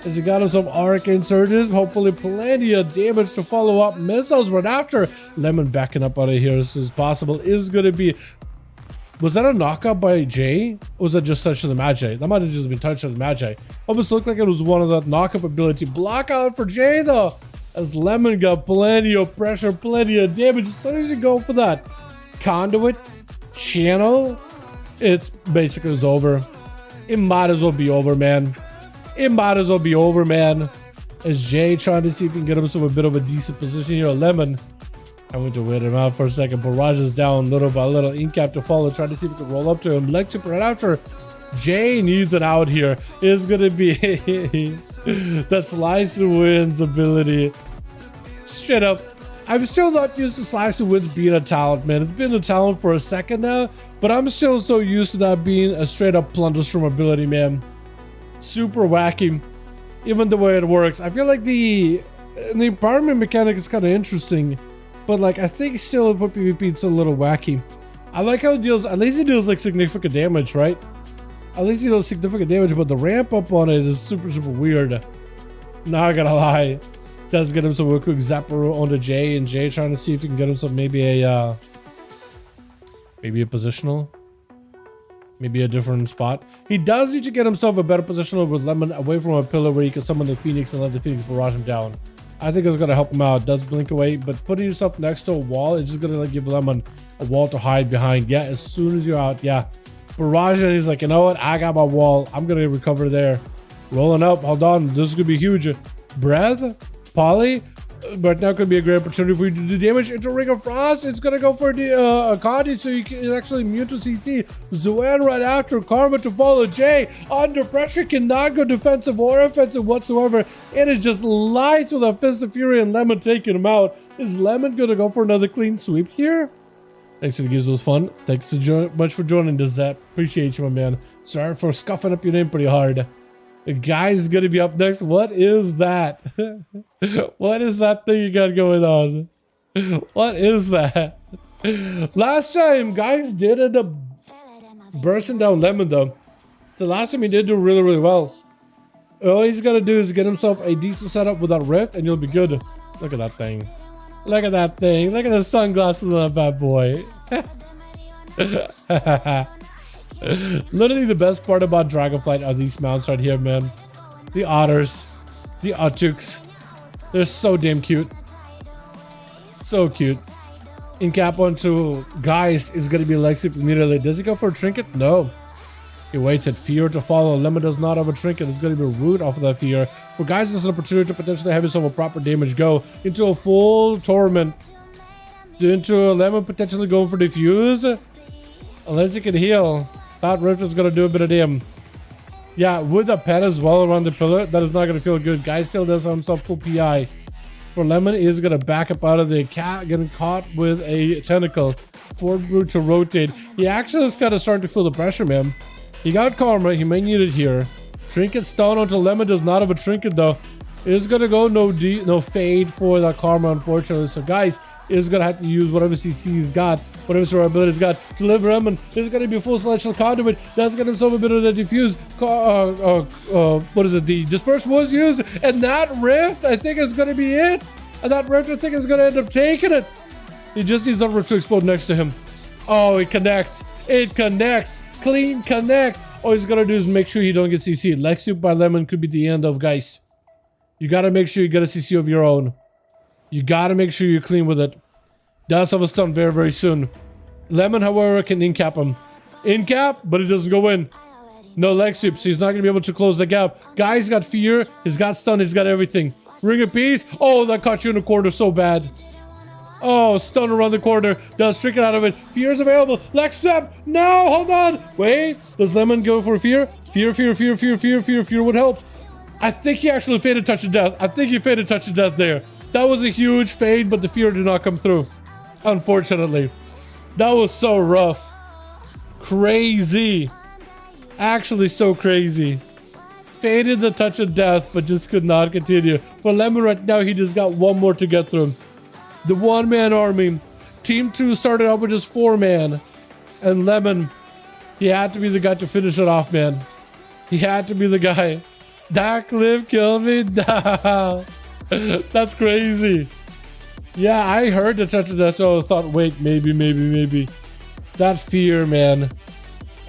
as he got him some arcane surges. Hopefully plenty of damage to follow up. Missiles right after. Lemon backing up out of here as soon as possible is going to be... Was that a knockup by Jay? Or was that just touch of the Magi? That might have just been touch of the Magi. Almost looked like it was one of that knockup ability. Block out for Jay though, as Lemon got plenty of pressure, plenty of damage. As soon as you go for that conduit channel, it's basically over. It might as well be over, man. It might as well be over, man. As Jay trying to see if he can get himself a bit of a decent position here. Lemon, I went to wait him out for a second. Barrage is down little by little. Incap to follow, trying to see if he can roll up to him. Lecture right after. Jay needs it out here. It's gonna be that slice and wins ability. Straight up, I'm still not used to slice and wins being a talent, man. It's been a talent for a second now, but I'm still so used to that being a straight up plunderstorm ability, man. Super wacky, even the way it works. I feel like the empowerment mechanic is kind of interesting, but like I think still for PvP it's a little wacky. I like how it deals, at least it deals like significant damage, right? At least it deals significant damage, but the ramp up on it is super weird. Not gonna lie. Does get him some real quick zapper onto Jay, and Jay trying to see if he can get him some maybe a positional, maybe a different spot. He does need to get himself a better positional with Lemon away from a pillar where he can summon the Phoenix and let the Phoenix barrage him down. I think it's gonna help him out. Does blink away, but putting yourself next to a wall is just gonna like give Lemon a wall to hide behind. Yeah, as soon as you're out, yeah, barrage, and he's like, you know what? I got my wall. I'm gonna recover there. Rolling up. Hold on. This is gonna be huge. Breath. Polly, but now could be a great opportunity for you to do damage into Ring of Frost. It's gonna go for the Condi, so you can actually mute to CC. Zoan right after. Karma to follow. Jay under pressure, cannot go defensive or offensive whatsoever. It is just lights with a Fist of Fury and Lemon taking him out. Is Lemon gonna go for another clean sweep here? Thanks for the games, it was fun. Thanks so much for joining this, Zap. Appreciate you, my man. Sorry for scuffing up your name pretty hard. The guy's gonna be up next. What is that? What is that thing you got going on? What is that? Last time, guys did end up bursting down Lemon though. The last time he did do really well. All he's gotta do is get himself a decent setup with that rift and you'll be good. Look at that thing. Look at that thing. Look at the sunglasses on that bad boy. Literally the best part about Dragonflight are these mounts right here, man. The otters, the Ottuks, they're so damn cute. So cute. In cap onto guys is gonna be Lexip immediately. Does he go for a trinket? No. He waits at fear to follow. Lemon does not have a trinket. It's gonna be root off of that fear. For guys, this is an opportunity to potentially have yourself a proper damage go into a full torment. Into a Lemon potentially going for diffuse. Unless he can heal. That rift is gonna do a bit of damn. Yeah, with a pet as well around the pillar, that is not gonna feel good. Guy still does have himself full PI. For Lemon is gonna back up out of the cat, getting caught with a tentacle. Forward root to rotate. He actually is kind of starting to feel the pressure, man. He got Karma, he may need it here. Trinket stone onto Lemon does not have a trinket though. It is gonna go no fade for that Karma, unfortunately. So guys, is gonna have to use whatever CC's got, whatever survivability's got to live Lemon. Is gonna be a full celestial conduit. That's gonna himself a bit of the diffuse. What is it? The disperse was used, and that rift I think is gonna be it. And that rift I think is gonna end up taking it. He just needs that rift to explode next to him. Oh, it connects. It connects. Clean connect. All he's gonna do is make sure he don't get CC'd. Lexup by Lemon could be the end of, guys. You gotta make sure you get a CC of your own. You gotta make sure you're clean with it. Does have a stun very soon. Lemon, however, can in-cap him. In-cap, but it doesn't go in. No leg sweep, so he's not gonna be able to close the gap. Guy's got fear, he's got stun, he's got everything. Ring of peace. Oh, that caught you in the corner so bad. Oh, stun around the corner. Does trick it out of it. Fear is available. Lex up. No, hold on. Wait, does Lemon go for fear? Fear would help. I think he actually faded touch of death. I think he faded touch of death there. That was a huge fade, but the fear did not come through. Unfortunately. That was so rough. Crazy. Actually so crazy. Faded the touch of death, but just could not continue. For Lemon right now, he just got one more to get through. The one-man army. Team 2 started out with just 4-man. And Lemon, he had to be the guy to finish it off, man. He had to be the guy. That clip killed me. That's crazy. Yeah, I heard the touch of that, so I thought, wait, maybe. That fear, man.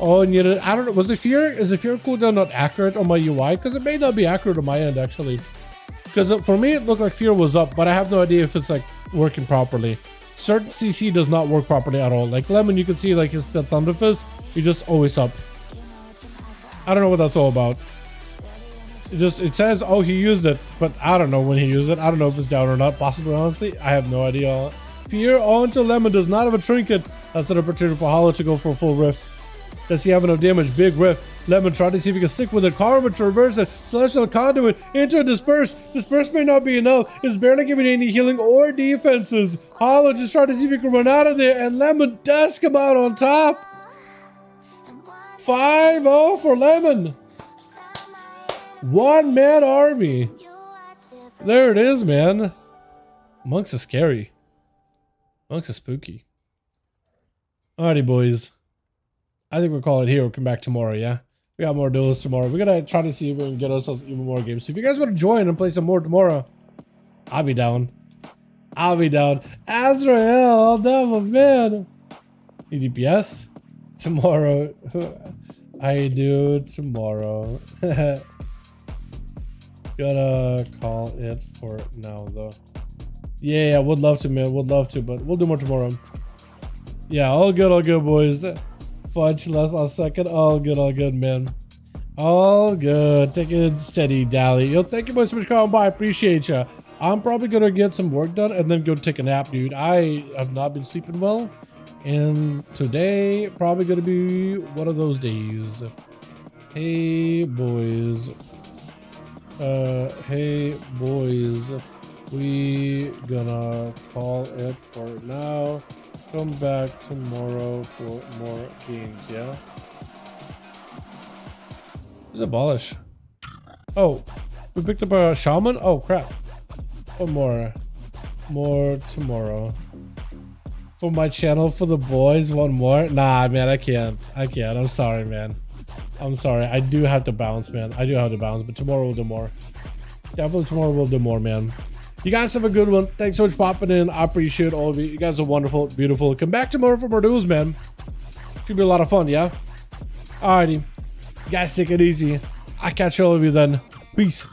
Oh, and yet, I don't know. Was the fear? Is the fear cooldown not accurate on my UI? Because it may not be accurate on my end, actually. Because for me, it looked like fear was up, but I have no idea if it's like working properly. Certain CC does not work properly at all. Like Lemon, you can see like his Thunder Fist, he's just always up. I don't know what that's all about. It says, oh, he used it, but I don't know when he used it. I don't know if it's down or not. Possibly, honestly, I have no idea. Fear onto Lemon does not have a trinket. That's an opportunity for Hollow to go for a full rift. Does he have enough damage? Big rift. Lemon try to see if he can stick with it. Karma to reverse it. Celestial Conduit into a Disperse. Disperse may not be enough. It's barely giving any healing or defenses. Hollow just trying to see if he can run out of there, and Lemon does come out on top. 5-0 for Lemon. One-man army. There it is, man. Monks are scary. Monks are spooky. Alrighty, boys. I think we'll call it here. We'll come back tomorrow, yeah? We got more duels tomorrow. We're gonna try to see if we can get ourselves even more games. So if you guys want to join and play some more tomorrow, I'll be down. I'll be down. Azrael, devil, man. EDPS? Tomorrow. I do tomorrow. Gotta call it for now, though. Yeah, would love to, man. Would love to, but we'll do more tomorrow. Yeah, all good, boys. Fudge last second. All good, man. All good. Take it steady, Dally. Yo, thank you boys so much for coming by. Appreciate ya. I'm probably gonna get some work done and then go take a nap, dude. I have not been sleeping well, and today probably gonna be one of those days. Hey, boys. Hey boys, we gonna call it for now. Come back tomorrow for more games, yeah? Who's Abolish? Oh, we picked up a shaman? Oh crap. One more tomorrow. For my channel for the boys, one more? Nah, man, I can't. I'm sorry, man. I'm sorry. I do have to bounce, man. I do have to bounce, but tomorrow we'll do more. Definitely tomorrow we'll do more, man. You guys have a good one. Thanks so much for popping in. I appreciate all of you. You guys are wonderful, beautiful. Come back tomorrow for more duels, man. Should be a lot of fun, yeah? Alrighty. You guys take it easy. I'll catch all of you then. Peace.